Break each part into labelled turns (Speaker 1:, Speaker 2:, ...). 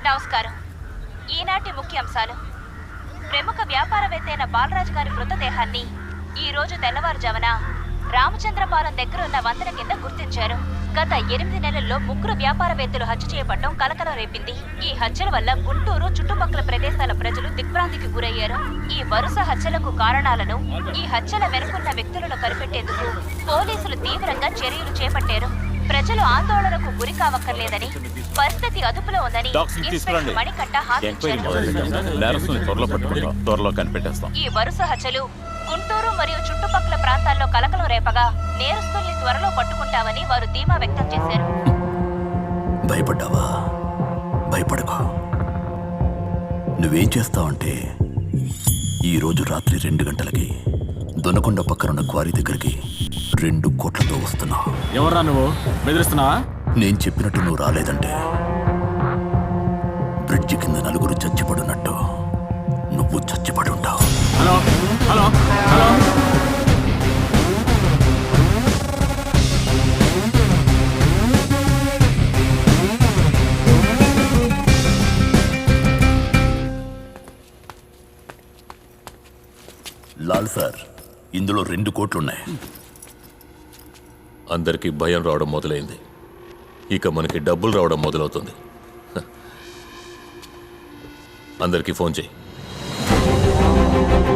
Speaker 1: నమస్కారం. ఈనాటి ముఖ్యాంశాలు. ప్రముఖ వ్యాపారవేత్త అయిన బాలరాజు గారి మృతదేహాన్ని ఈ రోజు తెల్లవారుజామున రామచంద్రపాలెం దగ్గర ఉన్న వంతెన కింద గుర్తించారు. గత 8 నెలల్లో 3 వ్యాపారవేత్తలు హత్య చేయబడడం కలకలం రేపింది. ఈ హత్యల వల్ల గుంటూరు చుట్టుపక్కల ప్రదేశాల ప్రజలు దిగ్భ్రాంతికి గురయ్యారు. ఈ వరుస హత్యలకు కారణాలను, ఈ హత్యల వెనుకున్న వ్యక్తులను కనిపెట్టేందుకు పోలీసులు తీవ్రంగా చర్యలు చేపట్టారు. ప్రజలు ఆందోళనకు గురి కావక్కర్లేదని, పరిస్థితి అదుపులో ఉందని ఇన్స్పెక్టర్ మణికంఠ హామీ ఇచ్చారు. ఈ వరుస హత్యలు గుంటూరు మరియు చుట్టుపక్కల ప్రాంతాల్లో కలకలం రేపగా నేరస్తుల్ని త్వరలో పట్టుకుంటామని వారు ధీమా వ్యక్తం చేశారు.
Speaker 2: భయపడ్డావా? భయపడకు. నువ్వేం చేస్తావంటే ఈ రోజు రాత్రి 2 గంటలకి దొనకొండ పక్కనున్న క్వారీ దగ్గరికి 2 కోట్లతో వస్తున్నా.
Speaker 3: ఎవర్రా నువ్వు? బెదిరిస్తున్నావా?
Speaker 2: నేను చెప్పినట్టు నువ్వు రాలేదంటే బ్రిడ్జి కింద 4 చచ్చిపడున్నట్టు నువ్వు చచ్చిపడుంటావు.
Speaker 3: Hello hello hello,
Speaker 2: Lal sir, ఇందులో 2 కోట్లున్నాయి.
Speaker 4: అందరికీ భయం రావడం మొదలైంది. ఇక మనకి డబ్బులు రావడం మొదలవుతుంది. అందరికీ ఫోన్ చేయి.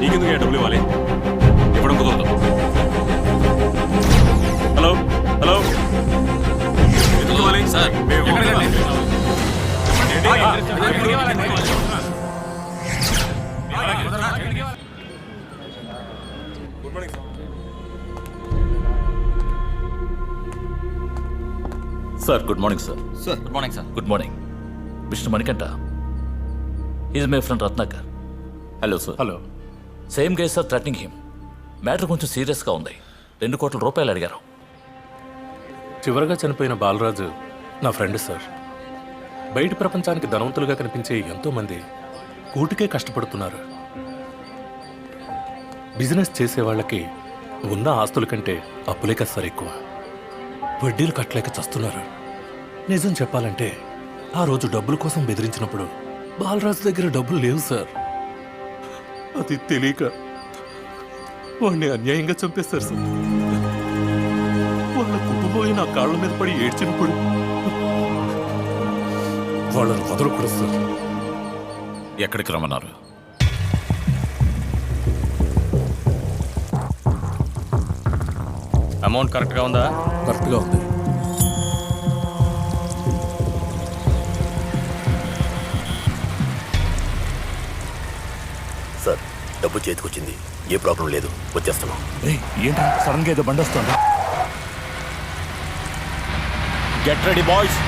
Speaker 5: నీకెందుకు డబ్బులు ఇవ్వాలి? ఇవ్వడం కుదరదు. హలో హలో, ఎందుకు ఇవ్వాలి sir?
Speaker 4: Sir good morning sir.
Speaker 3: Sir good morning sir.
Speaker 4: Good morning. Mister Manikanta, is my friend Ratnakar. Hello sir.
Speaker 3: Hello.
Speaker 4: Same guys sir threatening him. Matter కొంచెం సీరియస్గా ఉంది. 2 కోట్ల రూపాయలు అడిగారు.
Speaker 6: చివరగా చనిపోయిన బాలరాజు నా ఫ్రెండ్ సార్. బయట ప్రపంచానికి ధనవంతులుగా కనిపించే ఎంతోమంది కూటికే కష్టపడుతున్నారు. బిజినెస్ చేసే వాళ్ళకి ఉన్న ఆస్తుల కంటే అప్పులే కదా సార్ ఎక్కువ. వడ్డీలు కట్టలేక చస్తున్నారు. నిజం చెప్పాలంటే ఆ రోజు డబ్బుల కోసం బెదిరించినప్పుడు బాలరాజు దగ్గర డబ్బులు లేవు సార్. అది తెలియక వాడిని అన్యాయంగా చంపేస్తారు సార్. వాళ్ళ కుటుంబం నా కాళ్ళ మీద పడి ఏడ్చినప్పుడు వాళ్ళని వదలకూడదు సార్.
Speaker 4: ఎక్కడికి రమ్మన్నారు?
Speaker 5: అమౌంట్ కరెక్ట్గా ఉందా?
Speaker 6: కరెక్ట్గా ఉంది.
Speaker 2: సార్, డబ్బు చేతికొచ్చింది. ఏ ప్రాబ్లం లేదు, వచ్చేస్తున్నాం.
Speaker 6: ఏంటంటే సడన్గా ఏదో బండి వస్తుంది.
Speaker 4: Get ready boys.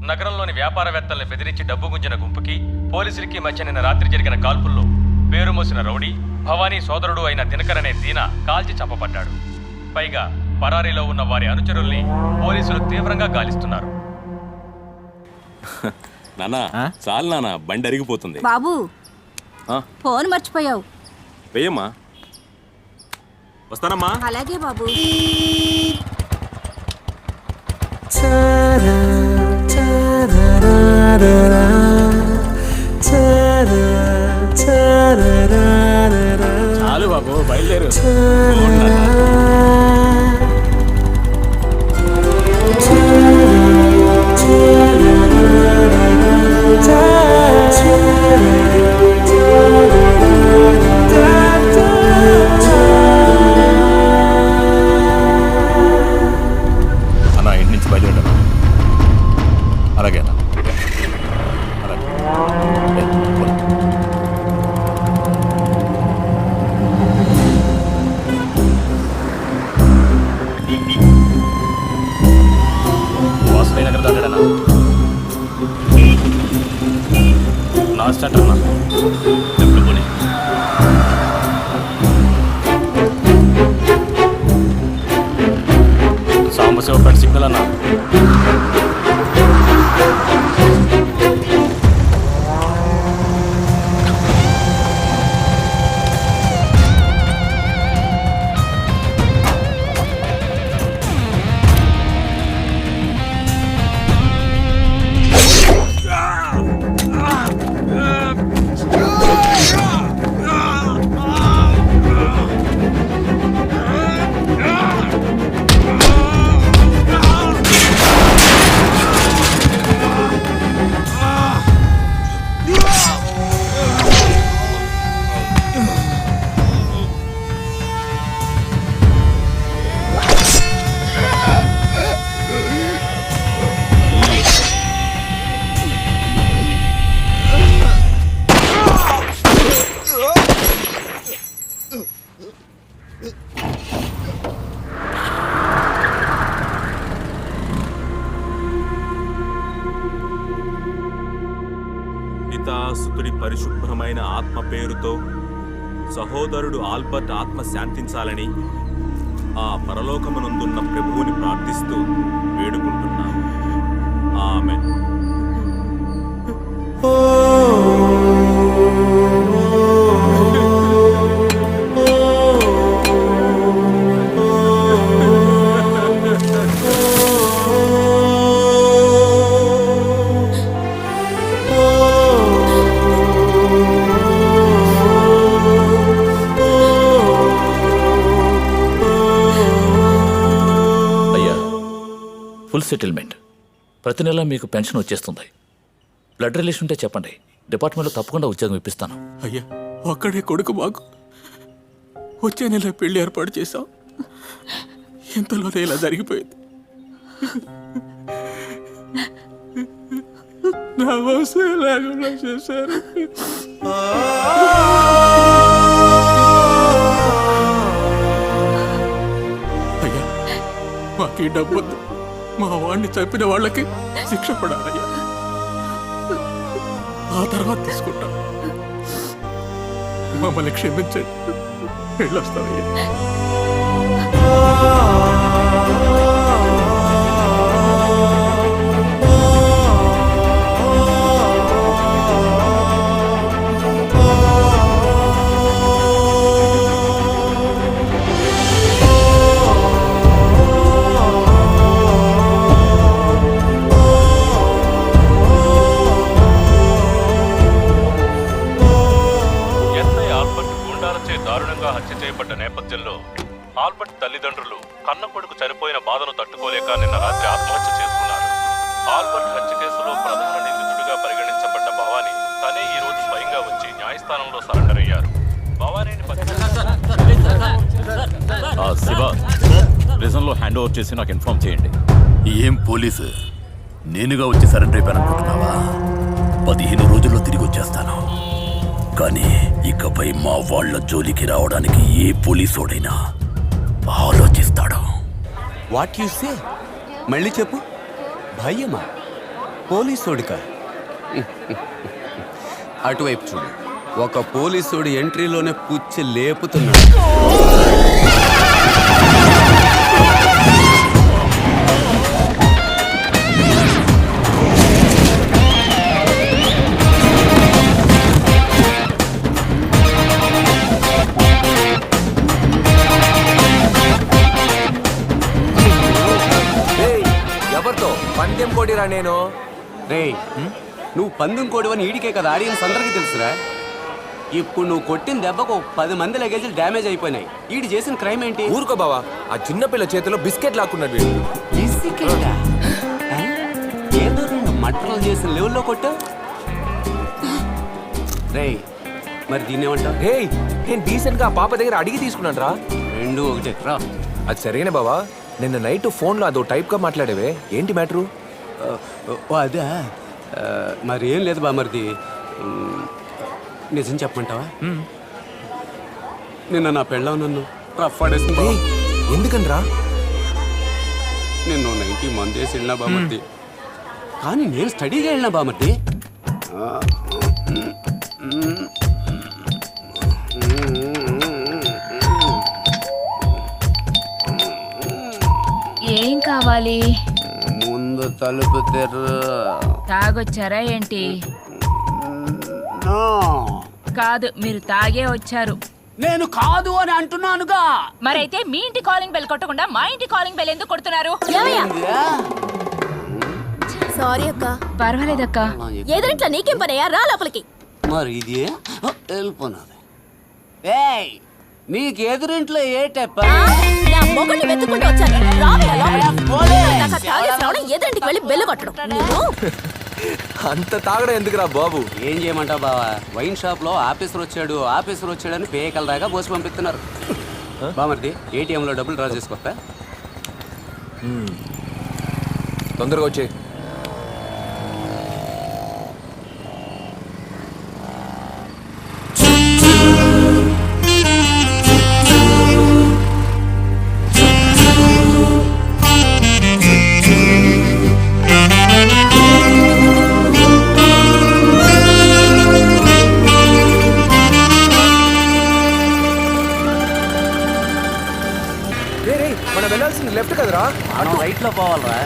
Speaker 5: నగరంలోని వ్యాపారవేత్తల్ని బెదిరించి డబ్బు గుంజిన గుంపుకి పోలీసులకి మధ్య నిన్న రాత్రి జరిగిన కాల్పుల్లో పేరు మోసిన రౌడీ భవానీ సోదరుడు అయిన దినకర్ అనే దీనా కాల్చి చంపబడ్డాడు. పైగా పరారీలో ఉన్న వారి అనుచరుల్ని పోలీసులు తీవ్రంగా గాలిస్తున్నారు.
Speaker 7: నానా చాలు నానా, బండి అరిగిపోతుంది.
Speaker 8: బాబు ఫోన్ మర్చిపోయావు.
Speaker 7: వేయమ్మా. వస్తానమ్మా.
Speaker 8: అలాగే బాబు.
Speaker 3: చాలు బాబు, బయలుదేరు.
Speaker 4: అన్న ఇంటి నుంచి బయలుదేరా. అలాగేనా?
Speaker 3: స్టార్ట్ అన్నా.
Speaker 4: లెఫ్ట్ పోనీ.
Speaker 3: సాంబశివపేట సిగ్నల్ అన్నా.
Speaker 7: పితాసుతుడి పరిశుభ్రమైన ఆత్మ పేరుతో సహోదరుడు ఆల్బర్ట్ ఆత్మ శాంతించాలని ఆ పరలోకమునందున్న ప్రభువుని ప్రార్థిస్తూ వేడుకుంటున్నాం. ఆమేన్.
Speaker 4: అయ్యా, ఫుల్ సెటిల్మెంట్. ప్రతి నెల మీకు పెన్షన్ వచ్చేస్తుంది. బ్లడ్ రిలేషన్ ఉంటే చెప్పండి, డిపార్ట్మెంట్లో తప్పకుండా ఉద్యోగం ఇప్పిస్తాను.
Speaker 3: అయ్యా, ఒక్కడే కొడుకు మాకు. వచ్చే నెల పెళ్లి ఏర్పాటు చేశాం. ఇంతలోనే ఇలా జరిగిపోయింది. నా అవసరం లేకుండా చేశారు. అయ్యా, మాకు ఈ డబ్బు వద్దు. మా వాడిని చంపిన వాళ్ళకి శిక్ష పడాలయ్యా. ఆ తర్వాత తీసుకుంటాం. మమ్మల్ని క్షమించండి. వెళ్ళొస్తామయ్యా.
Speaker 5: ఎస్ఐ ఆల్బర్ట్ గూండాలచే దారుణంగా హత్య చేయబడ్డ నేపథ్యంలో ఆల్బర్ట్ తల్లిదండ్రులు కన్న కొడుకు చనిపోయిన బాధను తట్టుకోలేక నిన్న రాత్రి ఆత్మహత్య చేసుకున్నారు. ఆల్బర్ట్ హత్య కేసులో ప్రధాన నిందితుడిగా పరిగణించబడ్డ భవానీ తనే ఈ రోజు స్వయంగా వచ్చి న్యాయస్థానంలో సరెండర్ అయ్యారు. భవానీని
Speaker 4: శివ, ప్రిజన్లో హ్యాండ్ ఓవర్ చేసి నాకు ఇన్ఫార్మ్ చేయండి.
Speaker 2: ఏం పోలీసు నేనుగా వచ్చి సరెండర్ అయిపోయాననుకుంటున్నావా? 15 రోజుల్లో తిరిగి వచ్చేస్తాను. కానీ ఇకపై మా వాళ్ళ జోలికి రావడానికి ఏ పోలీసోడైనా ఆలోచిస్తాడు.
Speaker 9: What you say? మళ్ళీ చెప్పు. భయమా? పోలీసోడికా? అటువైపు చూడు. ఒక పోలీసోడు ఎంట్రీలోనే పుచ్చి లేపుతున్నాడు.
Speaker 10: ఎవరితో పందెం కోడిరా నేను?
Speaker 9: రేయ్, నువ్వు పందెం కోడివని ఈడికే కదా ఆడియన్స్ అందరికీ తెలుసురా. ఇప్పుడు నువ్వు కొట్టిన దెబ్బకు 10 మంది లగేజీలు డ్యామేజ్ అయిపోయినాయి. ఈడు చేసిన క్రైమ్ ఏంటి?
Speaker 10: ఊరుకో బావా, ఆ చిన్న పిల్ల చేతిలో బిస్కెట్ లాక్కున్నాడు వీడు.
Speaker 9: బిస్కెటా? ఏదో రెండు మటర్లు చేసిన లెవెల్లో కొట్టా. రేయ్, మరి దీన్ని ఏమంటావు?
Speaker 10: హే, నేను డీసెంట్ గా ఆ పాప దగ్గర అడిగి తీసుకున్నాను రా.
Speaker 9: రెండు ఒకటే రా.
Speaker 10: అది సరేనే బావా. నిన్న నైట్ ఫోన్లో అదో టైప్ గా మాట్లాడేవే, ఏంటి మ్యాటరు?
Speaker 9: అదా, మరి ఏం లేదు బామర్ది. నిజం చెప్పమంటావా? నిన్న నా పెళ్ళాం నన్ను రఫ్ ఆడేసింది.
Speaker 10: ఎందుకనరా?
Speaker 9: నిన్ను 90 మందేసి వెళ్ళినా బామర్ది. కానీ నేను స్టడీగా వెళ్ళినా బామర్ది.
Speaker 1: ఏం కావాలి?
Speaker 9: ముందు తలుపు తెర్రు.
Speaker 1: తాగొచ్చారా ఏంటి? కాదు, మీరు తాగే వచ్చారు.
Speaker 9: నేను కాదు అని అంటున్నానుగా.
Speaker 1: మరైతే మీ ఇంటి కాలింగ్ బెల్ కొట్టకుండా మా ఇంటి కాలింగ్ బెల్ ఎందుకు కొడుతున్నారు?
Speaker 8: సారీ అక్క.
Speaker 1: పర్వాలేదక్క.
Speaker 8: ఎదురింట్లో నీకేం పనయ్యా? రా లోపలికి.
Speaker 9: మరి ఇది వెళ్ళిపోన్నది. ఏయ్, నీకు ఎదురింట్లో ఏటప్ప?
Speaker 8: నా మొగుడిని వెతుక్కుంటూ వచ్చాను. రావయ్యా లోపలికి. ఎదురింటికి వెళ్ళి బెల్లు కొట్టడం. నేను
Speaker 10: అంత తాగడం ఎందుకురా బాబు?
Speaker 9: ఏం చేయమంటావు బావా? వైన్ షాప్ లో ఆఫీసర్ వచ్చాడని పేకల దాకా పోసి పంపిస్తున్నారు. బామర్ది, ఏటీఎంలో డబ్బులు డ్రా చేసుకొస్తా.
Speaker 10: తొందరగా వచ్చే. మనం వెళ్ళాల్సింది లెఫ్ట్ కదరా?
Speaker 9: మనం రైట్ లో పోవాలరా.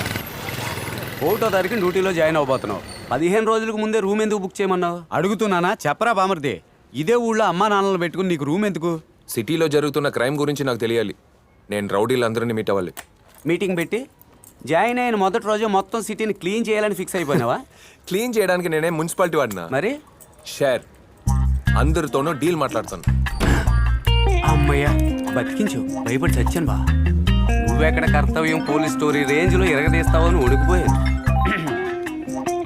Speaker 9: 1వ తారీఖు డ్యూటీలో జాయిన్ అవబోతున్నావు. 15 రోజులకు ముందే రూమ్ ఎందుకు బుక్ చేయమన్నావు? అడుగుతున్నానా? చెప్పరా బామర్ది. ఇదే ఊళ్ళో అమ్మా నాన్నలు పెట్టుకుని నీకు రూమ్ ఎందుకు?
Speaker 10: సిటీలో జరుగుతున్న క్రైమ్ గురించి నాకు తెలియాలి. నేను రౌడీలందరినీ మీట్ అవ్వాలి.
Speaker 9: మీటింగ్ పెట్టి జాయిన్ అయిన మొదటి రోజు మొత్తం సిటీని క్లీన్ చేయాలని ఫిక్స్ అయిపోయినావా?
Speaker 10: క్లీన్ చేయడానికి నేనే మున్సిపాలిటీ వాడినా.
Speaker 9: మరి
Speaker 10: షేర్ అందరితోనూ డీల్ మాట్లాడతాను.
Speaker 9: అమ్మయ్యా, బతికించు. భయపడి చచ్చాను బా. నువ్వెక్కడ కర్తవ్యం పోలీస్ స్టోరీ రేంజ్లో ఎరగదీస్తావని ఉడికిపోయాను.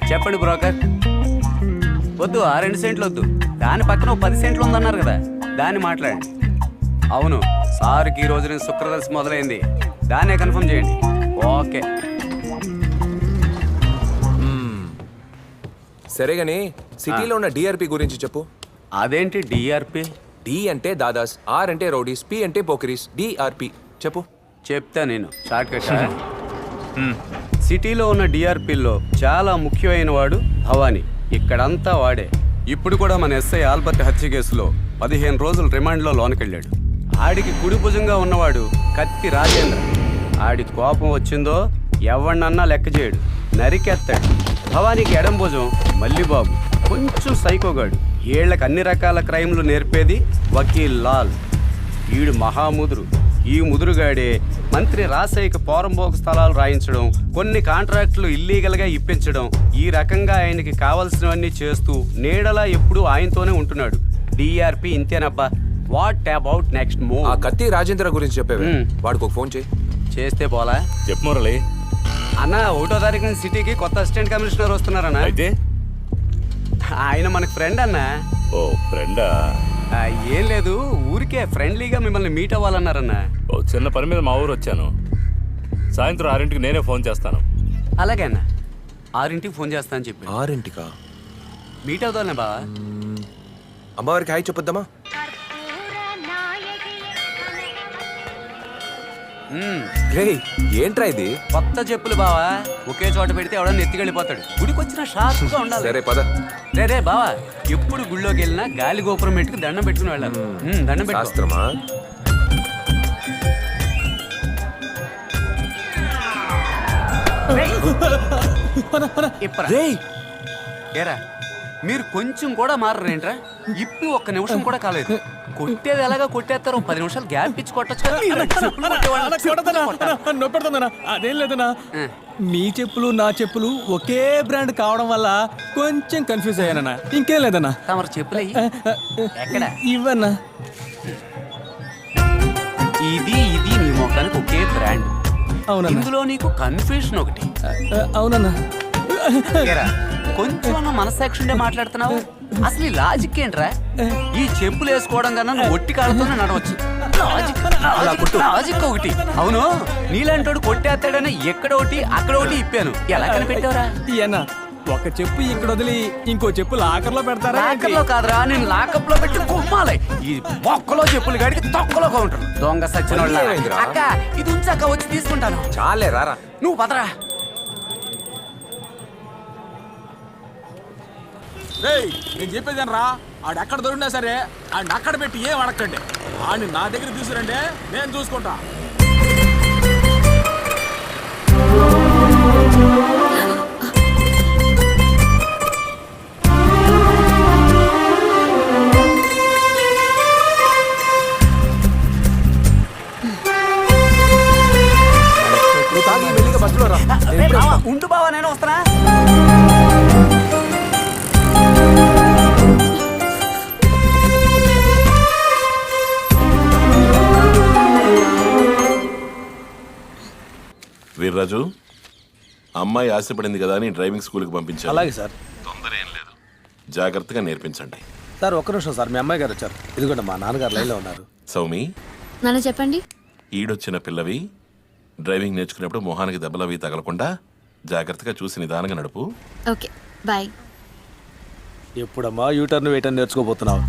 Speaker 9: చెప్పండి బ్రోకర్. వద్దు, ఆ 2 సెంట్లు వద్దు. దాని పక్కన 10 సెంట్లు ఉందన్నారు కదా, దాన్ని మాట్లాడండి. అవును, సార్కి ఈ రోజు నుంచి శుక్రదర్శి మొదలైంది. దాన్నే కన్ఫర్మ్ చేయండి. ఓకే.
Speaker 10: సరే గానీ సిటీలో ఉన్న డిఆర్పి గురించి చెప్పు.
Speaker 9: అదేంటి డిఆర్పి?
Speaker 10: డి అంటే దాదాస్, ఆర్ అంటే రౌడీస్, పి అంటే పోకిరీస్, డిఆర్పి చెప్పు.
Speaker 9: చెప్తా నేను. Short cut. సిటీలో ఉన్న డిఆర్పిల్లో చాలా ముఖ్యమైన వాడు భవానీ. ఇక్కడంతా వాడే. ఇప్పుడు కూడా మన ఎస్ఐ ఆల్బర్ట్ హత్య కేసులో 15 రోజులు రిమాండ్లో లోనకెళ్ళాడు. ఆడికి కుడి భుజంగా ఉన్నవాడు కత్తి రాజేంద్ర. ఆడి కోపం వచ్చిందో ఎవరినన్నా లెక్క చేయడు, నరికెత్తాడు. భవానీకి ఎడం భుజం మల్లిబాబు, కొంచెం సైకోగాడు. ఏళ్లకు అన్ని రకాల క్రైమ్లు నేర్పేది వకీల్ లాల్. ఈడు మహాముదురు. ఈ ముదురుగాడే మంత్రి రాసయ్యకి పోరంబోకు స్థలాలు రాయించడం, కొన్ని కాంట్రాక్టులు ఇల్లీగల్గా ఇప్పించడం, ఈ రకంగా ఆయనకి కావాల్సినవన్నీ చేస్తూ నీడలా ఎప్పుడూ ఆయనతోనే ఉంటున్నాడు. డిఆర్పి ఇంతేనబ్బా. What about next move?
Speaker 10: ఆ కత్తి రాజేంద్ర గురించి చెప్పేవే. వాడికి ఒక ఫోన్ చేయి.
Speaker 9: చేస్తే పోలా?
Speaker 6: చెప్పు మురళి.
Speaker 9: అన్న, 1వ తారీఖు నుంచి సిటీకి కొత్త అసిస్టెంట్ కమిషనర్ వస్తున్నారన్న.
Speaker 6: అయితే
Speaker 9: ఆయన మనకి ఫ్రెండ్ అన్న.
Speaker 6: ఓ ఫ్రెండా?
Speaker 9: ఏం లేదు, ఊరికే ఫ్రెండ్లీగా మిమ్మల్ని మీట్ అవ్వాలన్నారన్న.
Speaker 6: ఓ చిన్న పని మీద మా ఊరు వచ్చాను. సాయంత్రం 6ంటికి నేనే ఫోన్ చేస్తాను.
Speaker 9: అలాగే అన్న, 6ంటికి ఫోన్ చేస్తా అని చెప్పి.
Speaker 10: 6ంటికా?
Speaker 9: మీట్ అవుతానే బా.
Speaker 10: అమ్మవారికి హాయ్ చెప్పొద్దామా? రే ఏంట్రా ఇది?
Speaker 9: కొత్త చెప్పులు బావా. ఒకే చోట పెడితే ఎవడన్నా ఎత్తికెళ్ళిపోతాడు. గుడికి వచ్చిన షార్ప్గా ఉండాలి.
Speaker 10: సరే పద.
Speaker 9: రే బావా, ఎప్పుడు గుళ్ళోకి వెళ్ళినా గాలి గోపురం పెట్టుకు దండం పెట్టుకుని వెళ్ళాలి. దండం పెట్టు.
Speaker 10: శాస్త్రమా?
Speaker 9: ఏరా, మీరు కొంచెం కూడా మారరేంట్రా? ఇప్పి 1 నిమిషం కూడా కాలేదు. కొట్టేది ఎలాగా కొట్టేస్తారో 10 నిమిషాలు గ్యాప్ ఇచ్చి కొట్టచ్చు.
Speaker 3: నొప్పెడుతుందనా? అదేం లేదనా, నీ చెప్పులు నా చెప్పులు ఒకే బ్రాండ్ కావడం వల్ల కొంచెం కన్ఫ్యూజ్ అయ్యానన్నా. ఇంకేం లేదన్నా.
Speaker 9: తమరు చెప్పులు ఎక్కడ
Speaker 3: ఇవ్వన్నా.
Speaker 9: ఇది నీ మొఖానికి ఒకే బ్రాండ్.
Speaker 3: అవునా?
Speaker 9: ఇందులో నీకు కన్ఫ్యూషన్ ఒకటి.
Speaker 3: అవునన్నా.
Speaker 9: కొంచెం మనసాక్షి మాట్లాడుతున్నావు. అసలు ఈ లాజిక్ ఏంట్రా? ఈ చెప్పులు వేసుకోవడం కన్నా నువ్వు ఒట్టి కాళ్ళతోనే నడవచ్చు. లాజిక్ ఒకటి. అవును, నీలాంటోడు కొట్టేస్తాడని ఎక్కడోటి అక్కడోటి ఇప్పాను. ఎలా కనిపెట్టావురా?
Speaker 3: అన్నా, ఒక చెప్పు ఇక్కడ వదిలి ఇంకో చెప్పు లాకర్లో పెడతారా?
Speaker 9: లాకర్లో కాదురా, నేను లాకప్ లో పెట్టి కుమ్మాలి. ఈ మొక్కలో చెప్పులు గడికి తొక్కలోగా ఉంటారు. దొంగ సచ్చిన అక్క, ఇది ఉంచాక వచ్చి తీసుకుంటాను.
Speaker 10: చాలే రారా.
Speaker 9: నువ్వు పదరా.
Speaker 3: నేను చెప్పేదాను రా, ఆడెక్కడ దొరికినా సరే ఆడిని అక్కడ పెట్టి ఏం అడగండి. ఆడిని నా దగ్గర తీసుకురండి, నేను చూసుకుంటా.
Speaker 9: ఉండు బావా, నేను వస్తున్నా.
Speaker 11: వీర్రాజు, అమ్మాయి ఆశపడింది కదా అని డ్రైవింగ్ స్కూల్కి పంపించాను.
Speaker 12: అలాగే సార్.
Speaker 11: తొందర ఏం లేదు, జాగ్రత్తగా నేర్పించండి.
Speaker 12: సార్ ఒక్క నిమిషం సార్, మీ అమ్మాయి గారు వచ్చారు. ఇదిగోండి మా నాన్నగారు లైన్లో ఉన్నారు.
Speaker 11: సౌమి,
Speaker 8: నాన్న చెప్పండి.
Speaker 11: ఈడొచ్చిన పిల్లవి డ్రైవింగ్ నేర్చుకునేప్పుడు మొహానికి దెబ్బలవి తగలకుండా జాగ్రత్తగా చూసి నిదానంగా నడుపు.
Speaker 8: Okay boy.
Speaker 12: ఎప్పుడమ్మా యూటర్న్ వేటర్న్ నేర్చుకోబోతున్నావు?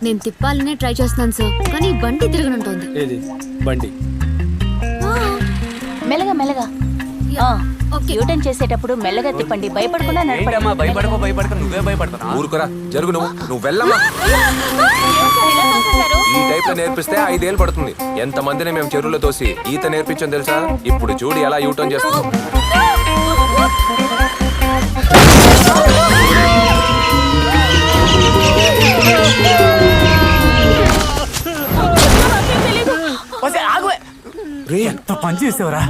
Speaker 8: నేను తిప్పాలనే ట్రై చేస్తున్నాను సార్, కానీ బండి తిరగనుంటోంది.
Speaker 12: ఏది బండి?
Speaker 1: మెల్లగా మెల్లగా యూటర్న్ చేసేటప్పుడు మెల్లగా తిప్పండి, భయపడకుండా
Speaker 9: ఏంటమ్మా భయపడక నువ్వే భయపడతా.
Speaker 10: ఊరుకురా, జరుగు, నువ్వు వెళ్ళమ్మా. ఈ టైప్ లో నేర్పిస్తే 5 ఏళ్ళు పడుతుంది. ఎంత మందిని మేము చెరువులో తోసి ఈత నేర్పించాం తెలుసా? ఇప్పుడు చూడు ఎలా యూటర్న్ చేస్తాం.
Speaker 9: ఎంత పని చేసేవరా?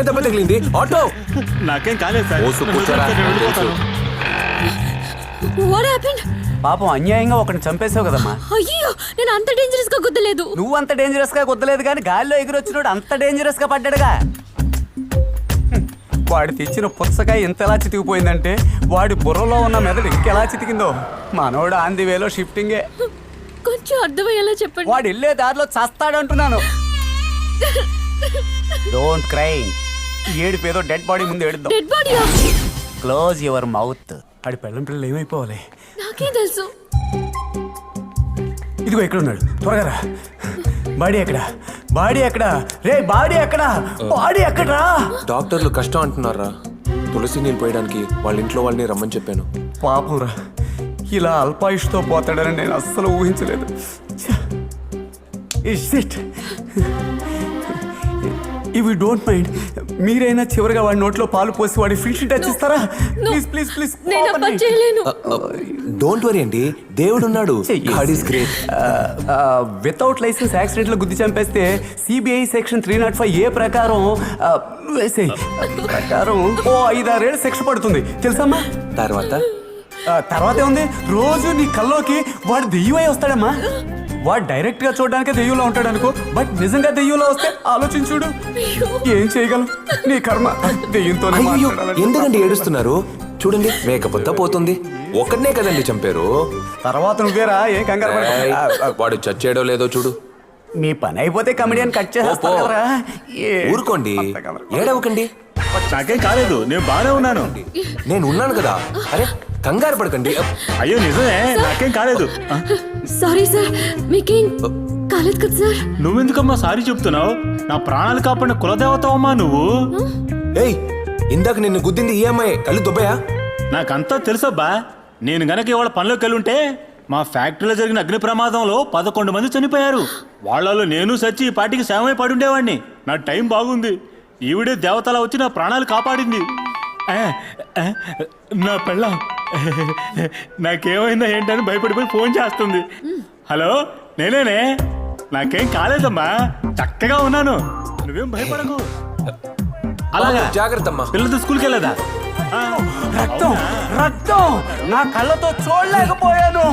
Speaker 10: దెబ్బ తగిలింది. ఆటో
Speaker 3: నాకేం కాలేదు సార్.
Speaker 10: కూర్చోరా, తెలుసు.
Speaker 8: What happened?
Speaker 9: పాపం అన్యాయంగా ఒకరిని చంపేసావు కదమ్మా.
Speaker 8: అయ్యో, నేను అంత డేంజరస్ గా గుద్దలేదు.
Speaker 9: నువ్వు అంత డేంజరస్ గా కుదలేదు, కానీ గాలిలో ఎగిరొచ్చినోడు అంత డేంజరస్ గా పడ్డాడుగా. వాడు తెచ్చిన పుచ్చకాయ ఎంతలా చితికిపోయిందంటే వాడి బుర్రలో ఉన్న మెదడు ఇంకెలా చితికిందో. మనోడు ఆన్ ది వేలో షిఫ్టింగే.
Speaker 8: కొంచెం అర్థమయ్యేలా చెప్పండి.
Speaker 9: వాడు వెళ్ళే దారిలో చస్తాడంటున్నాను. Don't cry. ఏడు పేదో డెడ్ బాడీ ముందు ఏడుద్దాం.
Speaker 8: Dead body?
Speaker 9: Close your mouth. ఆడి పెళ్ళం పిల్లలు ఏమైపోవాలి?
Speaker 8: నాకేం తెలుసు.
Speaker 9: ఇదిగో ఎక్కడ ఉన్నాడు, త్వరగా రా. బాడీ ఎక్కడ? బాడీ ఎక్కడ? రే బాడీ ఎక్కడ? బాడీ ఎక్కడ్రా?
Speaker 10: డాక్టర్లు కష్టం అంటున్నారా? తులసి నీళ్ళు పోయడానికి వాళ్ళ ఇంట్లో వాళ్ళని రమ్మని చెప్పాను.
Speaker 9: పాపం రా, ఇలా అల్పాయుష్తో పోతాడని నేను అస్సలు ఊహించలేదు. ఇవి డోంట్ మైండ్, మీరైనా చివరిగా వాడి నోట్లో పాలు పోసి వాడి ఫిష్ టచ్ ఇస్తారా? Please please please.
Speaker 8: నేను అప్ప చేయలేను.
Speaker 10: డోంట్ వరీ అండి, దేవుడు ఉన్నాడు. God is great.
Speaker 9: Without license accident లో గుద్ది చంపేస్తే సిబిఐ సెక్షన్ 305A ప్రకారం ప్రకారం 5-6 ఏళ్ళు శిక్ష పడుతుంది తెలుసమ్మా. తర్వాతే ఉంది, రోజు నీ కల్లోకి వాడు దెయ్యమై వస్తాడమ్మా. వాడు డైరెక్ట్ గా చూడడానికే దెయ్యంలో ఉంటాడు అనుకో, బట్ నిజంగా దెయ్యంలో వస్తే ఆలోచించుడు. ఏం చేయగలం? నీ కర్మ. దెయ్యంతో
Speaker 10: ఎందుకంటే ఏడుస్తున్నారు? చూడండి, మేకపోతే పోతుంది. ఒక్కడనే కదండి చంపారు.
Speaker 9: తర్వాత నువ్వేరా, ఏం కంగారు పడకు.
Speaker 10: వాడు చచ్చేయడో లేదో చూడు.
Speaker 9: మీ పని అయిపోతే కమెడియన్ కట్ చేస్తారా?
Speaker 10: ఊరుకోండి, ఏడవకండి.
Speaker 3: నాకేం కాలేదు, నేను బాగానే ఉన్నాను.
Speaker 10: నేను ఉన్నాను కదా. అరే కంగారు పడకండి.
Speaker 3: అయ్యో నిజమే, నాకేం కాలేదు.
Speaker 8: సారీ సార్, మీకేం కాలేదు కదా సార్?
Speaker 3: నువ్వెందుకమ్మా సారీ చెప్తున్నావు? నా ప్రాణాలు కాపాడిన కులదేవతమ్మా నువ్వు.
Speaker 10: ఏయ్, ఇందాక నిన్ను గుద్దింది ఈ అమ్మాయి. కళ్ళు దుబ్బయా?
Speaker 3: నాకంతా తెలుసబ్బా. నేను గనక ఇవాళ పనిలోకి వెళ్ళుంటే మా ఫ్యాక్టరీలో జరిగిన అగ్ని ప్రమాదంలో 11 మంది చనిపోయారు. వాళ్ళలో నేను సచ్చి ఈ పాటికి సేవమై పడి ఉండేవాడిని. నా టైం బాగుంది. ఈవిడే దేవతలా వచ్చి నా ప్రాణాలు కాపాడింది. నా పెళ్ళం నాకేమైందా ఏంటని భయపడిపోయి ఫోన్ చేస్తుంది. హలో, నేనేనే, నాకేం కాలేదమ్మా, చక్కగా ఉన్నాను, నువ్వేం భయపడకు. అలాగా,
Speaker 10: జాగ్రత్త అమ్మా.
Speaker 3: పిల్లలతో స్కూల్కి వెళ్ళదా?
Speaker 9: రక్తం రక్తం నా కళ్ళతో చూడలేకపోయాను.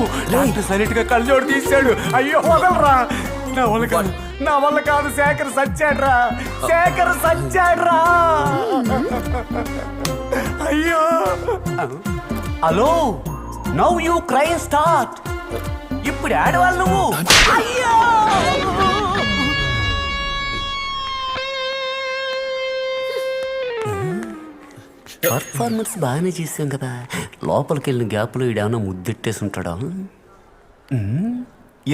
Speaker 9: సరిట్ గా కళ్ళజోడు తీశాడు. అయ్యో వదలరా, నా వల్ల కాదు. శేఖర్ సచ్చాడ్రా, శేఖర్ సచ్చాడ్రా. అయ్యో. Hello, now you cry start. ఇప్పుడు ఆడవాళ్ళు నువ్వు. అయ్యో. పర్ఫార్మెన్స్ బాగానే చేసాం కదా. లోపలికి వెళ్ళిన గ్యాప్లో ఈడేమన్నా ముద్దెట్టేసి ఉంటాడా?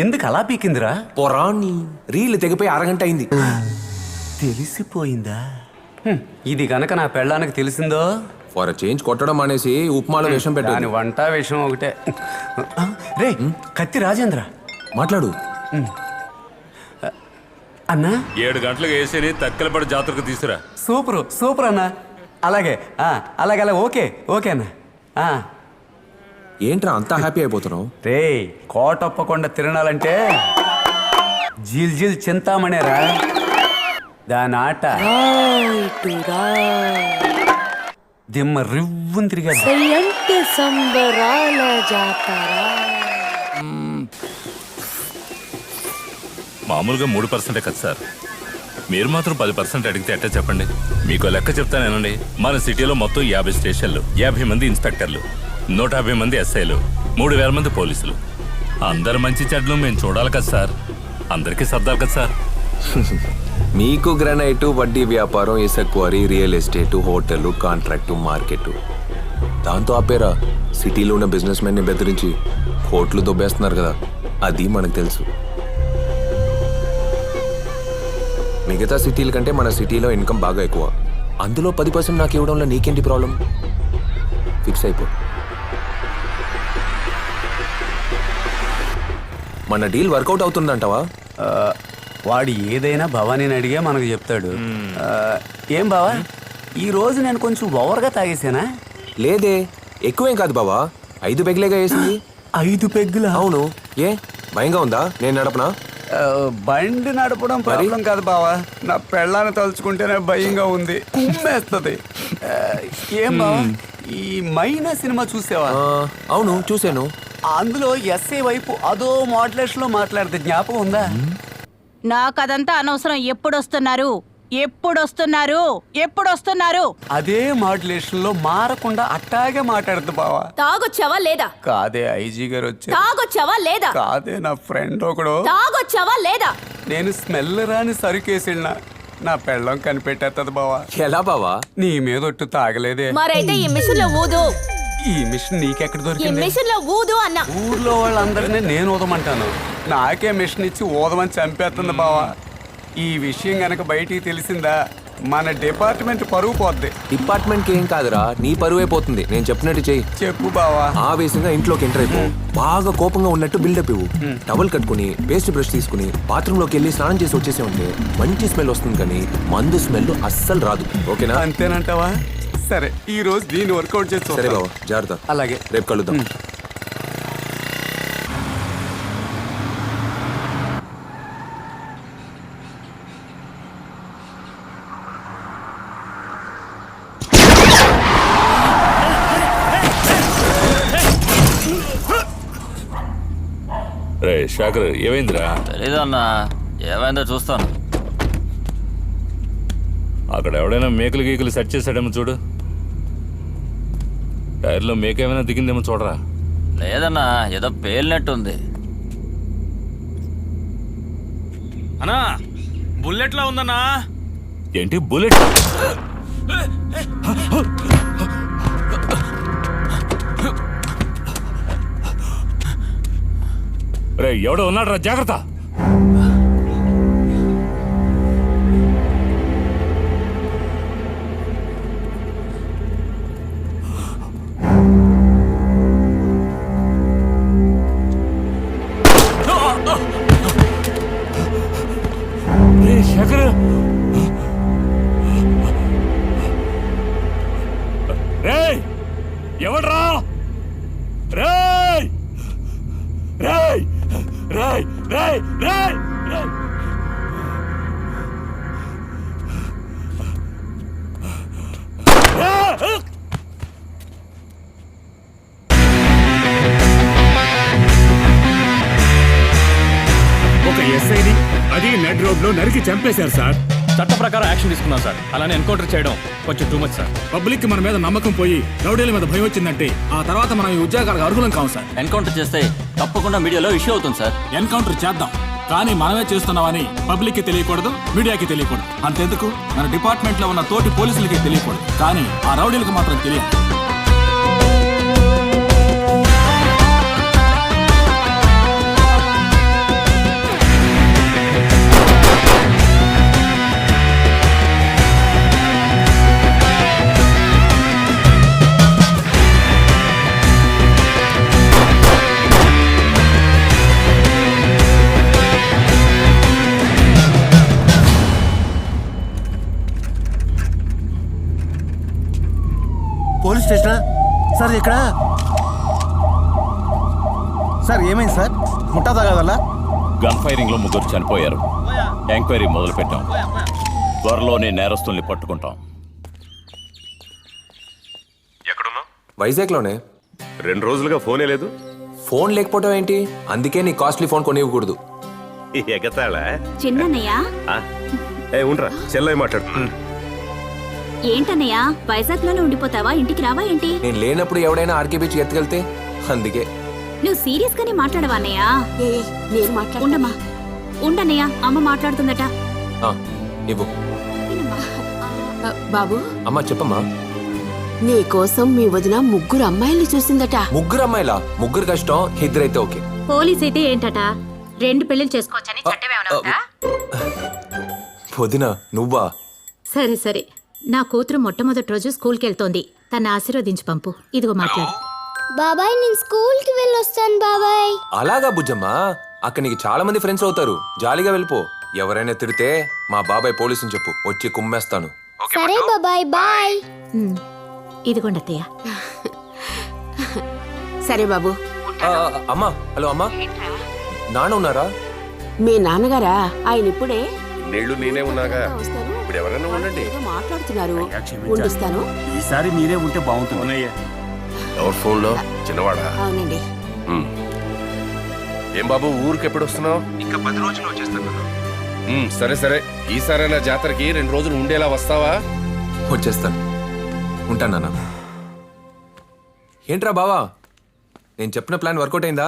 Speaker 9: ఎందుకు అలా పీకిందిరా?
Speaker 10: పొరాన్ని రీల్ తెగిపోయి అరగంట అయింది.
Speaker 9: తెలిసిపోయిందా? ఇది గనక నా పెళ్ళానికి తెలిసిందో,
Speaker 10: ఫర్ చేంజ్ కొట్టడం మానేసి ఉప్మాలో విషం పెట్టాను.
Speaker 9: వంట విషయం ఒకటే. రే కత్తి రాజేంద్ర,
Speaker 10: మాట్లాడు.
Speaker 9: అన్నా
Speaker 7: 7 గంటలకు వేసేది తక్కలపడి జాతరకు తీసురా.
Speaker 9: సూపర్ సూపర్ అన్నా. అలాగే అలాగే అలాగే. ఓకే ఓకే అన్న.
Speaker 10: ఏంట్రా అంతా హ్యాపీ అయిపోతున్నావు?
Speaker 9: రే కోటప్పకొండ తిరణాలంటే జీల్ జీల్ చింతామణేరా. దాని ఆట దిమ్మ రివ్వుని తిరిగా
Speaker 8: అంటే సంబరాల జాతర.
Speaker 7: మామూలుగా 3% కదా సార్, మీరు మాత్రం 10% అడిగితే ఎట్టా చెప్పండి? మీకు లెక్క చెప్తానేనండి. మన సిటీలో మొత్తం 50 స్టేషన్లు, 50 మంది ఇన్స్పెక్టర్లు, 150 మంది ఎస్ఐలు, 3000 మంది పోలీసులు. అందరు మంచి చెడ్లు మేము చూడాలి కదా సార్, అందరికీ సర్దాలి కదా సార్.
Speaker 10: మీకు గ్రానైట్, వడ్డీ వ్యాపారం, ఇసుక quarry, real estate, hotel, contract, market. దాంతో ఆపేరా సిటీలో ఉన్న బిజినెస్ మెన్ని బెదిరించి కోట్లు దొబ్బేస్తున్నారు కదా, అది మనకు తెలుసు. మిగతా సిటీల కంటే మన సిటీలో ఇన్కమ్ బాగా ఎక్కువ. అందులో 10% నాకు ఇవ్వడంలో నీకేంటి ప్రాబ్లం? ఫిక్స్ అయిపో. మన డీల్ వర్కౌట్ అవుతుందంటావా?
Speaker 9: వాడు ఏదైనా భవానీని అడిగే మనకు చెప్తాడు. ఏం బావా, ఈ రోజు నేను కొంచెం ఓవర్గా తాగేసానా?
Speaker 10: లేదే, ఎక్కువేం కాదు బావా, 5 పెగ్గులేగా వేసింది.
Speaker 9: 5 పెగ్గులా?
Speaker 10: అవును. ఏ భయంగా ఉందా నేను నడపనా?
Speaker 9: బండి నడపడం ప్రాబ్లం కాదు బావా, నా పెళ్ళాన్ని తలుచుకుంటేనే భయంగా ఉంది, కుమ్మేస్తుంది. ఏం బావా, ఈ మైనా సినిమా చూసావా?
Speaker 10: అవును చూశాను.
Speaker 9: అందులో ఎస్ఐ వైపు అదో మోడ్యులేషన్ లో మాట్లాడితే జ్ఞాపకం ఉందా?
Speaker 8: నాకదంతా అనవసరం. ఎప్పుడొస్తున్నారు?
Speaker 9: అదే మోడ్యులేషన్ లో మారకుండా అట్టాగే మాట్లాడదు బావా.
Speaker 8: తాగొచ్చావా లేదా?
Speaker 9: కాదే ఐజీ గారు వచ్చారు.
Speaker 8: తాగొచ్చావా లేదా?
Speaker 9: కాదే నా ఫ్రెండ్ ఒకడు.
Speaker 8: తాగొచ్చావా లేదా?
Speaker 9: నేను స్మెల్ రాని సరుకేసిళ్ళ నా పెళ్ళం కనిపెట్టేస్తుంది బావా.
Speaker 10: ఎలా బావా?
Speaker 9: నీ మీద ఒట్టు తాగలేదే.
Speaker 8: మరైతే ఈ మిషన్ లో ఊదు.
Speaker 9: ఈ మిషన్ నీకెక్కడ
Speaker 8: ఈ
Speaker 9: దొరికింది?
Speaker 8: మిషన్ లో ఊదు అన్నా.
Speaker 9: ఊర్లో వాళ్ళందరినీ నేను ఊదమంటాను, నాకే మిషన్ ఇచ్చి ఊదమని చంపేస్తుంది బావా. ఈ విషయం గనక బయటికి తెలిసిందా మన డిపార్ట్మెంట్ పరువు పోద్ది.
Speaker 10: డిపార్ట్మెంట్ కి ఏం కాదురా, నీ పరువే పోతుంది. నేను చెప్పినట్టు చెయ్యి.
Speaker 9: చెప్పు బావా.
Speaker 10: ఆవేశంగా ఇంట్లోకి ఎంటర్ అయిపో, బాగా కోపంగా ఉన్నట్టు బిల్డప్ ఇవ్వు. టవల్ కట్టుకుని పేస్ట్ బ్రష్ తీసుకుని బాత్రూమ్ లోకి వెళ్ళి స్నానం చేసి వచ్చేసి ఉంటే మంచి స్మెల్ వస్తుంది, కానీ మందు స్మెల్ అస్సలు రాదు. ఓకేనా?
Speaker 9: అంతేనంటావా? సరే, ఈ రోజు దీన్ని వర్కౌట్ చేసి
Speaker 10: సరే బావా, జాగ్రత్త.
Speaker 9: అలాగే,
Speaker 10: రేపు కలుద్దాం.
Speaker 7: రే శాఖర్, ఏమైందిరా?
Speaker 3: తెలీదన్నా, ఏమైందో చూస్తాను.
Speaker 7: అక్కడ ఎవడైనా మేకలు గీకలు సెట్ చేశాడేమో చూడు. టైర్లో మేక ఏమైనా దిగిందేమో చూడరా.
Speaker 3: లేదన్నా, ఏదో పేలినట్టుంది.
Speaker 5: అన్నా బుల్లెట్లా ఉందన్నా.
Speaker 7: ఏంటి బుల్లెట్? రే ఎవడో ఉన్నాడు రా, జాగ్రత్త. శేఖర్, రేయ్ ఎవడ్రా? రేయ్ రేయ్ రేయ్ రేయ్ రేయ్ రేయ్.
Speaker 3: ఒక ఎస్ఐని అది నెట్ రోడ్ లో నరికి చంపేశారు సార్.
Speaker 5: చట్ట ప్రకారం యాక్షన్ తీసుకున్నాం సార్. అలానే ఎన్కౌంటర్ చేయడం కొంచెం టూ మచ్ సార్.
Speaker 3: పబ్లిక్ మన మీద నమ్మకం పోయి రౌడీల మీద భయం వచ్చిందంటే ఆ తర్వాత మనం ఈ ఉద్యోగాలకు అర్హులం కావు సార్.
Speaker 5: ఎన్కౌంటర్ చేస్తే తప్పకుండా మీడియాలో ఇష్యూ అవుతుంది సార్.
Speaker 3: ఎన్కౌంటర్ చేద్దాం, కానీ మనమే చేస్తున్నామని పబ్లిక్ కి తెలియకూడదు, మీడియాకి తెలియకూడదు. అంతెందుకు మన డిపార్ట్మెంట్ లో ఉన్న తోటి పోలీసులకి తెలియకూడదు, కానీ ఆ రౌడీలకు మాత్రం తెలియదు.
Speaker 12: పోలీస్ స్టేషనా సార్? ఇక్కడ సార్ ఏమైంది సార్? ముఠా తగలదా?
Speaker 7: గన్ ఫైరింగ్ లో 3 చనిపోయారు. ఎంక్వైరీ మొదలు పెట్టాం.
Speaker 2: త్వరలోనే నేరస్తుల్ని పట్టుకుంటాం.
Speaker 10: ఎక్కడున్నావు? వైజాగ్లోనే.
Speaker 11: 2 రోజులుగా ఫోనే లేదు.
Speaker 10: ఫోన్ లేకపోవడం ఏంటి? అందుకే నీ కాస్ట్లీ ఫోన్ కొనివ్వకూడదు.
Speaker 11: ఎగతాళా?
Speaker 8: చిన్నయ్యా
Speaker 11: ఉండరా, చెల్లై మాట్లాడుతున్నా.
Speaker 8: ఏంటన్నయ్య వైజాగ్ లోనే ఉండిపోతావా? ఇంటికి రావా ఏంటి?
Speaker 10: నేను లేనప్పుడు ఎవడైనా ఆర్కే బీచ్ ఎత్తుకెళ్తే అందుకే.
Speaker 8: నువ్వు సీరియస్ గానే మాట్లాడవా అన్నయ్య? నేను ఉండమ్మా, ఉండన్నయ్య, అమ్మ మాట్లాడుతుందట.
Speaker 10: ఇవ్వు.
Speaker 13: బాబు,
Speaker 10: అమ్మా చెప్పమ్మా.
Speaker 13: నీ కోసం మీ వదిన 3 అమ్మాయిల్ని చూసిందట.
Speaker 10: 3 అమ్మాయిలా? 3 కష్టం, 2 అయితే ఓకే.
Speaker 8: పోలీస్ అయితే ఏంటట? 2 పెళ్లిళ్ళు చేసుకోవచ్చని చట్టమేమన్నా ఉందా?
Speaker 10: వదిన నువ్వా?
Speaker 8: సరే సరే, నా కూతురు మొట్టమొదటి రోజు స్కూల్కి వెళ్తోంది. తన ఆశీర్వదించి పంపు. ఇదిగో మాట్లాడు.
Speaker 14: బాబాయ్, నేను స్కూల్కి వెళ్ళొస్తాను బాబాయ్.
Speaker 10: అలాగా బుజ్జమ్మా, అక్కడ నీకు చాలా మంది ఫ్రెండ్స్ అవుతారు. జాలీగా వెళ్ళిపో. ఎవరైనా తిడితే మా బాబాయ్ పోలీసుని చెప్పు, వచ్చి కుమ్మేస్తాను.
Speaker 14: సరే బాబాయ్, బాయ్.
Speaker 8: ఇదిగోండి అత్తయ్య.
Speaker 13: సరే బాబు.
Speaker 10: అమ్మా, హలో అమ్మా, నాన్న ఉన్నారా?
Speaker 13: మీ నాన్నగారా? ఆయన ఇప్పుడే
Speaker 11: నీళ్లు నేనే ఉన్నాగా.
Speaker 13: వస్తారు.
Speaker 11: ఇప్పుడు ఎవరైనా ఉండండి.
Speaker 13: ఏదో మాట్లాడుతున్నారు. ఉండిస్తాను.
Speaker 3: ఈసారి మీరే ఉంటే బాగుంటుంది.
Speaker 11: ఎవరి ఫోన్లో? చిన్నవాడా?
Speaker 13: అవునండి.
Speaker 11: ఏం బాబు, ఊరికి ఎప్పుడు వస్తున్నావు?
Speaker 10: ఇంకా 10 రోజులు వచ్చేస్తాను.
Speaker 11: సరే సరే, ఈసారైనా జాతరకి 2 రోజులు ఉండేలా వస్తావా?
Speaker 10: వచ్చేస్తాను. ఉంటాను నాన్న. ఏంట్రా బావా, నేను చెప్పిన ప్లాన్ వర్కౌట్ అయిందా?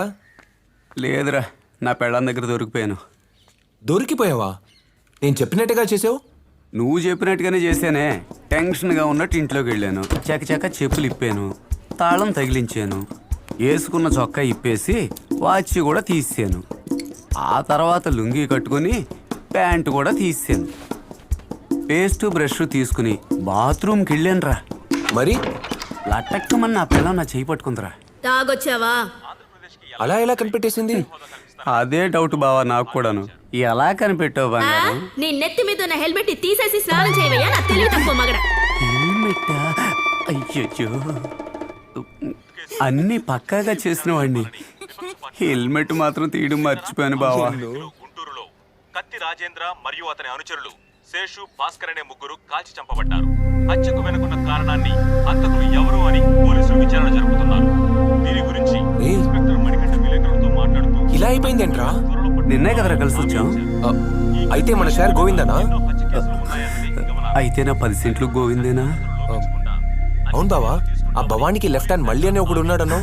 Speaker 9: లేదురా, నా పెళ్ళాం దగ్గర దొరికిపోయాను.
Speaker 10: దొరికిపోయావా? నేను చెప్పినట్టుగా చేసావు.
Speaker 9: నువ్వు చెప్పినట్టుగానే చేశానే. టెన్షన్గా ఉన్నట్టు ఇంట్లోకి వెళ్ళాను. చకచక చెప్పులు ఇప్పాను, తాళం తగిలించాను, వేసుకున్న చొక్కా ఇప్పేసి వాచ్ కూడా తీసాను. ఆ తర్వాత లుంగీ కట్టుకుని ప్యాంటు కూడా తీసాను. పేస్టు బ్రష్ తీసుకుని బాత్రూమ్కి వెళ్ళానురా.
Speaker 10: మరి
Speaker 9: లట్టక్కమని నా పిల్ల నా చేయి పట్టుకుందిరా.
Speaker 8: తాగొచ్చావా?
Speaker 10: అలా ఎలా కనిపెట్టేసింది?
Speaker 9: అదే డౌట్ బావా నాకు కూడాను. ఎలా కనిపెట్టావు బంగారం?
Speaker 8: నీ నెత్తి మీద ఉన్న హెల్మెట్ తీసేసి స్నానం చేయవయ్యా, నా తెలివి తక్కువ మగడ.
Speaker 9: హెల్మెట్టా? అయ్యో, అన్ని పక్కాగా చేసిన వాడిని. హెల్మెట్ మాత్రం తీయడం మర్చిపోయాను బావా.
Speaker 5: గుంటూరులో కత్తి రాజేంద్ర మరియు అతని అనుచరులు శేషు, భాస్కర్ అనే 3 కాల్చి చంపబడ్డారు. హత్యకు వెనుకున్న కారణాన్ని హంతకులు ఎవరు అని పోలీసులు విచారణ జరుపుతున్నారు. దీని గురించి ఇన్స్పెక్టర్ మణికంఠ విలేకరులతో మాట్లాడుతూ
Speaker 10: ఇలా అయిపోయిందేంట్రా?
Speaker 9: నిన్నే కదరా కలిసి వచ్చాం.
Speaker 10: అయితే మన షేర్ గోవిందనా?
Speaker 9: అయితే నా 10 సెంట్లు గోవిందేనా?
Speaker 10: అవును బావా, ఆ భవానికి లెఫ్ట్ హ్యాండ్ మళ్ళీ అని ఒకడు ఉన్నాడను.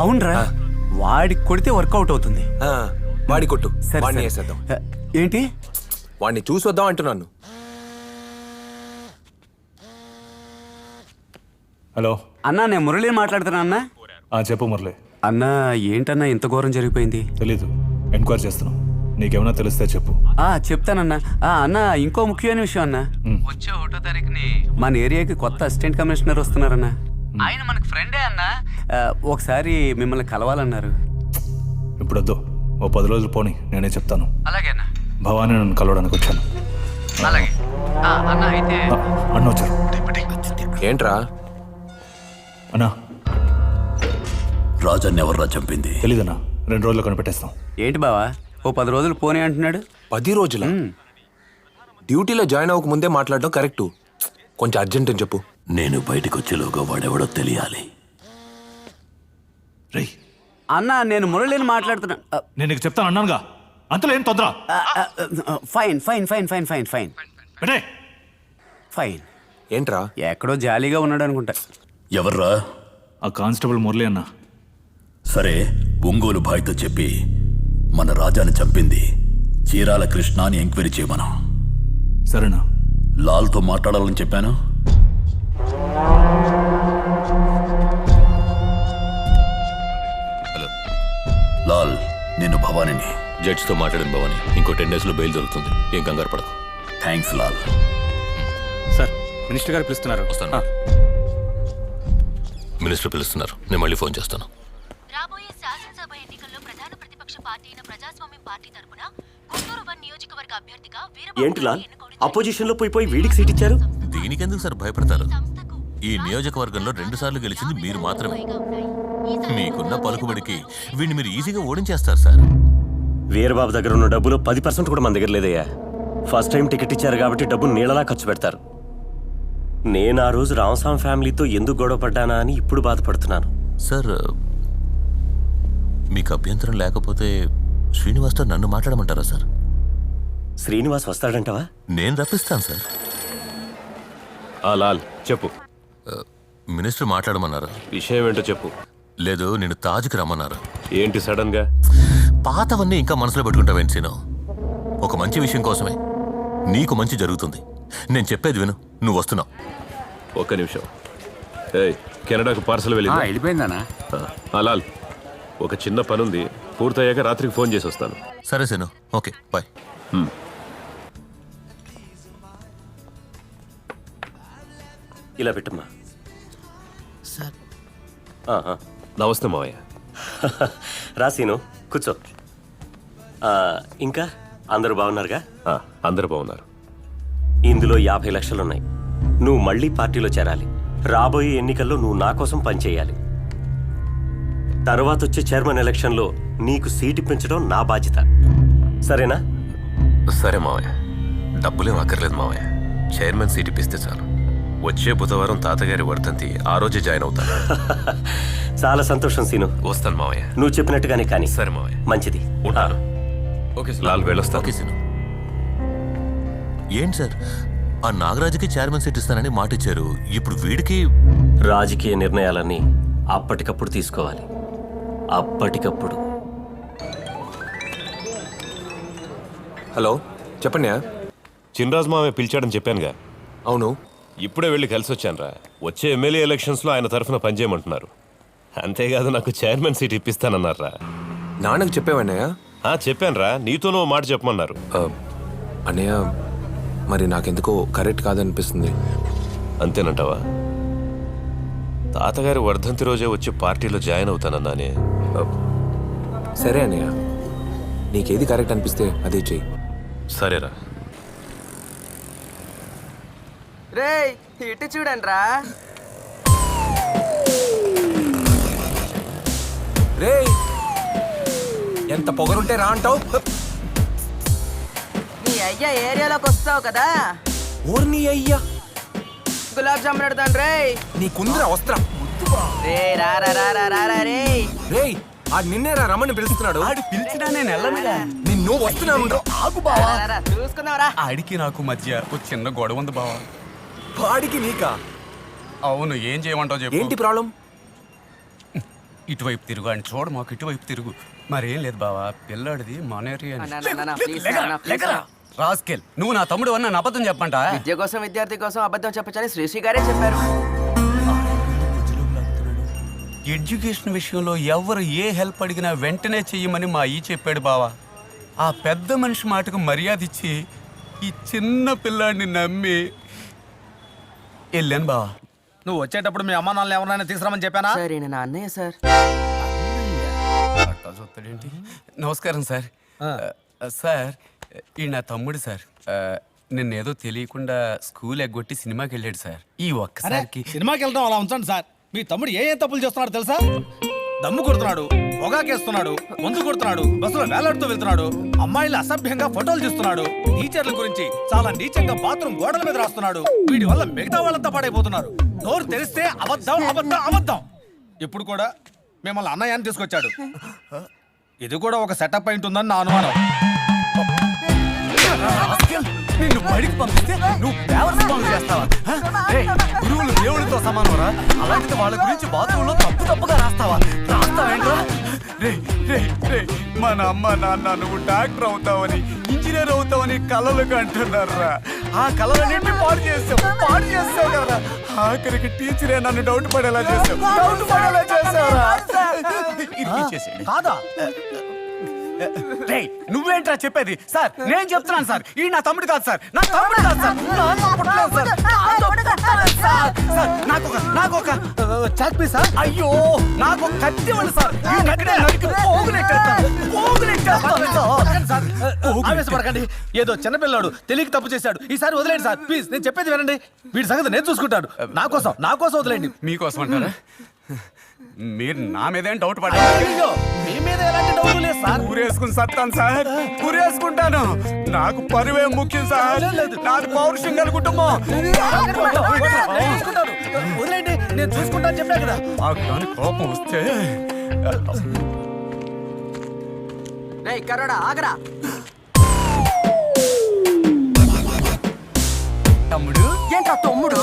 Speaker 9: అవునరా, వాడికి కొడితే వర్కౌట్ అవుతుంది.
Speaker 10: వాడి కొట్టు,
Speaker 9: సరే,
Speaker 10: వాడిని
Speaker 9: సరే.
Speaker 10: వేసేద్దాం.
Speaker 9: ఏంటి?
Speaker 10: వాడిని చూసి వద్దాం అంటున్నాను.
Speaker 3: హలో
Speaker 9: అన్నా, నేను మురళి మాట్లాడుతున్నా అన్నా.
Speaker 3: చెప్పు మురళి.
Speaker 9: అన్నా, ఏంటన్నా ఇంత ఘోరం జరిగిపోయింది?
Speaker 3: తెలీదు, ఎంక్వైరీ చేస్తున్నాం. నీకేమైనా తెలిస్తే చెప్పు.
Speaker 9: చెప్తానన్నా. అన్నా, ఇంకో ముఖ్యమైన విషయం అన్నా. వచ్చే 1వ తారీఖుని మన ఏరియాకి కొత్త అసిస్టెంట్ కమిషనర్ వస్తున్నారన్నా. ఆయన మనకు ఫ్రెండే అన్నా. ఒకసారి మిమ్మల్ని కలవాలన్నారు.
Speaker 3: ఇప్పుడు వద్దు, ఓ 10 రోజులు పోని, నేనే చెప్తాను.
Speaker 9: అలాగే అన్నా.
Speaker 3: భవానీ నన్ను కలవడానికి వచ్చాను.
Speaker 9: అలాగే అన్నా. అయితే
Speaker 3: అన్న వచ్చారు.
Speaker 10: ఏంట్రా?
Speaker 3: అన్నా,
Speaker 2: రాజాన్ని ఎవర్రా చంపింది?
Speaker 3: తెలీదన్నా, 2 రోజులు కనిపెట్టేస్తాం.
Speaker 9: ఏంటి బావా, ఓ 10 రోజులు పోనీ అంటున్నాడు.
Speaker 10: 10 రోజుల డ్యూటీలో జాయిన్ అవ్వక ముందే మాట్లాడడం కరెక్టు. కొంచెం అర్జెంట్ అని చెప్పు.
Speaker 2: నేను బయటకు వచ్చేలోగా వాడెవడో తెలియాలి.
Speaker 3: రేయ్
Speaker 9: అన్నా, నేను మురళిని మాట్లాడుతున్నా.
Speaker 3: నేను నీకు చెప్తాను అన్నానుగా, అంతలో ఏం తొందర?
Speaker 9: Fine fine fine fine fine fine fine.
Speaker 10: ఏంట్రా?
Speaker 9: ఎక్కడో జాలీగా ఉన్నాడు అనుకుంటా.
Speaker 2: ఎవర్రా?
Speaker 3: ఆ కానిస్టేబుల్ మురళి అన్న.
Speaker 2: సరే, ఒంగోలు భాయ్తో చెప్పి మన రాజాని చంపింది చీరాల కృష్ణ అని ఎంక్వైరీ చేయమను.
Speaker 3: సరేనా?
Speaker 2: లాల్తో మాట్లాడాలని చెప్పాను.
Speaker 7: హలో
Speaker 2: లాల్, నేను భవానీని.
Speaker 7: జడ్జితో మాట్లాడిన భవానీ, ఇంకో 10 డేస్లో బెయిల్ దొరుకుతుంది. ఏం కంగారు పడకు.
Speaker 2: థ్యాంక్స్ లాల్.
Speaker 3: సార్, మినిస్టర్ గారు పిలుస్తున్నారు.
Speaker 7: వస్తాను. మినిస్టర్ పిలుస్తున్నారు, నేను మళ్ళీ ఫోన్ చేస్తాను.
Speaker 8: రాబోయే శాసనసభ ఎన్నికల్లో ప్రధాన ప్రతిపక్ష పార్టీ అయిన ప్రజాస్వామ్యం పార్టీ తరపున గుంటూరు 1 నియోజకవర్గ అభ్యర్థిగా
Speaker 12: ఏంటి లాల్, అపోజిషన్ లో పోయి వీడికి సీట్ ఇచ్చారు?
Speaker 7: దీనికెందుకు సార్ భయపడతారు? ఈ నియోజకవర్గంలో 2 సార్లు గెలిచింది మీరు మాత్రమే. మీకున్న పలుకుబడికి వీడిని మీరు ఈజీగా ఓడించేస్తారు సార్.
Speaker 12: వీరబాబు దగ్గర ఉన్న డబ్బులు 10% కూడా మన దగ్గర లేదయ్యా.
Speaker 15: ఫస్ట్ టైం టికెట్ ఇచ్చారు కాబట్టి డబ్బు నీళ్ళలా ఖర్చు పెడతారు. నేను ఆ రోజు రామస్వామి ఫ్యామిలీతో ఎందుకు గొడవ పడ్డానా అని ఇప్పుడు బాధపడుతున్నాను.
Speaker 2: సార్, మీకు అభ్యంతరం లేకపోతే శ్రీనివాస్తో నన్ను మాట్లాడమంటారా సార్?
Speaker 15: శ్రీనివాస్ వస్తాడంటావా?
Speaker 2: నేను రప్పిస్తాను సార్.
Speaker 16: లాల్ చెప్పు.
Speaker 2: మినిస్టర్ మాట్లాడమన్నారు.
Speaker 16: విషయం ఏంటో చెప్పు.
Speaker 2: లేదు, నేను తాజ్కి రమ్మన్నారు.
Speaker 16: ఏంటి సడన్ గా?
Speaker 2: పాతవన్నీ ఇంకా మనసులో పెట్టుకుంటావేంటి సీను? ఒక మంచి విషయం కోసమే. నీకు మంచి జరుగుతుంది. నేను చెప్పేది విను. నువ్వు వస్తున్నావు.
Speaker 16: ఒక్క నిమిషం. కెనడాకు పార్సల్
Speaker 9: వెళ్ళిపోయిందనా?
Speaker 16: లాల్, ఒక చిన్న పనుంది, పూర్తయ్యాక రాత్రికి ఫోన్ చేసి వస్తాను.
Speaker 2: సరే సీను, ఓకే బాయ్.
Speaker 15: ఇలా పెట్టమ్మా.
Speaker 12: సార్.
Speaker 16: నమస్తే మావయ్య.
Speaker 15: రాసీను కూర్చో. ఇంకా అందరూ బాగున్నారుగా?
Speaker 16: అందరూ బాగున్నారు.
Speaker 15: ఇందులో 50 లక్షలున్నాయి. నువ్వు మళ్ళీ పార్టీలో చేరాలి. రాబోయే ఎన్నికల్లో నువ్వు నా కోసం పనిచేయాలి. తర్వాత వచ్చే చైర్మన్ ఎలక్షన్లో నీకు సీటు ఇప్పించడం నా బాధ్యత. సరేనా?
Speaker 7: సరే మావయ్య. డబ్బులేం అక్కర్లేదు మావయ్య. చైర్మన్ సీట్ ఇప్పిస్తే చాలు. వచ్చే బుధవారం తాతగారి వర్ధంతి, ఆ రోజే జాయిన్ అవుతాను.
Speaker 15: చాలా సంతోషం సీను.
Speaker 7: వస్తాను మావయ్య.
Speaker 15: నువ్వు చెప్పినట్టుగానే కానీ.
Speaker 7: సరే మావయ్య.
Speaker 15: మంచిది.
Speaker 7: ఉంటాను.
Speaker 16: ఓకే
Speaker 7: లాల్, వెళ్ళొస్తాను.
Speaker 2: Okay scene. ఏంటి సార్, ఆ నాగరాజుకి చైర్మన్ సీట్ ఇస్తానని మాట ఇచ్చారు. ఇప్పుడు వీడికి?
Speaker 15: రాజకీయ నిర్ణయాలన్నీ అప్పటికప్పుడు తీసుకోవాలి. అప్పటికప్పుడు.
Speaker 10: హలో, చెప్పండి.
Speaker 16: చిన్రాజ్ మావయ్య పిలిచాడని చెప్పానుగా.
Speaker 10: అవును.
Speaker 16: ఇప్పుడే వెళ్ళి కలిసి వచ్చానురా. వచ్చే ఎమ్మెల్యే ఎలక్షన్స్లో ఆయన తరఫున పనిచేయమంటున్నారు. అంతేకాదు నాకు చైర్మన్ సీట్ ఇప్పిస్తానన్నారా.
Speaker 10: నాన్నకు చెప్పావన్నయ్య?
Speaker 16: చెప్పానురా, నీతోనూ మాట చెప్పమన్నారు.
Speaker 10: అన్నయ్య, మరి నాకెందుకో కరెక్ట్ కాదనిపిస్తుంది.
Speaker 16: అంతేనంటావా? తాతగారి వర్ధంతి రోజే వచ్చి పార్టీలో జాయిన్ అవుతానన్నానే.
Speaker 10: సరే అన్నయ్య, నీకేది కరెక్ట్ అనిపిస్తే అదే చెయ్యి.
Speaker 16: సరేరా.
Speaker 17: రే ఇటు చూడండి రా.
Speaker 10: రే, ఎంత పొగరుంటే రా అంటావు?
Speaker 17: నీ అయ్యా ఏరియాలోకి వస్తావు కదా.
Speaker 10: ఊర్ని అయ్యా
Speaker 17: గులాబ్ జామున్ అడుగుతాను రే.
Speaker 10: నీ కుందర వస్త్రం.
Speaker 17: రే రారా రారా రారా రే.
Speaker 10: రే, ఆడు నిన్నేరా రమ్మని పిలుస్తున్నాడు.
Speaker 9: ఆడు పిలిచినా నేను వెళ్ళనుగా.
Speaker 10: నిన్ను వస్తున్నాను.
Speaker 9: ఆగు బావా.
Speaker 17: చూసుకుందాంరా.
Speaker 9: ఆడికి నాకు మధ్య ఒక చిన్న గొడవ ఉంది బావా.
Speaker 10: వాడికి నీకా?
Speaker 9: అవును, ఏం చేయమంటావు చెప్పు.
Speaker 10: ఏంటి ప్రాబ్లం?
Speaker 9: ఇటువైపు తిరుగు అని చూడ, మాకు ఇటువైపు తిరుగు. మరేం లేదు బావా, పిల్లాడిది మన ఏరియా. రాస్కెల్, నువ్వు నా తమ్ముడు అన్న నా అబద్ధం చెప్పంట.
Speaker 17: విద్య కోసం విద్యార్థి కోసం అబద్ధం చెప్పచ్చని శ్రీశ్రీ గారే చెప్పారు.
Speaker 9: ఎడ్యుకేషన్ విషయంలో ఎవరు ఏ హెల్ప్ అడిగినా వెంటనే చెయ్యమని మా ఈ చెప్పాడు బావా. ఆ పెద్ద మనిషి మాటకు మర్యాద ఇచ్చి ఈ చిన్న పిల్లాడిని నమ్మి వెళ్ళాను బావా.
Speaker 12: నువ్వు వచ్చేటప్పుడు మీ అమ్మ నాన్న ఎవరైనా తీసుకురామని చెప్పానా?
Speaker 17: సరే నా అన్నయ్య సార్.
Speaker 9: చూస్తాడేంటి? నమస్కారం సార్. సార్, ఈ నా తమ్ముడు సార్. నిన్నేదో తెలియకుండా స్కూల్ ఎగ్గొట్టి సినిమాకి వెళ్ళాడు సార్. ఈ ఒక్కసారికి
Speaker 12: సినిమాకి వెళ్ళడం అలా ఉంచండి సార్. మీ తమ్ముడు ఏ తప్పులు చేస్తున్నాడు తెలుసా? దమ్ము కొడుతున్నాడు, పొగాకేస్తున్నాడు, మందు కొడుతున్నాడు, బస్సులో వేలాడుతూ వెళ్తున్నాడు, అమ్మాయిలు అసభ్యంగా ఫోటోలు చూస్తున్నాడు, టీచర్ల గురించి చాలా నీచంగా బాత్రూమ్ గోడల మీద రాస్తున్నాడు. వీడి వల్ల మిగతా వాళ్ళంతా పాడైపోతున్నారు. నోరు తెరిస్తే అబద్ధం అబద్ధం అబద్ధం. ఇప్పుడు కూడా మిమ్మల్ని అన్నయ్యని తీసుకొచ్చాడు. ఇది కూడా ఒక సెటప్ అయి ఉంటుందని నా అనుమానం.
Speaker 9: నిన్ను బడికి పంపిస్తే నువ్వు పేవర్స్ పనులు చేస్తావా? గురువులు దేవుడితో సమానరా? అలాంటిది వాళ్ళ గురించి బాత్రూంలో తప్పుగా రాస్తావా? రాస్తావేంట్రా? మన అమ్మ నాన్న నువ్వు డాక్టర్ అవుతావని, ఇంజనీర్ అవుతావని కలలు కంటున్నారా? ఆ కలలన్నింటినీ పాడు చేస్తావు కదా. ఆఖరికి టీచరే నన్ను డౌట్ పడేలా చేసావు.
Speaker 12: కాదా?
Speaker 9: నువ్వేంట్రా చెప్పేది? సార్, నేను చెప్తున్నాను సార్, ఈ నా తమ్ముడు కాదు సార్. నా తమ్ముడు కాదు సార్. నాకొక చాక్ పీస్ సార్. అయ్యో, నాకు కత్తి ఇవ్వండి సార్.
Speaker 12: ఆవేశపడకండి. ఏదో చిన్నపిల్లాడు తెలియక తప్పు చేశాడు. ఈసారి వదిలేండి సార్ ప్లీజ్. నేను చెప్పేది వినండి. వీడి సంగతి నేను చూసుకుంటాను. నా కోసం వదిలేండి.
Speaker 9: మీకోసం అంటారా? మీరు నా మీదేం డౌట్ పడ్డారు?
Speaker 12: మీ మీద ఎలాంటి డబ్బులు లేదు సార్.
Speaker 9: ఊరేసుకుని సత్తాను సార్, ఊరేసుకుంటాను. నాకు పరువే ముఖ్యం సార్, నాది పౌరుషం గల కుటుంబం.
Speaker 12: నేను చూసుకుంటాను. వదిలేండి, నేను చూసుకుంటాను చెప్పా కదా.
Speaker 9: నాకు దాని కోపం వస్తే
Speaker 17: రేయ్ కరోడా ఆగరా.
Speaker 9: తమ్ముడు
Speaker 17: ఏంట్రా తమ్ముడు?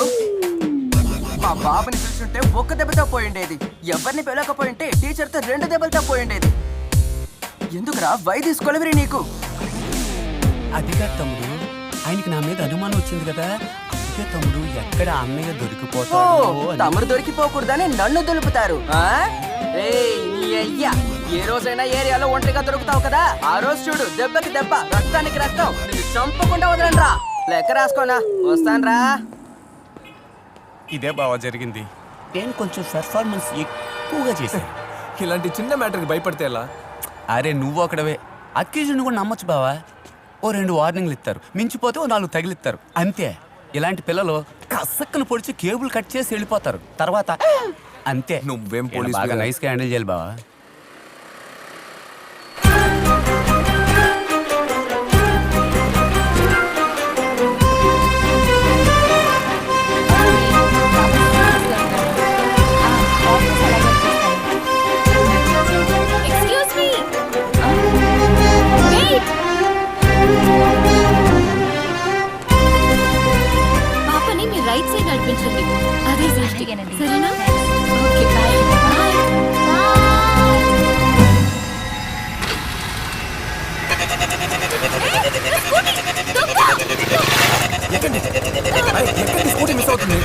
Speaker 17: మా బాబుని చూస్తుంటే ఒక్క దెబ్బతో పోయిండేది, ఎవరిని పిలవకపోయింటే టీచర్తో 2 దెబ్బలతో పోయిండేది. ఎందుకురా వై తీసుకోలేవిరి నీకు?
Speaker 9: అదిగా తమ్ముడు, ఆయనకి నా మీద అనుమానం వచ్చింది కదా, అందుకే తమ్ముడు ఎక్కడ అన్నయ్య
Speaker 17: ఓ
Speaker 9: దొరికిపోతాడు
Speaker 17: తమరు దొరికిపోకూడదని నన్ను దులుపుతారు. ఏయ్ నీ అయ్యా, ఏ రోజైనా ఏరియాలో ఒంటరిగా దొరుకుతావు కదా, ఆ రోజు చూడు దెబ్బకి దెబ్బ, రక్తానికి రక్తం, నిన్ను చంపకుండా వదలండ్రా. లెక్క రాసుకోనా, వస్తాన్రా.
Speaker 9: ఇదే బావ జరిగింది. నేను కొంచెం పెర్ఫార్మెన్స్ ఎక్కువగా చేశాను.
Speaker 10: ఇలాంటి చిన్న మ్యాటర్కి భయపడితే ఎలా?
Speaker 9: అరే నువ్వు ఒకడవే, అక్యూజ్ని కూడా నమ్మొచ్చు బావా. ఓ 2 వార్నింగ్లు ఇస్తారు, మించిపోతే ఓ 4 తగిలిస్తారు, అంతే. ఇలాంటి పిల్లలు కసక్కను పొడిచి కేబుల్ కట్ చేసి వెళ్ళిపోతారు, తర్వాత అంతే.
Speaker 10: నువ్వేం
Speaker 9: పోలీస్
Speaker 10: పోలీస్
Speaker 9: బాగా నైస్గా హ్యాండిల్ చేయాలి బావా.
Speaker 8: Excuse me, wait. పాపని మీ రైట్ సైడ్ నడిపించండి, అదే సేఫ్టీ. సరేనా? Okay boy.
Speaker 10: స్కూటీ మిస్ అవుతుంది.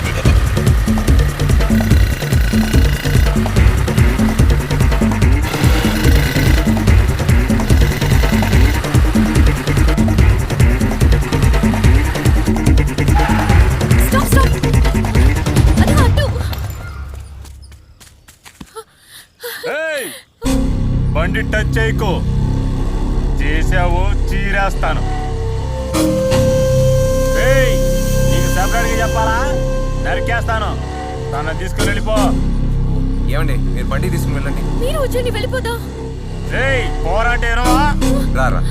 Speaker 8: స్టాప్ స్టాప్, అది అటు.
Speaker 3: బండి టచ్ చేయకు, చేసావు చీరేస్తాను. నీకు సపరేట్గా చెప్పాలా? నరికేస్తాను. తన తీసుకుని వెళ్ళిపో.
Speaker 10: ఏమండి మీరు బండి తీసుకుని వెళ్ళండి.
Speaker 8: మీరు వచ్చండి, వెళ్ళిపోదాం.
Speaker 3: పోరాటేనో
Speaker 10: రారా.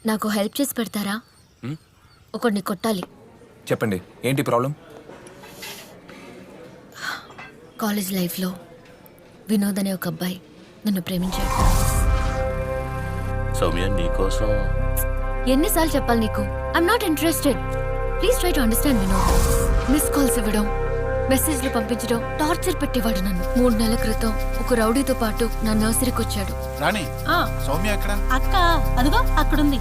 Speaker 8: నాకు హెల్ప్ చేసి పెడతారా? ఒకడిని కొట్టాలి.
Speaker 10: చెప్పండి ఏంటి ప్రాబ్లం?
Speaker 8: కాలేజ్ లైఫ్లో వినోద్ అనే ఒక అబ్బాయి నన్ను ప్రేమించాడు.
Speaker 2: సౌమ్య నీకోసం
Speaker 8: ఎన్నిసార్లు చెప్పాలి నీకు? I'm not interested. Please try to understand Vinod. Miss calls ఇవ్వడం, మెసేజ్లు పంపించడం, టార్చర్ పెట్టేవాడు నన్ను. 3 నెలల క్రితం ఒక రౌడీతో పాటు నా నర్సరీకి వచ్చాడు.
Speaker 12: రాణి, సౌమ్య ఎక్కడ?
Speaker 8: అక్క అదిగో అక్కడుంది.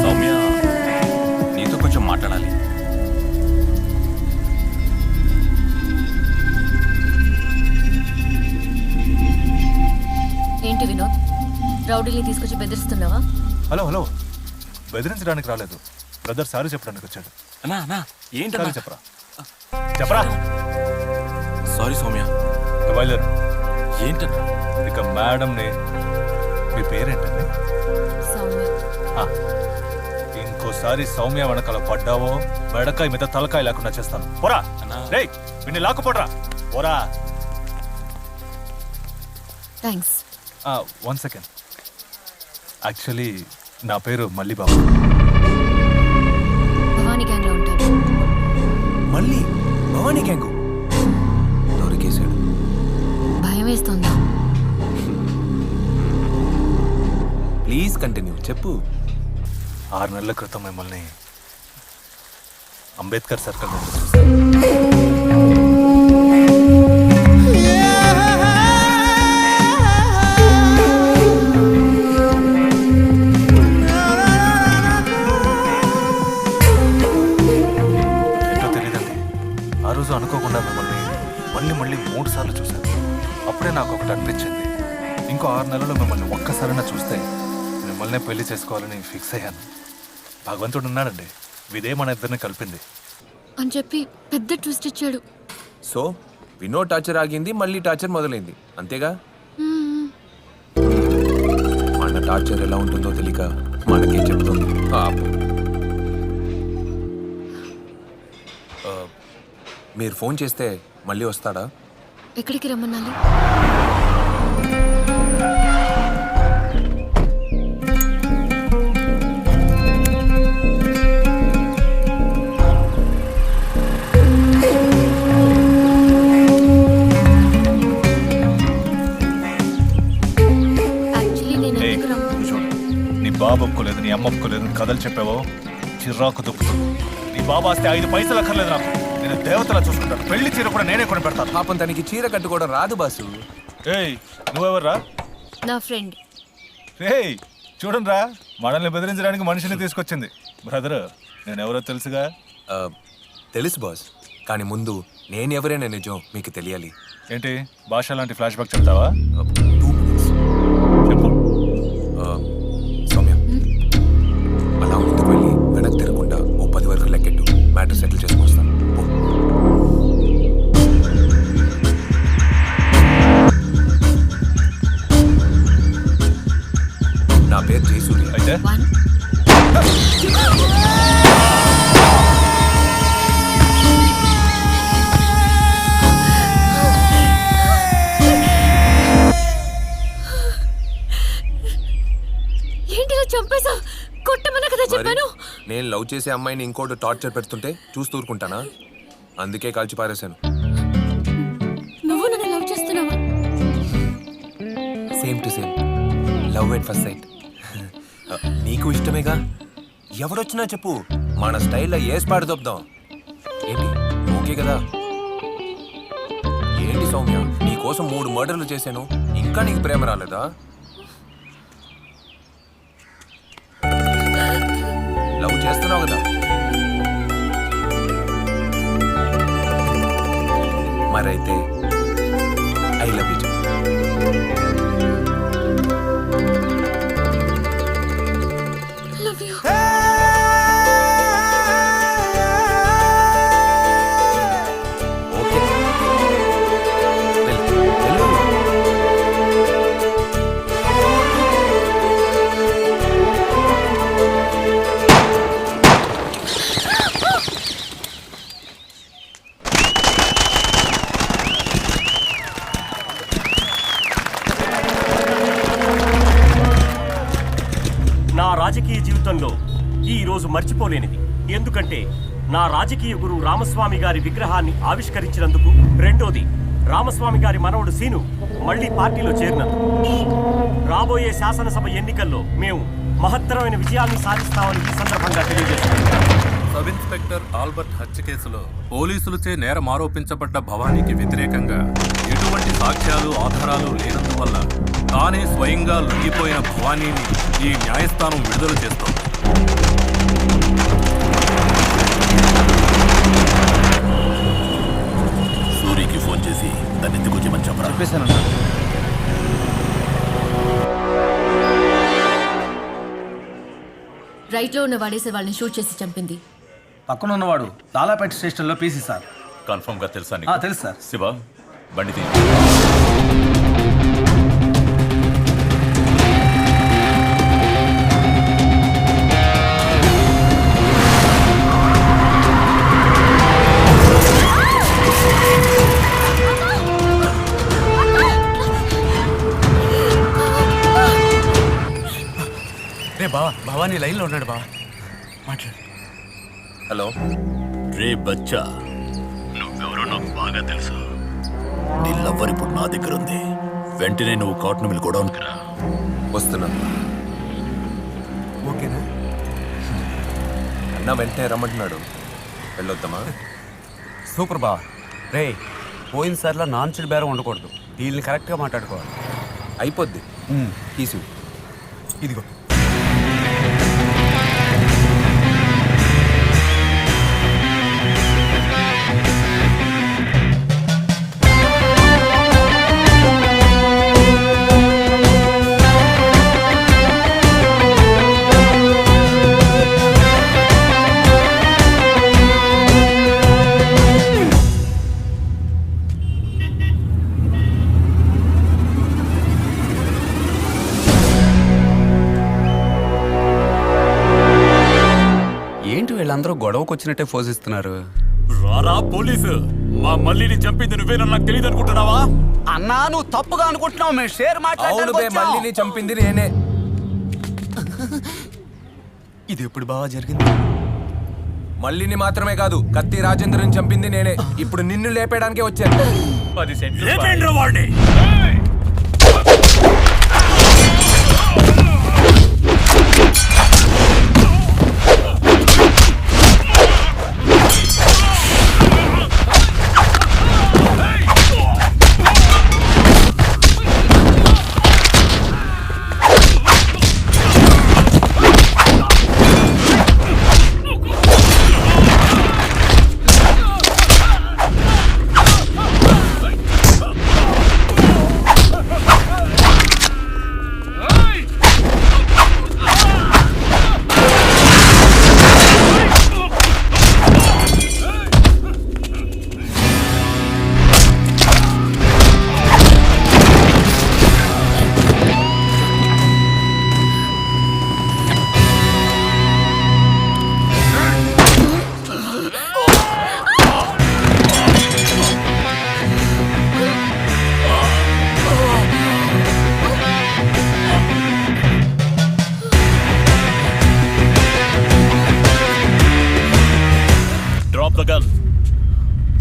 Speaker 2: సౌమ్య నీతో కొంచెం మాట్లాడాలి.
Speaker 8: ఏంటి వినోద్, రౌడీని తీసుకొచ్చి బెదిరిస్తున్నావా?
Speaker 6: హలో హలో, బెదిరించడానికి రాలేదు, బ్రదర్ సారీ చెప్పడానికి వచ్చాడు.
Speaker 2: అన్నా అన్నా ఏంటి
Speaker 6: సారీ చెప్పరా, చెప్పరా.
Speaker 2: సారీ సౌమ్య.
Speaker 6: బయలుదేరు.
Speaker 2: ఏంటన్నా?
Speaker 6: ఇక మేడంని, మీ పేరేంటండి?
Speaker 8: సౌమ్య.
Speaker 6: ఇంకోసారి సౌమ్య వెనకాల పడ్డావో మెడకాయ మీద తలకాయ లేకుండా చేస్తాను. పోరా రేయ్, వీడిని లాక్కుపోడరా. పోరా.
Speaker 8: థ్యాంక్స్.
Speaker 6: 1 సెకండ్. యాక్చువల్లీ నా పేరు మల్లిబాబు.
Speaker 8: భవానీ గ్యాంగ్లో ఉంటాడు.
Speaker 10: మళ్ళీ భవానీ గ్యాంగు దొరికేశాడు.
Speaker 8: భయం వేస్తుందా?
Speaker 10: ప్లీజ్ కంటిన్యూ, చెప్పు.
Speaker 6: 6 నెలల క్రితం మిమ్మల్ని అంబేద్కర్ సర్కిల్ నుంచి చూశాను. ఏంటో తెలియదండి, ఆ రోజు అనుకోకుండా మిమ్మల్ని మళ్ళీ 3 సార్లు చూశాను. అప్పుడే నాకు ఒకటి అనిపించింది, ఇంకో 6 నెలల్లో మిమ్మల్ని ఒక్కసారైనా చూస్తే మిమ్మల్నే పెళ్లి చేసుకోవాలని ఫిక్స్ అయ్యాను. భగవంతుడు ఉన్నాడండి, ఇదే మన ఇద్దరిని కలిపింది
Speaker 8: అని చెప్పి పెద్ద ట్విస్ట్ ఇచ్చాడు.
Speaker 10: సో వినోద్ టార్చర్ ఆగింది, మళ్ళీ టార్చర్ మొదలైంది, అంతేగా? మన టార్చర్ ఎలా ఉంటుందో తెలియక మనకే చెప్తుంది. మీరు ఫోన్ చేస్తే మళ్ళీ వస్తాడా?
Speaker 8: ఎక్కడికి రమ్మన్నాలి?
Speaker 6: నీ బాబు ఒప్పుకోలేదు, నీ అమ్మ ఒప్పుకోలేదు, కథలు చెప్పావో చిరాకు దుప్పుతుంది. నీ బాబా ఆస్తే 5 పైసలు అక్కర్లేదు నాకు, నేను దేవతలా చూసుకుంటాను. పెళ్లి చీర కూడా నేనే కొని పెడతాను.
Speaker 10: పాపం తనకి చీర కట్టుకోవడం రాదు బాసు.
Speaker 6: ఏయ్ నువ్వెవర్రా?
Speaker 8: నా ఫ్రెండ్.
Speaker 6: ఏయ్ చూడండి రా, మనల్ని బెదిరించడానికి మనిషిని తీసుకొచ్చింది. బ్రదర్ నేనెవరో తెలుసుగా?
Speaker 10: తెలుసు బాస్, కానీ ముందు నేను ఎవరైనా నిజం మీకు తెలియాలి.
Speaker 6: ఏంటి భాష లాంటి ఫ్లాష్ బ్యాక్ చెప్తావా?
Speaker 10: 2 minutes
Speaker 6: చెప్పు.
Speaker 10: సౌమ్య, అలా ముందుకు వెళ్ళి వెనక్కి తిరగకుండా ఓ 10 వరకు లెక్కెట్టు, మ్యాటర్ సెటిల్ చేసుకొస్తాను. నా పేరు జయసూర్య.
Speaker 6: అయితే
Speaker 8: ఏంటిలా చంపేశావు? కొట్టమన్నా కదా చెప్పాను.
Speaker 10: నేను లవ్ చేసే అమ్మాయిని ఇంకోటి టార్చర్ పెడుతుంటే చూస్తూ ఊరుకుంటానా? అందుకే కాల్చి పారేశాను.
Speaker 8: నువ్వు నన్ను లవ్ చేస్తున్నావా?
Speaker 10: Same to same, love at first sight. నీకు ఇష్టమేగా, ఎవరొచ్చినా చెప్పు, మన స్టైల్లో ఏ స్పాట్ దొబ్బుదాం. ఏంటి ఓకే కదా? ఏంటి సౌమ్య, నీకోసం 3 మర్డర్లు చేశాను, ఇంకా నీకు ప్రేమ రాలేదా? లవ్ చేస్తున్నావు కదా, మరైతే I love you.
Speaker 8: Love you.
Speaker 10: Okay వెళ్ళు.
Speaker 15: నా రాజకీయ జీవితంలో ఈ రోజు మర్చిపోలేనిది. ఎందుకంటే నా రాజకీయ గురువు రామస్వామి గారి విగ్రహాన్ని ఆవిష్కరించినందుకు, రెండోది రామస్వామి గారి మనవడు సీను మళ్ళీ పార్టీలో చేరినందుకు. రాబోయే శాసనసభ ఎన్నికల్లో మేము మహత్తరమైన విజయాన్ని సాధిస్తామని ఈ సందర్భంగా తెలియజేస్తున్నాం.
Speaker 6: సబ్ ఇన్స్పెక్టర్ ఆల్బర్ట్ హత్య కేసులో పోలీసులచే నేరం ఆరోపించబడ్డ భవానీకి వ్యతిరేకంగా ఎటువంటి సాక్ష్యాలు ఆధారాలు లేనందువల్ల తానే స్వయంగా లొంగిపోయిన భవానీని ఈ న్యాయస్థానం విడుదల చేస్తోంది.
Speaker 2: సూరికి ఫోన్ చేసి దాన్ని ఎందుకు వచ్చేమని చెప్పరా?
Speaker 12: చెప్పేశానన్నా.
Speaker 8: రైట్లో ఉన్న వాడేసే వాళ్ళని షూట్ చేసి చంపింది
Speaker 12: పక్కన ఉన్నవాడు లాలాపేట స్టేషన్లో పీసీ సార్.
Speaker 6: కన్ఫర్మ్ గా తెలుసా?
Speaker 12: తెలుసు సార్.
Speaker 6: శివ బండి తీ.
Speaker 9: భవానీ లైన్లో ఉన్నాడు బా, మాట్లాడు.
Speaker 10: హలో
Speaker 2: రే బచ్చా, నువ్వెవరో నాకు బాగా తెలుసు. నీ లవ్వర్ ఇప్పుడు నా దగ్గర ఉంది. వెంటనే నువ్వు కాటన్ మిల్ గోడౌన్కి రా.
Speaker 10: వస్తున్నా. ఓకేనా అన్న? వెంటనే రమ్మంటున్నాడు. వెళ్ళొద్దామా?
Speaker 9: సూపర్ బా. రే, పోయినసారిలో నాన్చుడు బేరం ఉండకూడదు. డీల్ని కరెక్ట్గా మాట్లాడుకోవాలి.
Speaker 10: అయిపోద్ది. తీసు.
Speaker 9: ఇదిగో. ఏంటి వీళ్ళందరూ గొడవకు వచ్చినట్టే పోజిస్తున్నారు?
Speaker 2: రారా పోలీసు, మా మల్లిని చంపింది నువ్వేనని నాకు తెలియదు అనుకుంటున్నావా?
Speaker 9: అన్నా, నువ్వు తప్పుగా అనుకుంటున్నావు. మేము షేర్
Speaker 10: మళ్ళీ చంపింది నేనే.
Speaker 9: ఇది ఎప్పుడు బాగా జరిగింది?
Speaker 10: మల్లిని మాత్రమే కాదు, కత్తి రాజేంద్రని చంపింది నేనే. ఇప్పుడు నిన్ను లేపేయడానికే వచ్చాను.
Speaker 5: 10 సెంట్లు
Speaker 2: లేపేండ్రా వాడిని.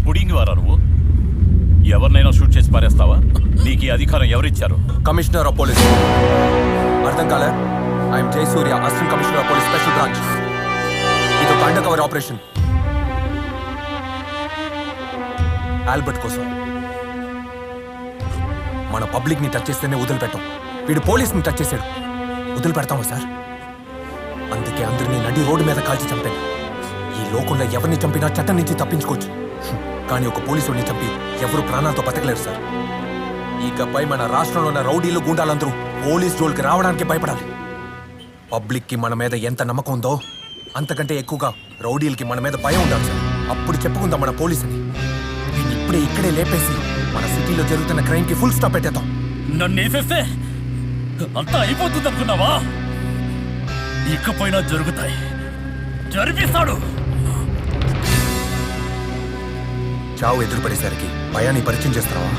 Speaker 2: పుడింగివారా నువ్వు? ఎవరినైనా షూట్ చేసి పారేస్తావా? నీకు ఈ అధికారం ఎవరిచ్చారు?
Speaker 10: Commissioner of police. అర్థం కాలే? I'm Jai Surya, assistant commissioner of police special branch. ఇది ఒక అండర్ కవర్ ఆపరేషన్. ఆల్బర్ట్ కోసం. మన పబ్లిక్ ని టచ్ చేస్తేనే వదిలిపెట్టాం. వీడు పోలీస్ ని టచ్ చేశాడు, వదిలిపెడతామా సార్? అందుకే అందరినీ నడి రోడ్డు మీద కాల్చి చంపాను. ఈ లోకంలో ఎవరిని చంపినా చట్టం నుంచి తప్పించుకోవచ్చు, కానీ ఒక పోలీసుని చంపి ఎవరు ప్రాణాలతో బతకలేరు సార్. ఇకపై మన రాష్ట్రంలో ఉన్న రౌడీలు గుండాలందరూ పోలీస్ జోలికి రావడానికి భయపడాలి. పబ్లిక్ కి మన మీద ఎంత నమ్మకం ఉందో అంతకంటే ఎక్కువగా రౌడీలకి మన మీద భయం ఉండాలి సార్. అప్పుడు చెప్పుకుందాం మన పోలీసుని. ఇప్పుడే ఇక్కడే లేపేసి మన సిటీలో జరుగుతున్న క్రైమ్ కి ఫుల్ స్టాప్ పెట్టేద్దాం.
Speaker 2: నన్ను వేసేస్తే అంతా అయిపోతుంది అనుకున్నావా? ఇకపైనా జరుగుతాయి, జరిపిస్తాడు.
Speaker 10: చావు ఎదురుపడేసరికి భయాన్ని పరిచయం చేస్తున్నావా?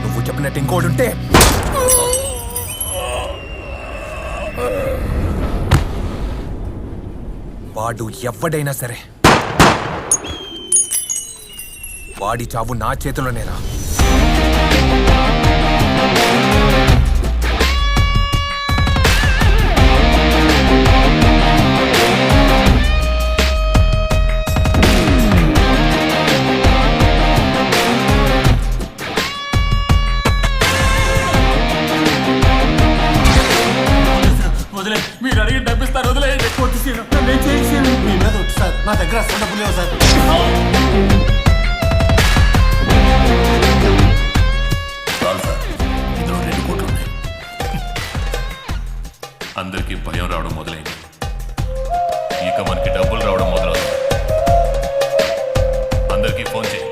Speaker 10: నువ్వు చెప్పినట్టు ఇంకోటి ఉంటే వాడు ఎవడైనా సరే వాడి చావు నా చేతిలోనేరా.
Speaker 2: వదిలే, మీరు అడిగి డబ్బిస్తారు, వదిలేయండి. మీ మీద వచ్చు సార్, నా దగ్గర అసలు డబ్బులు లేవు సార్.
Speaker 11: ఇందులో 2 కోట్లు ఉన్నాయి. అందరికీ భయం రావడం మొదలైంది, ఇక మనకి డబ్బులు రావడం మొదలవుతుంది. అందరికీ ఫోన్ చేయి.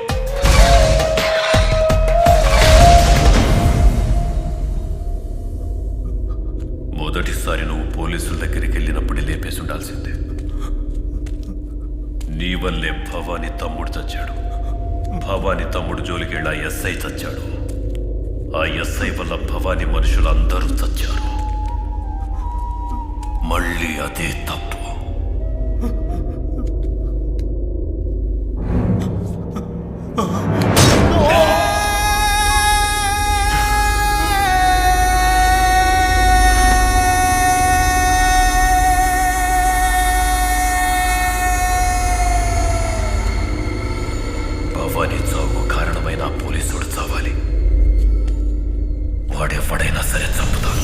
Speaker 11: మొదటిసారి నువ్వు పోలీసుల దగ్గరికి వెళ్ళినప్పుడే లేపేసి ఉండాల్సిందే. నీ వల్లే భవానీ తమ్ముడు చచ్చాడు. భవానీ తమ్ముడు జోలికెళ్ళి ఆ ఎస్ఐ చచ్చాడు. ఆ ఎస్ఐ వల్ల భవానీ మనుషులందరూ చచ్చారు. మళ్ళీ అదే తప్పు. ఎవడైనా సరే చంపుతాను.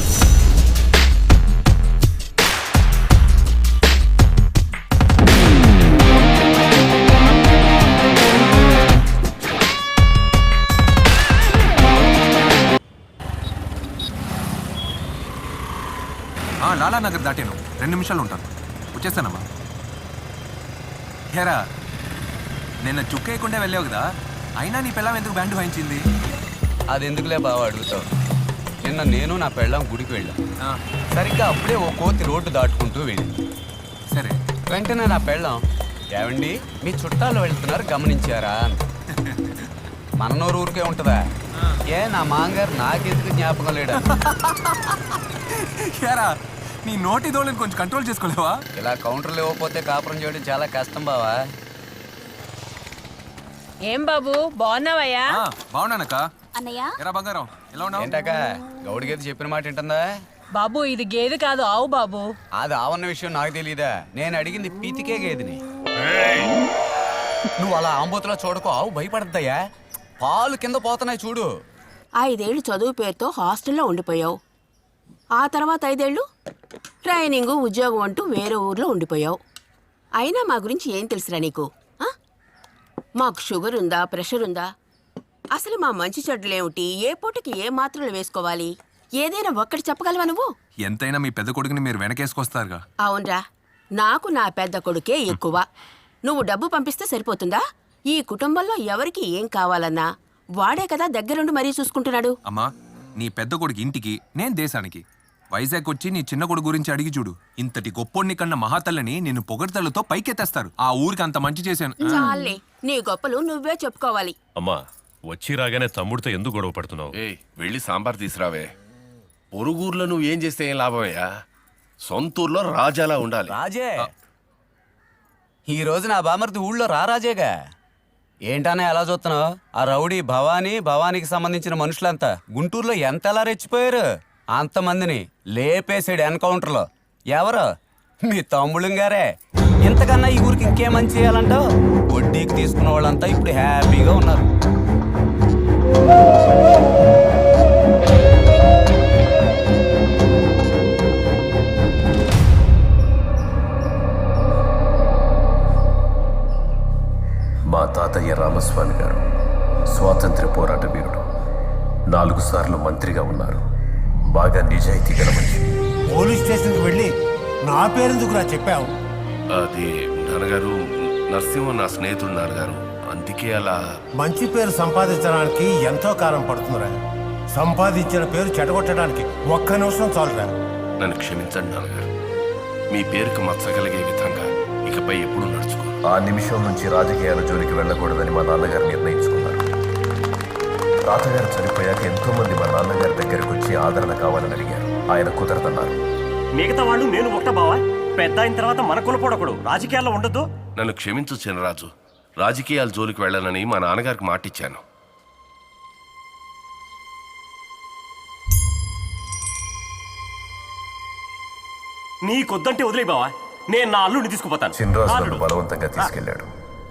Speaker 10: లాలా నగర్ దాటాను, 2 నిమిషాలు ఉంటాను, వచ్చేస్తానమ్మా. హేరా, నిన్న చుక్కేయకుండా వెళ్ళావు కదా, అయినా నీ పిల్లం ఎందుకు బ్యాండ్ వాయించింది?
Speaker 9: అది ఎందుకులే బావ అడుగుతావు. నిన్న నేను నా పెళ్ళాం గుడికి వెళ్ళాం. సరిగ్గా అప్పుడే ఓ కోతి రోడ్డు దాటుకుంటూ వెళ్ళింది.
Speaker 10: సరే,
Speaker 9: వెంటనే నా పెళ్ళాం, ఏమండి మీ చుట్టాలు వెళ్తున్నారు గమనించారా అని. మన నోరు ఊరికే ఉంటుందా? నా మాంగారు నాకెందుకు జ్ఞాపకం లేడా?
Speaker 10: హేరా, నీ నోటి దోళ్ళని కొంచెం కంట్రోల్ చేసుకోలేవా?
Speaker 9: ఇలా కౌంటర్లు ఇవ్వకపోతే కాపురం చేయడం చాలా కష్టం బావా.
Speaker 18: ఏం బాబు బాగున్నావయ్యా?
Speaker 10: బాగున్నానక్క.
Speaker 1: అన్నయ్య
Speaker 10: ఎరా బంగారం, ఎలా ఉన్నావు?
Speaker 9: ఏంటక్క గౌడి గేది చెప్పిన మాట ఏంటుందా?
Speaker 18: బాబు ఇది గేదె కాదు ఆవు బాబు.
Speaker 9: అది ఆవన్న విషయం నాకు తెలీదా? నేను అడిగింది పీతికే గేదిని. నువ్వు అలా ఆంబోతులా చూడకు, ఆవు భయపడద్దయ్యా. పాలు కింద పోతున్నాయి చూడు.
Speaker 13: 5 ఏళ్ళు చదువు పేరుతో హాస్టల్లో ఉండిపోయావు. ఆ తర్వాత 5 ఏళ్ళు ట్రైనింగు ఉద్యోగం అంటూ వేరే ఊర్లో ఉండిపోయావు. అయినా మా గురించి ఏం తెలుసురా నీకు? మాకు షుగర్ ఉందా, ప్రెషర్ ఉందా, అసలు మా మంచి చెడ్డలేమిటి, ఏ పూటకి ఏ మాత్రలు వేసుకోవాలి, ఏదైనా ఒక్కటి చెప్పగలవా నువ్వు?
Speaker 10: ఎంతైనా మీ పెద్ద కొడుకుని మీరు వెనకేసుకొస్తారుగా.
Speaker 13: అవునరా, నాకు నా పెద్ద కొడుకే ఎక్కువ. నువ్వు డబ్బు పంపిస్తే సరిపోతుందా? ఈ కుటుంబంలో ఎవరికి ఏం కావాలన్నా వాడే కదా దగ్గరుండి మరీ చూసుకుంటున్నాడు.
Speaker 10: అమ్మా, నీ పెద్ద కొడుకు ఇంటికి, నేను దేశానికి. వైజాగ్ వచ్చి నీ చిన్న కొడుకు గురించి అడిగి చూడు. ఇంతటి గొప్పోడిని కన్నా మహాతల్లిని నిన్ను పొగడ్తలతో పైకెత్తేస్తారు. ఆ ఊరికి అంత మంచి చేశాను.
Speaker 13: చాలే, నీ గొప్పలు నువ్వే చెప్పుకోవాలి.
Speaker 11: అమ్మా, వచ్చి రాగానే తమ్ముడితో ఎందుకు గొడవ పడుతున్నావు?
Speaker 16: వెళ్ళి సాంబార్ తీసురావే. పొరుగుర్లో నువ్వు ఏం చేస్తే ఏం లాభమయ్యా? సొంతూరులో రాజాలా ఉండాలి.
Speaker 9: రాజే ఈ రోజు నా బామర్ది ఊళ్ళో రారాజేగా. ఏంటనే ఎలా చూస్తున్నావు? ఆ రౌడీ భవానీకి సంబంధించిన మనుషులంతా గుంటూరులో ఎంత ఎలా రెచ్చిపోయారు. అంతమందిని లేపేసాడు ఎన్కౌంటర్లో. ఎవరు? మీ తమ్ముళ్ళం గారే. ఇంతకన్నా ఈ ఊరికి ఇంకేం మంచి చేయాలంటావు? వడ్డీకి తీసుకున్న వాళ్ళంతా ఇప్పుడు హ్యాపీగా ఉన్నారు.
Speaker 11: మా తాతయ్య రామస్వామి గారు స్వాతంత్ర్య పోరాట వీరుడు. 4 సార్లు మంత్రిగా ఉన్నారు. బాగా నిజాయితీ గల మనిషి.
Speaker 15: పోలీస్ స్టేషన్కి వెళ్ళి నా పేరెందుకురా చెప్పావు?
Speaker 16: అది నాన్నగారు, నరసింహ నా స్నేహితుడు నాన్నగారు, అందుకే అలా.
Speaker 15: మంచి పేరు సంపాదించడానికి ఎంతో కాలం పడుతుందిరా. సంపాదించిన పేరు చెడగొట్టడానికి 1 నిమిషం చాలురా.
Speaker 16: నన్ను క్షమించండి నాన్నగారు. మీ పేరుకు మచ్చగలిగే విధంగా ఇకపై ఎప్పుడూ నడుచుకో.
Speaker 11: ఆ నిమిషం నుంచి రాజకీయాల జోలికి వెళ్ళకూడదని మా నాన్నగారు నిర్ణయించుకున్నారు. తాతగారు చనిపోయాక ఎంతో మంది మా నాన్నగారి దగ్గరకు వచ్చి ఆదరణ కావాలని అడిగారు. ఆయన కుదరదన్నారు.
Speaker 15: మిగతా వాళ్ళు నేను ఒకట బావా, పెద్ద అయిన తర్వాత మన కులపోడకూడదు, రాజకీయాల్లో ఉండొద్దు.
Speaker 16: నన్ను క్షమించు చినరాజు. రాజకీయాల జోలికి వెళ్ళాలని మా నాన్నగారికి మాటిచ్చాను.
Speaker 15: నీకొద్దంటే వదిలే బావా, నేను నా అల్లుడిని తీసుకుపోతాను.
Speaker 11: చిన్రాజు నన్ను బలవంతంగా తీసుకెళ్లాడు.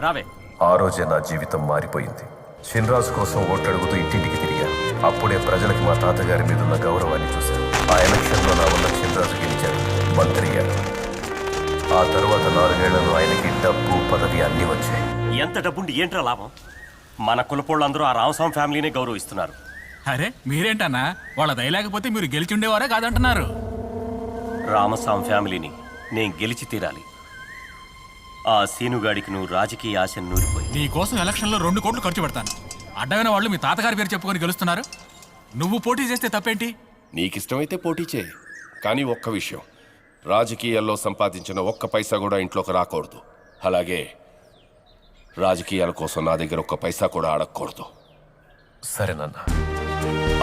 Speaker 15: రావే.
Speaker 11: ఆ రోజే నా జీవితం మారిపోయింది. చిన్రాజు కోసం ఓట్లడుగుతూ ఇంటింటికి తిరిగాను. అప్పుడే ప్రజలకు మా తాతగారి మీద ఉన్న గౌరవాన్ని చూశాను. ఆ ఎలక్షన్లో నా వల్ల చిన్రాజు గెలిచాడు, మంత్రి అయ్యాడు. ఆ తర్వాత 4 ఏళ్లలో ఆయనకి డబ్బు, పదవి అన్నీ వచ్చాయి.
Speaker 15: ఎంత డబ్బుండి ఏంట్రా లాభం? మన కులపోళ్ళందరూ ఆ రామస్వామి ఫ్యామిలీనే గౌరవిస్తున్నారు.
Speaker 12: అరే మీరేంటన్నా, వాళ్ళ దయలేకపోతే మీరు గెలిచి ఉండేవారే కాదంటున్నారు.
Speaker 15: రామస్వామి ఫ్యామిలీని నేను గెలిచి తీరాలి. ఆ సీనుగాడికి నువ్వు రాజకీయ ఆశను నూరిపోయి.
Speaker 12: నీ కోసం ఎలక్షన్లో 2 కోట్లు ఖర్చు పెడతాను. అడ్డమైన వాళ్ళు మీ తాతగారి పేరు చెప్పుకొని గెలుస్తున్నారు. నువ్వు పోటీ చేస్తే తప్పేంటి?
Speaker 16: నీకిష్టమైతే పోటీ చేయి. కానీ ఒక్క విషయం, రాజకీయాల్లో సంపాదించిన 1 పైసా కూడా ఇంట్లోకి రాకూడదు. అలాగే రాజకీయాల కోసం నా దగ్గర 1 పైసా కూడా అడగకూడదు.
Speaker 11: సరే నాన్న.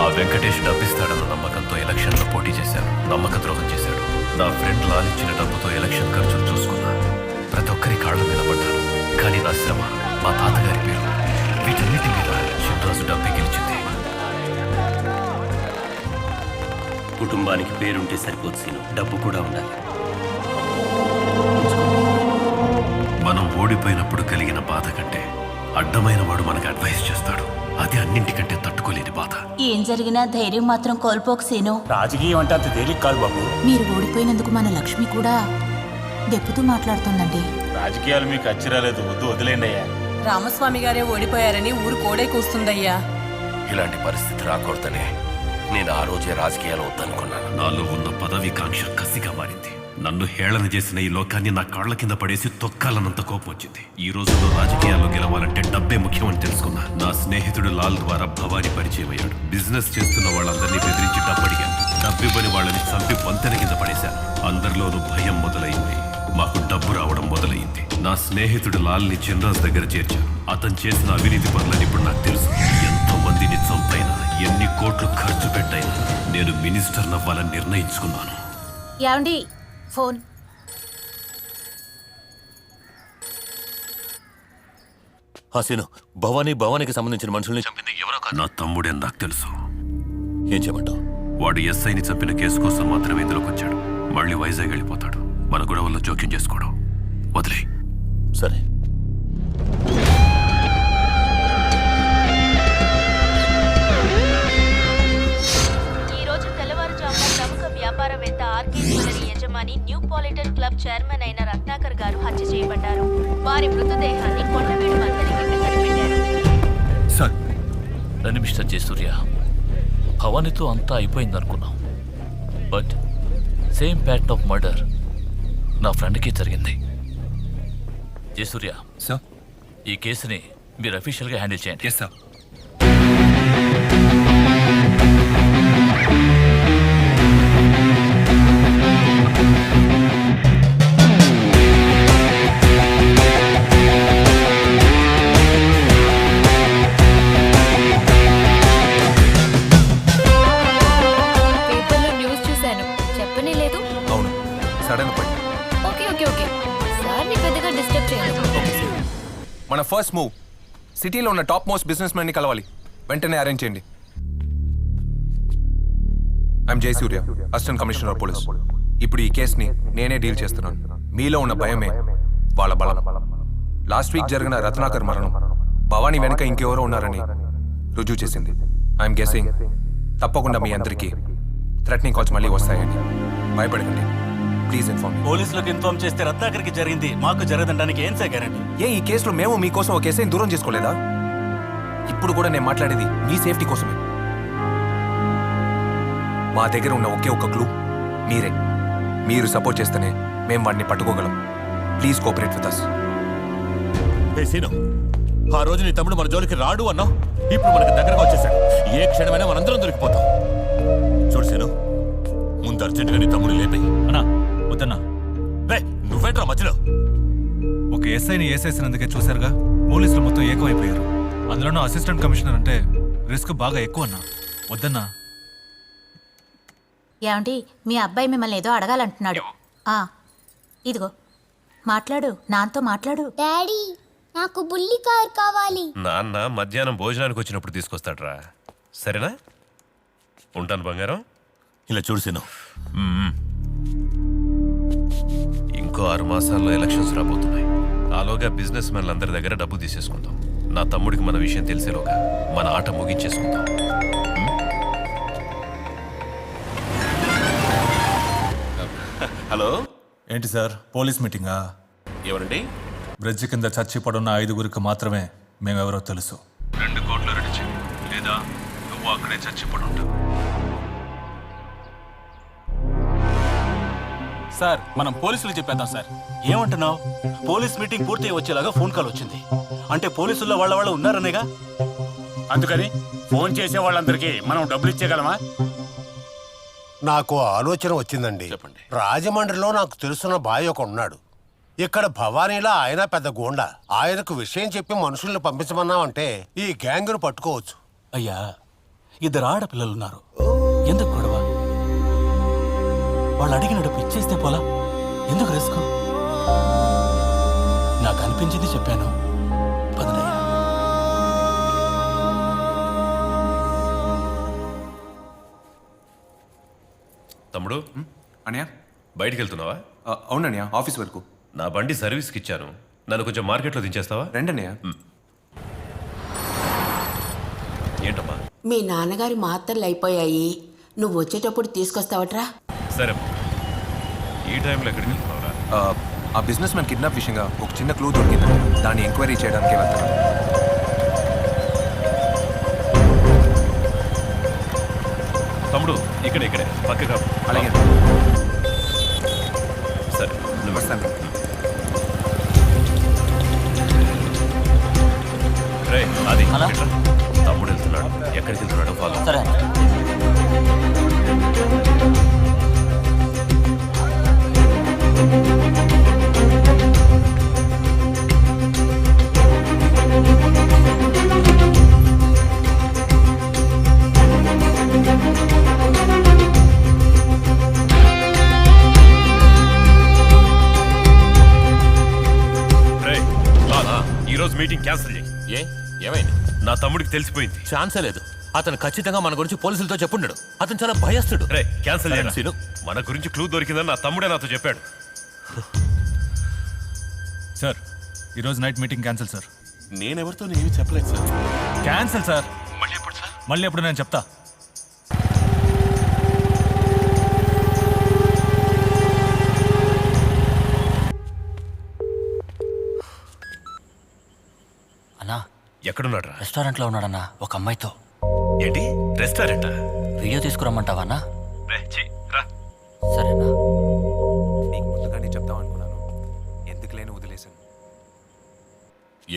Speaker 11: ఆ వెంకటేష్ డబ్బిస్తాడన్న నమ్మకంతో ఎలక్షన్లో పోటీ చేశాను. నమ్మక ద్రోహం చేశాడు. నా ఫ్రెండ్ లాలిచ్చిన డబ్బుతో ఎలక్షన్ ఖర్చులు చూసుకున్నా. ప్రతి ఒక్కరి కాళ్ళ మీద పడ్డాను. కానీ నా శ్రమ, మా తాతగారి పేరు, వీటన్నిటి మీద చిన్రాజు డబ్బే గెలిచింది.
Speaker 15: కుటుంబానికి పేరుంటే సరిపోదు సీను, డబ్బు కూడా ఉండాలి.
Speaker 11: మనం ఓడిపోయినప్పుడు కలిగిన బాధ కంటే అడ్డమైన వాడు మనకు అడ్వైస్ చేస్తాడు. అది అన్నింటికంటే తట్టుకోలేని బాధ.
Speaker 13: ఏం జరిగినా ధైర్యం మాత్రం కోల్పోకు సీను.
Speaker 3: రాజకీయం అంటే అంత తేలిక కాదు బాబు.
Speaker 13: మీరు ఓడిపోయినందుకు మన లక్ష్మి కూడా దెప్పుతూ మాట్లాడుతుందండి.
Speaker 3: రాజకీయాలు మీకు అచ్చిరాలేదు, వద్దు వదిలేండి అయ్యా.
Speaker 18: రామస్వామి గారే ఓడిపోయారని ఊరు కోడే కూస్తుందయ్యా.
Speaker 11: ఇలాంటి పరిస్థితి రాకూడదనే నేను ఆ రోజే రాజకీయాలు వద్దనుకున్నాను. నాలో ఉన్న పదవి కాంక్ష కసిగా మారింది. నన్ను హేళన చేసిన ఈ లోకాన్ని నా కాళ్ల కింద పడేసి తొక్కాలన్నంత కోపం వచ్చింది. ఈ రోజుల్లో రాజకీయాల్లో గెలవాలంటే డబ్బే ముఖ్యమని తెలుసుకున్నా. నా స్నేహితుడు లాల్ ద్వారా భవానీ పరిచయం అయ్యాడు. బిజినెస్ చేస్తున్న వాళ్ళందరినీ బెదిరించి డబ్బడిగాను. డబ్బివ్వని వాళ్ళని చంపి వంతెన కింద పడేశాను. అందరిలోనూ భయం మొదలైంది. మాకు డబ్బు రావడం మొదలైంది. నా స్నేహితుడు లాల్ని చిన్రాజ్ దగ్గర చేర్చాను. అతను చేసిన అవినీతి పనులని ఇప్పుడు నాకు తెలుసు. ఎంతో మందిని చంపైనా, ఎన్ని కోట్లు ఖర్చు పెట్టైనా నేను మినిస్టర్ నవ్వాలని నిర్ణయించుకున్నాను.
Speaker 13: ఏమండి ఫోన్.
Speaker 11: హాసీను, భవానీకి సంబంధించిన మనుషుల్ని చంపింది ఎవరో కాదు, నా తమ్ముడే. నాకు తెలుసు. ఏం చేయమంటావు? వాడు ఎస్ఐని చంపిన కేసు కోసం మాత్రమే ఇందులోకి వచ్చాడు. మళ్ళీ వైజాగ్ వెళ్ళిపోతాడు. మన గొడవల్లో జోక్యం చేసుకోవడం వదిలే. సరే.
Speaker 1: ఈ రోజు తెల్లవారుజామున ప్రముఖ వ్యాపారవేత్త ఆర్కే జ్యువెలరీ యజమాని న్యూ పాలిటన్ క్లబ్ చైర్మన్ అయిన రత్నాకర్ గారు హత్య చేయబడ్డారు. వారి మృతదేహాన్ని కొండవీడు వంతెన కింద కనిపెట్టారు.
Speaker 4: సార్, రండి మిస్టర్ జయసూర్య. భవానీతో అంతా అయిపోయిందనుకున్నాం, but same pattern of murder నా ఫ్రెండ్కి జరిగింది. జయసూర్య సార్, ఈ కేసుని మీరు అఫీషియల్గా హ్యాండిల్ చేయండి. Yes sir.
Speaker 8: పేపర్లో న్యూస్ చూశాను, చెప్పనే లేదు.
Speaker 10: అవును, సడన్ పడి.
Speaker 8: ఓకే ఓకే ఓకే, సార్ని పెద్దగా డిస్టర్బ్ చేయలేదు.
Speaker 10: మన ఫస్ట్ మూవ్ సిటీలో ఉన్న టాప్ మోస్ట్ బిజినెస్ మ్యాన్ని కలవాలి. వెంటనే అరేంజ్ చేయండి. I'm Jayasurya, assistant commissioner of police. ఇప్పుడు ఈ కేసుని నేనే డీల్ చేస్తున్నాను. మీలో ఉన్న భయమే వాళ్ళ బలం. లాస్ట్ వీక్ జరిగిన రత్నాకర్ మరణం భవానీ వెనుక ఇంకెవరో ఉన్నారని రుజువు చేసింది. ఐఎమ్ గెస్సింగ్ తప్పకుండా మీ అందరికీ థ్రెటనింగ్ కాల్స్ మళ్ళీ వస్తాయని. భయపడకండి. Please inform.
Speaker 3: పోలీసులకు ఇన్ఫార్మ్ చేస్తే రత్నాకర్కి జరిగింది, మాకు జరగదనడానికి ఏం సార్ గ్యారెంటీ?
Speaker 10: ఈ కేసులో మేము మీకోసం ఒక కేసుని దూరం చేసుకోలేదా? ఇప్పుడు కూడా నేను మాట్లాడేది మీ సేఫ్టీ కోసమే. మా దగ్గర ఉన్న ఒకే ఒక్క క్లూ మీరే. మీరు సపోర్ట్ చేస్తేనే మేము వాడిని పట్టుకోగలం. Please cooperate with us.
Speaker 11: Seenu, ఆ రోజు నీ తమ్ముడు మన జోలికి రాడు అన్నావు. ఇప్పుడు మనకు దగ్గరగా వచ్చేసాడు. ఏ క్షణమైనా మనందరం దొరికిపోతాం. చూడు సీను, ముందు అర్జెంటుగా నీ తమ్ముడు లేపి.
Speaker 3: అన్నా వద్దన్నా.
Speaker 11: నువ్వేంట్రా మధ్యలో?
Speaker 12: ఒక ఎస్ఐని వేసేసినందుకే చూశారుగా, పోలీసులు మొత్తం ఏకమైపోయారు. అందులోనూ అసిస్టెంట్ కమిషనర్ అంటే రిస్క్ బాగా ఎక్కువ అన్నా. వద్దన్నా.
Speaker 13: ఏమండి, మీ అబ్బాయి మిమ్మల్ని ఏదో అడగాలంటున్నాడు. ఇదిగో మాట్లాడు, నాతో మాట్లాడు.
Speaker 14: డాడీ, నాకు బుల్లి కార్ కావాలి.
Speaker 11: నాన్న మధ్యాహ్నం భోజనానికి వచ్చినప్పుడు తీసుకొస్తాడ్రా. సరేనా? ఉంటాను బంగారం. ఇలా చూడు సీను, ఇంకో 6 మాసాల్లో ఎలక్షన్స్ రాబోతున్నాయి. ఆలోగా బిజినెస్ మెన్లు అందరి దగ్గర డబ్బు తీసేసుకుందాం. నా తమ్ముడికి మన విషయం తెలిసేలోగా మన ఆట ముగించేసుకుందాం. హలో,
Speaker 12: ఏంటి సార్, పోలీస్ మీటింగా?
Speaker 11: ఎవరండి?
Speaker 12: బ్రిడ్జ్ కింద చచ్చి పడున్న 5గురికి మాత్రమే మేమెవరో తెలుసు. 2 కోట్లు రెడీ చేయి, లేదా నువ్వు అక్కడే చచ్చిపడి ఉంటావు.
Speaker 3: సార్, మనం పోలీసులు చెప్పేద్దాం సార్. ఏమంటున్నావు? పోలీస్ మీటింగ్ పూర్తి వచ్చేలాగా ఫోన్ కాల్ వచ్చింది. అంటే పోలీసుల్లో వాళ్ళ ఉన్నారనేగా. అందుకని ఫోన్ చేసే వాళ్ళందరికీ మనం డబ్బులు ఇచ్చేయగలమా?
Speaker 19: నాకు ఆలోచన వచ్చిందండి. రాజమండ్రిలో నాకు తెలుసున్న బాయ్ ఒక ఉన్నాడు. ఇక్కడ భవానీలో ఆయన పెద్ద గూండా. ఆయనకు విషయం చెప్పి మనుషుల్ని పంపించమన్నామంటే ఈ గ్యాంగును పట్టుకోవచ్చు.
Speaker 3: అయ్యా, 2 ఆడపిల్లలున్నారు. ఎందుకు గొడవ? వాళ్ళు అడిగిన డబ్బు ఇచ్చేస్తే పోలా, ఎందుకు రిస్క్? నాకు అనిపించింది చెప్పాను. పదనయ్యా.
Speaker 11: తమ్ముడు,
Speaker 10: అన్నయ్య
Speaker 11: బయటికి వెళ్తున్నావా?
Speaker 10: అవునన్నయ్య, ఆఫీస్ వరకు.
Speaker 11: నా బండి సర్వీస్కి ఇచ్చాను. నన్ను కొంచెం మార్కెట్లో దించేస్తావా?
Speaker 10: రండి అన్నయ్య.
Speaker 13: మీ నాన్నగారి మాత్రలు అయిపోయాయి. నువ్వు వచ్చేటప్పుడు తీసుకొస్తావట్రా?
Speaker 11: సరే, ఈ టైంలో ఎక్కడికి వెళ్తున్నావురా?
Speaker 10: ఆ బిజినెస్ మ్యాన్ కిడ్నాప్ విషయంగా ఒక చిన్న క్లూ దొరికింది. దాన్ని ఎంక్వైరీ చేయడానికి వెళ్తాను.
Speaker 11: తమ్ముడు ఇక్కడే పక్కగా.
Speaker 10: అలాగే
Speaker 11: సరే, నువ్వు
Speaker 10: వస్తాను.
Speaker 11: రే అది ఇట్రా. తమ్ముడు వెళ్తున్నాడు, ఎక్కడికి వెళ్తున్నాడో ఫాలో.
Speaker 17: సరే.
Speaker 11: ఈరోజు మీటింగ్ క్యాన్సిల్ చేయి.
Speaker 7: ఏమైంది?
Speaker 11: నా తమ్ముడికి తెలిసిపోయింది.
Speaker 7: ఛాన్సే లేదు. అతను ఖచ్చితంగా మన గురించి పోలీసులతో చెప్పుండడు. అతను చాలా భయస్తుడు.
Speaker 11: రే క్యాన్సిల్
Speaker 7: సరే, సీను.
Speaker 11: మన గురించి క్లూ దొరికిందని నా తమ్ముడే నాతో చెప్పాడు.
Speaker 3: సార్, ఈరోజు నైట్ మీటింగ్ క్యాన్సిల్ సార్.
Speaker 16: నేనెవరితో ఏమీ చెప్పలేదు సార్.
Speaker 3: Cancel sir. మళ్ళీ ఎప్పుడు నేను చెప్తా.
Speaker 17: అన్నా,
Speaker 11: ఎక్కడున్నాడు?
Speaker 17: రెస్టారెంట్లో ఉన్నాడన్నా, ఒక అమ్మాయితో.
Speaker 11: ఏంటి రెస్టారెంటా?
Speaker 17: వీడియో తీసుకురమ్మంటావా అన్నా?
Speaker 11: రా.
Speaker 17: సరేనా?
Speaker 10: నీకు ముందుగానే చెప్తాం అనుకున్నాను. ఎందుకు లేని వదిలేశాను.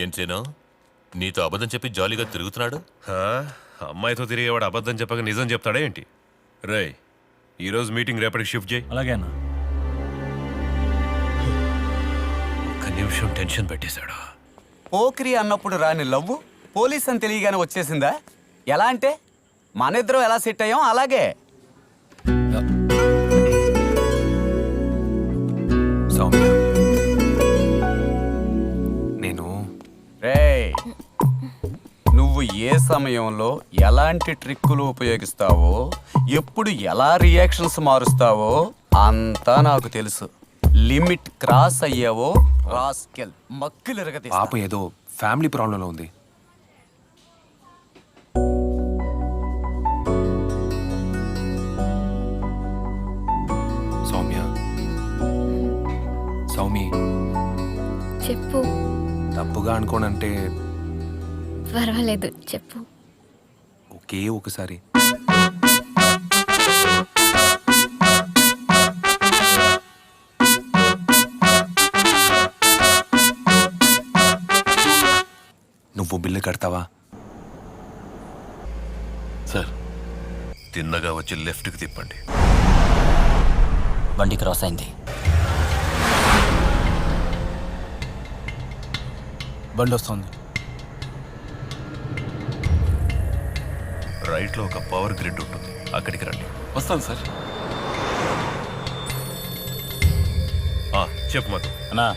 Speaker 7: ఏం చేయను? నీతో అబద్ధం చెప్పి జాలీగా తిరుగుతున్నాడు.
Speaker 11: అమ్మాయితో తిరిగేవాడు అబద్ధం చెప్పక నిజం చెప్తాడా ఏంటి? రే, ఈరోజు మీటింగ్ రేపటికి షిఫ్ట్ చేయి.
Speaker 3: అలాగే అన్న.
Speaker 11: ఒక్క నిమిషం టెన్షన్ పెట్టేశాడు.
Speaker 9: పోక్రి అన్నప్పుడు రాని లవ్వు పోలీస్ అని తెలియగానే వచ్చేసిందా? ఎలా అంటే మన ఇద్దరం ఎలా సెట్ అయ్యాం అలాగే.
Speaker 10: సౌమ్య, నేను
Speaker 9: నువ్వు ఏ సమయంలో ఎలాంటి ట్రిక్కులు ఉపయోగిస్తావో, ఎప్పుడు ఎలా రియాక్షన్స్ మారుస్తావో అంతా నాకు తెలుసు. లిమిట్ క్రాస్ అయ్యావో రాస్కెల్ మక్కులు ఎరగదీస్తా.
Speaker 10: పాప ఏదో ఫ్యామిలీ ప్రాబ్లంలో ఉంది. సౌమి,
Speaker 8: చెప్పు.
Speaker 10: తప్పుగా అనుకోనంటే
Speaker 8: పర్వాలేదు, చెప్పు.
Speaker 10: ఒకే ఒకసారి నువ్వు బిల్లు కడతావా?
Speaker 11: సార్, తిన్నగా వచ్చి లెఫ్ట్కి తిప్పండి.
Speaker 17: బండి క్రాస్ అయింది.
Speaker 12: బండి వస్తుంది.
Speaker 11: రైట్లో ఒక పవర్ గ్రిడ్ ఉంటుంది, అక్కడికి రండి.
Speaker 16: వస్తాను సార్.
Speaker 11: చెప్పు మధు.
Speaker 3: అన్నా,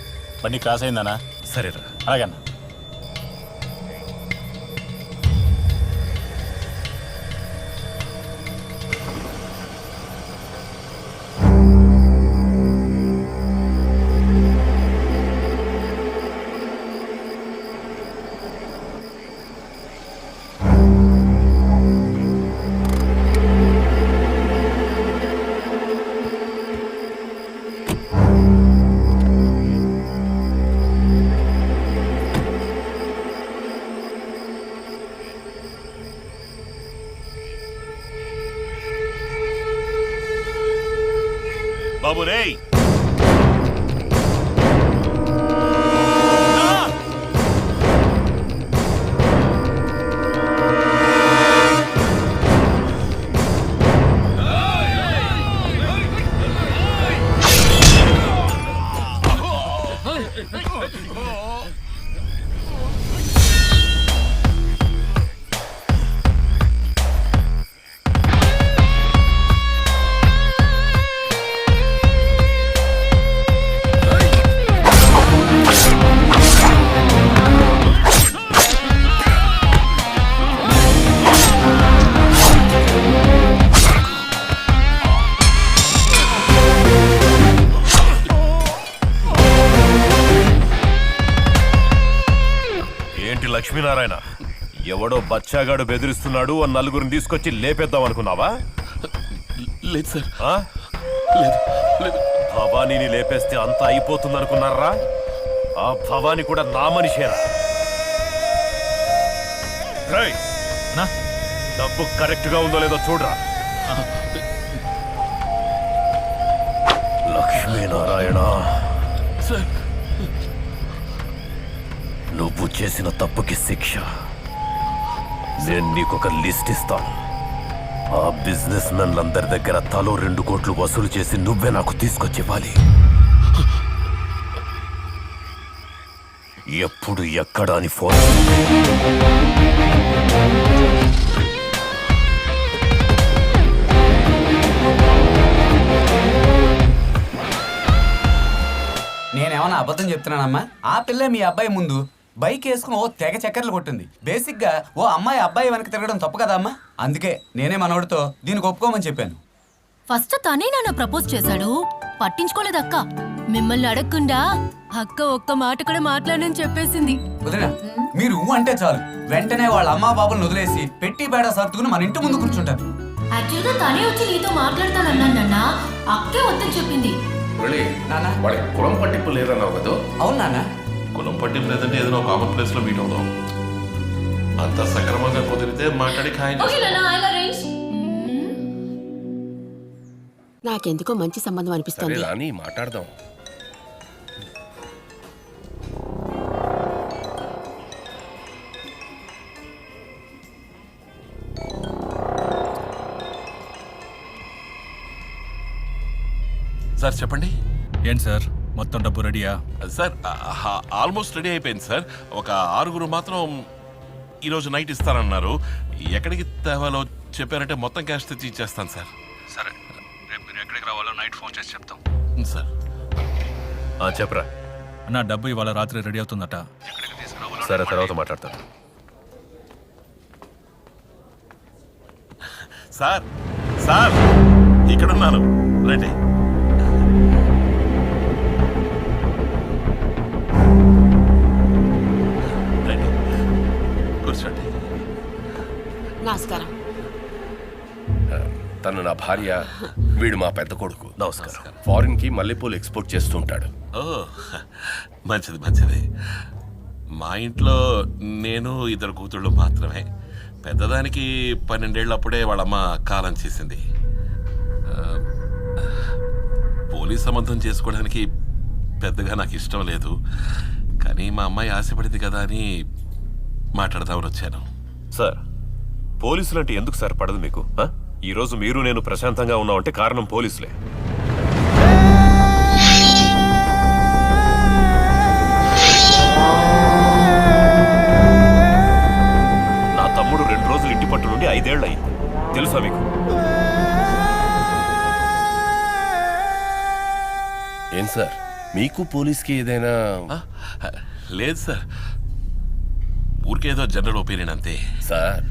Speaker 3: బండి క్రాస్ అయిందన్నా.
Speaker 11: సరేరా.
Speaker 3: అలాగన్నా.
Speaker 11: బాబు రే, లక్ష్మీనారాయణ,
Speaker 16: ఎవడో బచ్చాగాడు బెదిరిస్తున్నాడు ఆ నలుగురిని తీసుకొచ్చి లేపేద్దాం అనుకున్నావా?
Speaker 11: లేదు సార్.
Speaker 16: భవానీని లేపేస్తే అంతా అయిపోతుంది అనుకున్నారా? ఆ భవానీ కూడా నా మనిషేరా. డబ్బు కరెక్ట్ గా ఉందో లేదో చూడరా. లక్ష్మీనారాయణ, నువ్వు చేసిన తప్పుకి శిక్ష. నేను నీకొక లిస్ట్ ఇస్తాను. ఆ బిజినెస్ మెన్లందరి దగ్గర తలో 2 కోట్లు వసూలు చేసి నువ్వే నాకు తీసుకొచ్చివ్వాలి. ఎప్పుడు ఎక్కడ అని ఫోన్.
Speaker 9: నేనేమన్నా అబద్ధం చెప్తున్నానమ్మా? ఆ పిల్ల మీ అబ్బాయి ముందు బైక్ వేసుకుని ఓ తెగ చక్కర్లు కొట్టింది. బేసిక్ గా ఓ అమ్మాయి అబ్బాయి వెనక తిరగడం తప్పు కదా అమ్మా? అందుకే నేనే మనోడితో దీనికి ఒప్పుకోమని చెప్పాను.
Speaker 8: ఫస్ట్ తనే నాన్న ప్రపోజ్ చేశాడు, పట్టించుకోలేదక్క. మిమ్మల్ని అడగకుండా అక్క ఒక్క మాట కూడా మాట్లాడని చెప్పేసింది.
Speaker 9: వదినా, మీరు అంటే చాలు వెంటనే వాళ్ళ అమ్మా బాబులను వదిలేసి పెట్టి బేడ సర్దుకుని మన ఇంటి ముందు కూర్చుంటారు.
Speaker 8: యాక్చువల్గా తనే వచ్చి నీతో మాట్లాడతానన్నానన్నా, అక్కే వద్దని చెప్పింది.
Speaker 16: వాళ్ళకి కులం పట్టింపు లేదన్నావు కదా?
Speaker 9: అవును నాన్న.
Speaker 11: కులం పట్టింపు లేదంటే ఏదైనా కామన్ ప్లేస్ లో మీట్ అవుదాం. అంత సక్రమంగా కుదిరితే మాట్లాడి ఖాయం.
Speaker 13: నాకెందుకో మంచి సంబంధం అనిపిస్తుంది.
Speaker 16: రాని మాట్లాడదాం.
Speaker 11: సార్ చెప్పండి.
Speaker 12: ఏంటి సార్, మొత్తం డబ్బు రెడీయా?
Speaker 11: సార్ ఆల్మోస్ట్ రెడీ అయిపోయింది సార్. ఒక 6 మాత్రం ఈరోజు నైట్ ఇస్తారన్నారు. ఎక్కడికి తేవాలో చెప్పారంటే మొత్తం క్యాష్ తెచ్చి ఇచ్చేస్తాను సార్.
Speaker 12: సరే, రేపు మీరు ఎక్కడికి రావాలో నైట్ ఫోన్ చేసి చెప్తాం.
Speaker 11: సార్
Speaker 16: చెప్పరా.
Speaker 12: నా డబ్బు ఇవాళ రాత్రి రెడీ అవుతుందట. ఎక్కడికి తీసుకురావాలో
Speaker 16: సరే, తర్వాత మాట్లాడతాను.
Speaker 11: సార్ సార్ ఇక్కడున్నాను, రండి. కూర్చోండి.
Speaker 13: నమస్కారం.
Speaker 16: తను నా భార్య, వీడు మా పెద్ద కొడుకు. నమస్కారం. ఫారిన్ కి మల్లెపూలు ఎక్స్పోర్ట్ చేస్తుంటాడు.
Speaker 11: ఓ మంచిది మంచిది. మా ఇంట్లో నేను 2 కూతుళ్ళు మాత్రమే. పెద్దదానికి 12 ఏళ్ళప్పుడే వాళ్ళమ్మ కాలం చేసింది. పోలీస్ సంబంధం చేసుకోవడానికి పెద్దగా నాకు ఇష్టం లేదు, కానీ మా అమ్మాయి ఆశపడింది కదా అని మాట్లాడదామని వచ్చాను.
Speaker 16: సార్, పోలీసులు అంటే ఎందుకు సార్ పడదు మీకు? ఈరోజు మీరు నేను ప్రశాంతంగా ఉన్నామంటే కారణం పోలీసులే. నా తమ్ముడు 2 రోజులు ఇంటి పట్టు నుండి 5 ఏళ్ళు అయింది. తెలుసా మీకు? ఏం సార్, మీకు పోలీస్కి ఏదైనా?
Speaker 11: లేదు సార్, ఊరికేదో జనరల్ ఒపీనియన్ అంతే.
Speaker 16: సార్,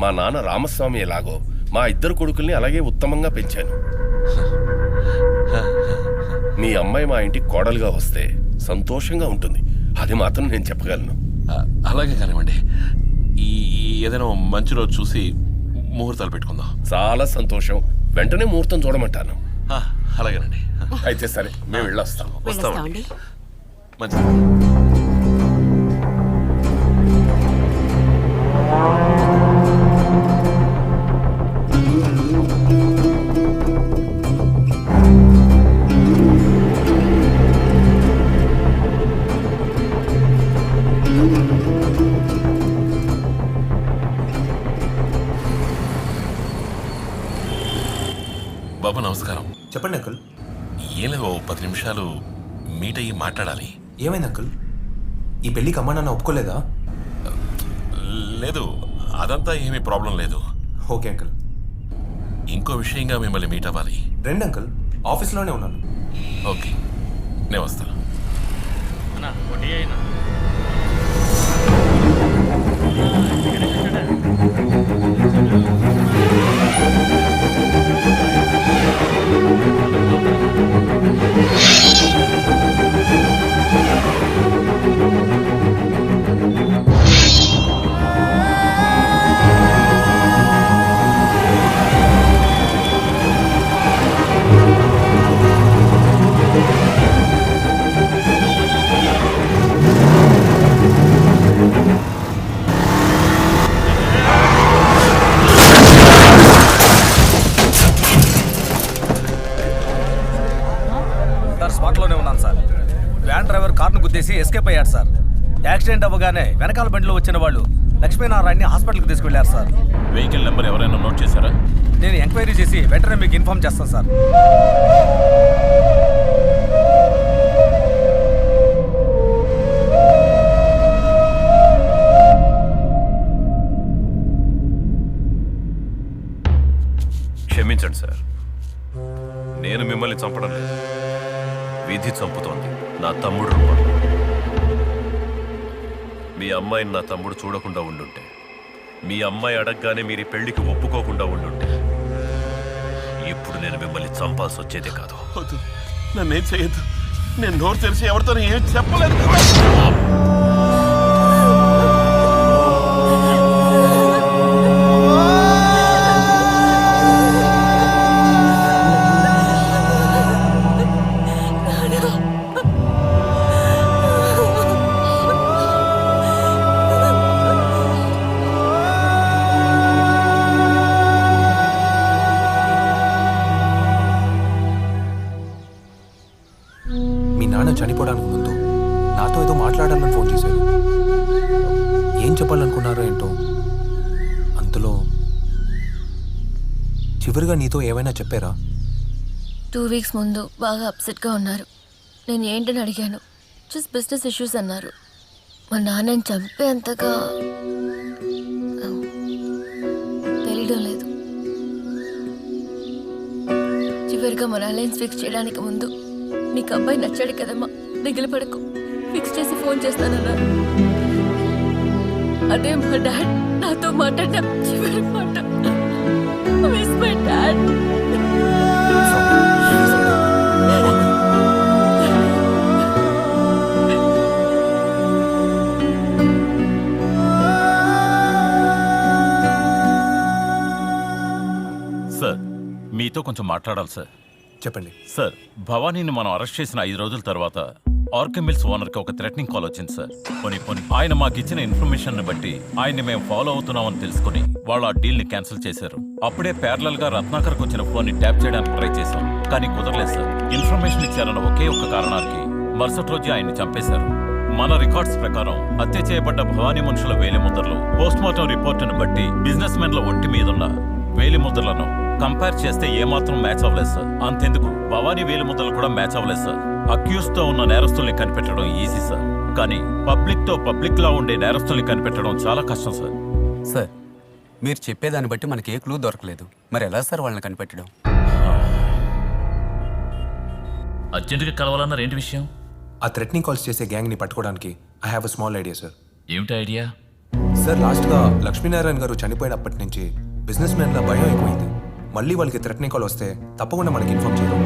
Speaker 16: మా నాన్న రామస్వామి ఎలాగో మా 2 కొడుకుల్ని అలాగే ఉత్తమంగా పెంచాను. మీ అమ్మాయి మా ఇంటికి కోడలుగా వస్తే సంతోషంగా ఉంటుంది, అది మాత్రం నేను చెప్పగలను.
Speaker 11: అలాగే కానివ్వండి. ఈ ఏదైనా మంచి రోజు చూసి ముహూర్తాలు పెట్టుకుందాం.
Speaker 16: చాలా సంతోషం. వెంటనే ముహూర్తం చూడమంటాను.
Speaker 11: అలాగేనండి.
Speaker 16: అయితే సరే, మేము వెళ్ళొస్తాము.
Speaker 13: వెళ్ళొస్తామండి.
Speaker 11: మంచిది. బాబు నమస్కారం.
Speaker 10: చెప్పండి అంకుల్.
Speaker 11: ఏం లేదు, 10 నిమిషాలు మీట్ అయ్యి మాట్లాడాలి.
Speaker 10: ఏమైంది అంకుల్? ఈ పెళ్లికి అమ్మా నాన్న ఒప్పుకోలేదా?
Speaker 11: లేదు, అదంతా ఏమీ ప్రాబ్లం లేదు.
Speaker 10: Okay uncle.
Speaker 11: ఇంకో విషయంగా మిమ్మల్ని మీట్ అవ్వాలి.
Speaker 10: రండి అంకుల్, ఆఫీస్లోనే ఉన్నాను.
Speaker 11: ఓకే, నేను వస్తాను.
Speaker 12: గుద్దేసి ఎస్కేప్ అయ్యాడు సార్. యాక్సిడెంట్ అవ్వగానే వెనకాల బండిలో వచ్చిన వాళ్ళు లక్ష్మీనారాయణని హాస్పిటల్కి తీసుకెళ్లారు సార్.
Speaker 11: వెహికల్ నెంబర్ ఎవరైనా నోట్ చేశారా?
Speaker 12: నేను ఎంక్వైరీ చేసి వెంటనే మీకు ఇన్ఫార్మ్ చేస్తాను సార్.
Speaker 11: క్షమించండి సార్, నేను మిమ్మల్ని చంపడం లేదు. విధి చంపుతోంది. నా తమ్ముడు రూపంలో. మీ అమ్మాయిని నా తమ్ముడు చూడకుండా ఉండుంటే, మీ అమ్మాయి అడగగానే మీరు ఈ పెళ్లికి ఒప్పుకోకుండా ఉండుంటే, ఇప్పుడు నేను మిమ్మల్ని చంపాల్సి వచ్చేదే కాదు.
Speaker 15: నన్నేం చేయొద్దు. నేను నోరు తెరిచి ఎవరితో ఏం చెప్పలేదు.
Speaker 10: మీ నాన్న చనిపోవడానికి ముందు నాతో ఏదో మాట్లాడాలని ఫోన్ చేశారు. ఏం చెప్పాలనుకున్నారో ఏంటో. అంతలో చివరిగా నీతో ఏమైనా చెప్పారా?
Speaker 8: 2 వీక్స్ ముందు బాగా అప్సెట్గా ఉన్నారు. నేను ఏంటని అడిగాను. జస్ట్ బిజినెస్ ఇష్యూస్ అన్నారు. మా నాన్నని చంపేంతగా తెలియడం లేదు. చివరిగా మన అలయన్స్ ఫిక్స్ చేయడానికి ముందు, నీకు అబ్బాయి నచ్చాడు కదమ్మా, దిగులు పడకు, ఫిక్స్ చేసి ఫోన్ చేస్తానన్నారు. అదే మా డాడ్ నాతో మాట్లాడిన చివరి మాట. Miss my dad.
Speaker 11: సార్, మీతో కొంచెం మాట్లాడాలి సార్.
Speaker 10: చెప్పండి
Speaker 11: సార్. భవానీని మనం అరెస్ట్ చేసిన 5 రోజుల తర్వాత ఆర్కిమిల్స్ ఓనర్కి ఒక థ్రెటనింగ్ కాల్ వచ్చింది సార్. పోనీ ఆయన మాకు ఇచ్చిన ఇన్ఫర్మేషన్ ని బట్టి ఆయన్ని మేము ఫాలో అవుతున్నామని తెలుసుకుని వాళ్ళు ఆ డీల్ ని క్యాన్సిల్ చేశారు. అప్పుడే ప్యారలల్ గా రత్నాకర్కి వచ్చిన ఫోన్ ని ట్యాప్ చేయడానికి ట్రై చేశాం, కానీ కుదరలేదు సార్. ఇన్ఫర్మేషన్ ఇచ్చారన్న ఒకే ఒక్క కారణానికి మరుసటి రోజు ఆయన్ని చంపేశారు. మన రికార్డ్స్ ప్రకారం హత్య చేయబడ్డ భవానీ మనుషుల వేలిముద్రలు పోస్ట్మార్టం రిపోర్టును బట్టి బిజినెస్ మెన్ల ఒంటి మీదున్న వేలిముద్రలను కంపేర్ చేస్తే ఏమాత్రం మ్యాచ్ అవ్వలేదు సార్. అంతెందుకు భవానీ వేలిముద్రలు కూడా మ్యాచ్ అవ్వలేదు సార్. అక్యూజ్ తో ఉన్న నేరస్తుల్ని కనిపెట్టడం ఈజీ సార్, కానీ పబ్లిక్ లా ఉండే నేరస్తుల్ని కనిపెట్టడం చాలా కష్టం సార్.
Speaker 9: సార్, మీరు చెప్పేదాన్ని బట్టి మనకి ఏ క్లూ దొరకలేదు. మరి ఎలా సార్ వాళ్ళని కనిపెట్టడం?
Speaker 4: అర్జెంటుగా కలవాలన్నారు. ఏంటి విషయం?
Speaker 10: ఆ థ్రెటనింగ్ కాల్స్ చేసే గ్యాంగ్ని పట్టుకోవడానికి I have a small idea sir.
Speaker 4: ఏమిటి ఐడియా?
Speaker 10: సార్, లాస్ట్గా లక్ష్మీనారాయణ గారు చనిపోయినప్పటి నుంచి బిజినెస్ మ్యాన్ల భయం ఎక్కువైంది. మళ్ళీ వాళ్ళకి థ్రెటనింగ్ కాల్ వస్తే తప్పకుండా మనకి ఇన్ఫార్మ్ చేయడం.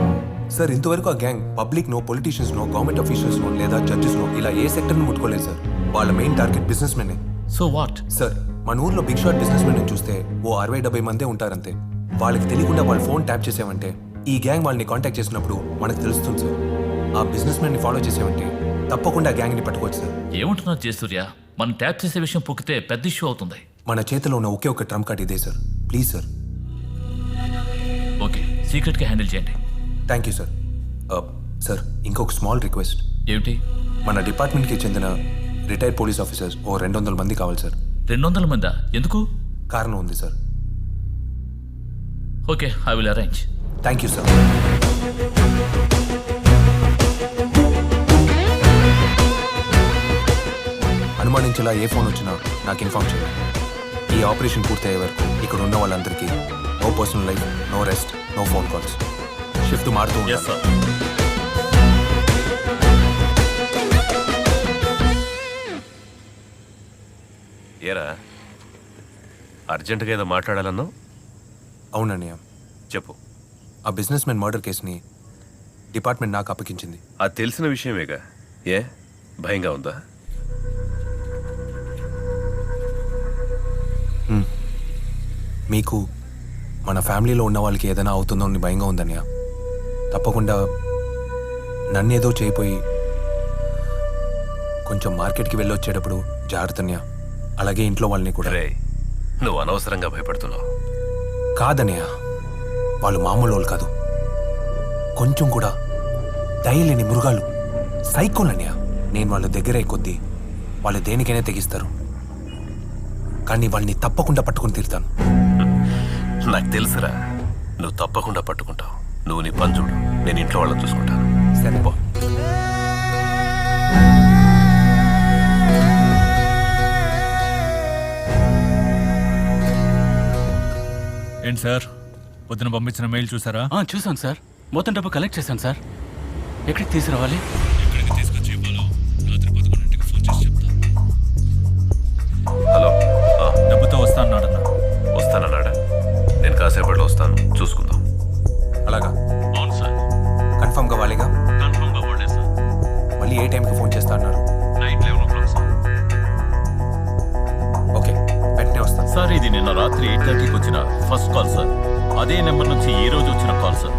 Speaker 10: సార్, ఇంతవరకు ఆ gang public no, politicians no, government officials no లేదా జడ్జెస్ నో ఇలా ఏ సెక్టర్ని ముట్టుకోలేదు సార్. వాళ్ళ main target business men.
Speaker 4: So what?
Speaker 10: Sir, మన ఊర్లో బిగ్ షాట్ బిజినెస్ మెన్ చూస్తే ఓ 60-70 మందే ఉంటారంతే. వాళ్ళకి తెలియకుండా వాళ్ళు ఫోన్ ట్యాప్ చేసామంటే ఈ గ్యాంగ్ వాళ్ళని కాంటాక్ట్ చేసినప్పుడు మనకు తెలుస్తుంది సార్. ఆ బిజినెస్ మెన్ని ఫాలో చేసామంటే తప్పకుండా ఆ గ్యాంగ్ని పట్టుకోవచ్చు సార్.
Speaker 4: ఏమంటున్నారు జయసూర్య? మనం ట్యాప్ చేసే విషయం పొక్కితే పెద్ద ఇష్యూ అవుతుంది.
Speaker 10: మన చేతిలో ఉన్న ఒకే ఒక ట్రంప్ కార్డ్ ఇదే సార్. Please sir.
Speaker 4: ఓకే, సీక్రెట్గా హ్యాండిల్ చేయండి.
Speaker 10: Thank you sir. సార్, ఇంకొక స్మాల్ రిక్వెస్ట్.
Speaker 4: ఏమిటి?
Speaker 10: మన డిపార్ట్మెంట్కి చెందిన రిటైర్డ్ పోలీస్ ఆఫీసర్స్ ఓ 200 మంది కావాలి సార్.
Speaker 4: 200 మందా? ఎందుకు?
Speaker 10: కారణం ఉంది sir.
Speaker 4: Okay, I will arrange.
Speaker 10: Thank you sir. అనుమానించేలా ఏ ఫోన్ వచ్చినా నాకు ఇన్ఫార్మ్ చేయండి. ఈ ఆపరేషన్ పూర్తయ్యే వరకు ఇక్కడ ఉన్న వాళ్ళందరికీ no personal life, no rest, no phone calls. Shift మారుతూ
Speaker 11: సార్. ఏరా, అర్జెంటుగా ఏదో మాట్లాడాలన్నావు?
Speaker 10: అవునన్నయ్య.
Speaker 11: చెప్పు.
Speaker 10: ఆ బిజినెస్ మ్యాన్ మర్డర్ కేసుని డిపార్ట్మెంట్ నాకు అప్పగించింది.
Speaker 11: అది తెలిసిన విషయమేగా. ఏ భయంగా ఉందా?
Speaker 10: మీకు మన ఫ్యామిలీలో ఉన్న వాళ్ళకి ఏదైనా అవుతుందో అని భయంగా ఉందన్నయ్య. తప్పకుండా నన్నేదో చేయిపోయి కొంచెం మార్కెట్కి వెళ్ళి వచ్చేటప్పుడు జాగ్రత్తన్నయ్య. అలాగే ఇంట్లో వాళ్ళని కూడా.
Speaker 11: నువ్వు అనవసరంగా భయపడుతున్నావు.
Speaker 10: కాదన్నయ్య, వాళ్ళు మామూలు వాళ్ళు కాదు. కొంచెం కూడా దయలేని మృగాలు, సైకోలన్నయ్య. నేను వాళ్ళ దగ్గర కొద్దీ వాళ్ళు దేనికైనా తెగిస్తారు. కానీ వాళ్ళని తప్పకుండా పట్టుకుని తీరుతాను.
Speaker 11: నాకు తెలుసురా, నువ్వు తప్పకుండా పట్టుకుంటావు. నువ్వు నీ పని చూడు, నేను ఇంట్లో వాళ్ళని చూసుకుంటాను.
Speaker 10: సరే పో.
Speaker 3: ఏంటి సార్, పొద్దున పంపించిన మెయిల్ చూసారా?
Speaker 12: చూసాను సార్, మొత్తం డబ్బు కలెక్ట్ చేశాను సార్. ఎక్కడికి తీసుకురావాలి?
Speaker 11: హలో,
Speaker 3: డబ్బుతో వస్తానన్నాడన్నా.
Speaker 11: వస్తానన్నాడా? నేను కాసేపట్లో వస్తాను, చూసుకుందాం.
Speaker 10: అలాగా?
Speaker 11: అవును సార్.
Speaker 10: కన్ఫర్మ్గా వాళ్ళేగా?
Speaker 11: కన్ఫర్మ్గా వాళ్ళే సార్.
Speaker 10: మళ్ళీ ఏ టైంకి ఫోన్ చేస్తా అన్నారు?
Speaker 11: Night 11 o'clock sir.
Speaker 10: ఓకే, వెంటనే వస్తాను.
Speaker 2: సార్, ఇది నిన్న రాత్రి 8:30కి వచ్చిన ఫస్ట్ కాల్ సార్. అదే నెంబర్ నుంచి ఈ రోజు వచ్చిన కాల్ సార్.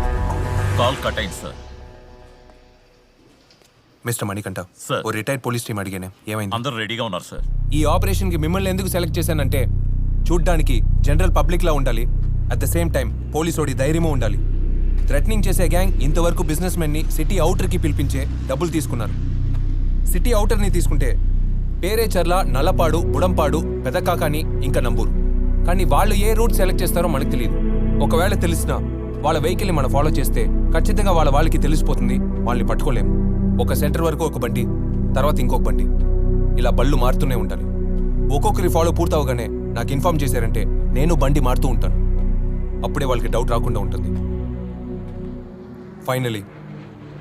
Speaker 2: కాల్ కట్ అయింది సార్.
Speaker 10: Mister Manikanta,
Speaker 2: sir.
Speaker 10: ఓ రిటైర్డ్ పోలీస్ టీం అడిగానే, ఏమైంది?
Speaker 2: అందరూ రెడీగా ఉన్నారు సార్.
Speaker 10: ఈ ఆపరేషన్కి మిమ్మల్ని ఎందుకు సెలెక్ట్ చేశానంటే, చూడ్డానికి జనరల్ పబ్లిక్లా ఉండాలి, అట్ ద సేమ్ టైం పోలీసోడి ధైర్యమూ ఉండాలి. థ్రెటనింగ్ చేసే గ్యాంగ్ ఇంతవరకు బిజినెస్ మెన్ని సిటీ అవుటర్కి పిలిపించే డబ్బులు తీసుకున్నారు. సిటీ అవుటర్ని తీసుకుంటే పేరేచర్ల, నల్లపాడు, బుడంపాడు, పెదకాకాని, ఇంకా నంబూరు. కానీ వాళ్ళు ఏ రూట్ సెలెక్ట్ చేస్తారో మనకు తెలియదు. ఒకవేళ తెలిసినా వాళ్ళ వెహికల్ని మనం ఫాలో చేస్తే ఖచ్చితంగా వాళ్ళకి తెలిసిపోతుంది, వాళ్ళని పట్టుకోలేము. ఒక సెంటర్ వరకు ఒక బండి, తర్వాత ఇంకొక బండి, ఇలా బళ్ళు మారుతూనే ఉండాలి. ఒక్కొక్కరి ఫాలో పూర్తవగానే నాకు ఇన్ఫార్మ్ చేశారంటే నేను బండి మారుతూ ఉంటాను. అప్పుడే వాళ్ళకి డౌట్ రాకుండా ఉంటుంది. ఫైనలీ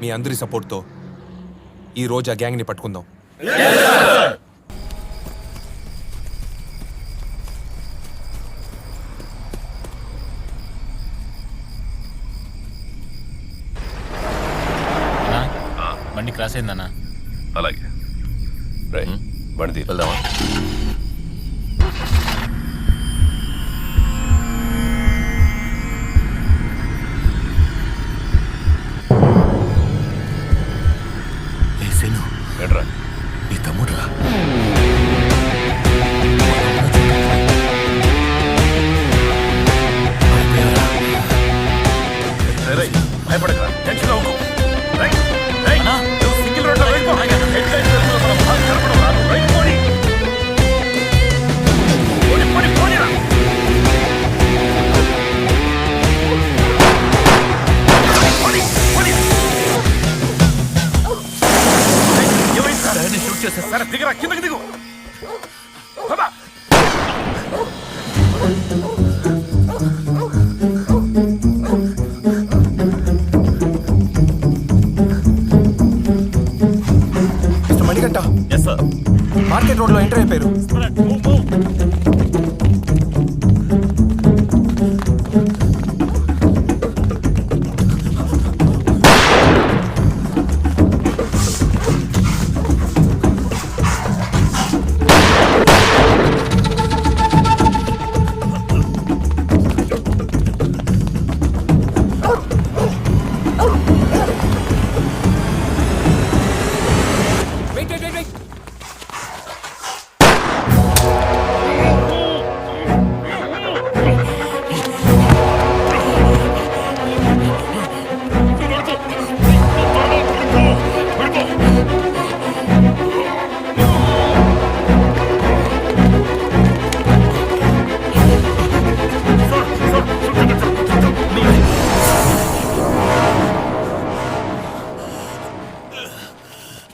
Speaker 10: మీ అందరి సపోర్ట్తో ఈ రోజు ఆ గ్యాంగ్ని పట్టుకుందాం.
Speaker 3: బండి క్రాస్ అయిందన్నా.
Speaker 11: అలాగే రై, బండి
Speaker 2: వెళ్దామా?
Speaker 11: ఏంట్రా?
Speaker 2: నీ తమ్ముడురా.
Speaker 11: భయపడకరా, టెన్షన్ అవ్వకు. సరే దిగరా, కిందకి దిగు.
Speaker 10: Mister Manikanta,
Speaker 2: yes sir.
Speaker 10: Market రోడ్లో ఎంటర్ అయిపోయారు.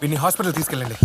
Speaker 10: వీడిని హాస్పిటల్ తీసుకెళ్ళండి.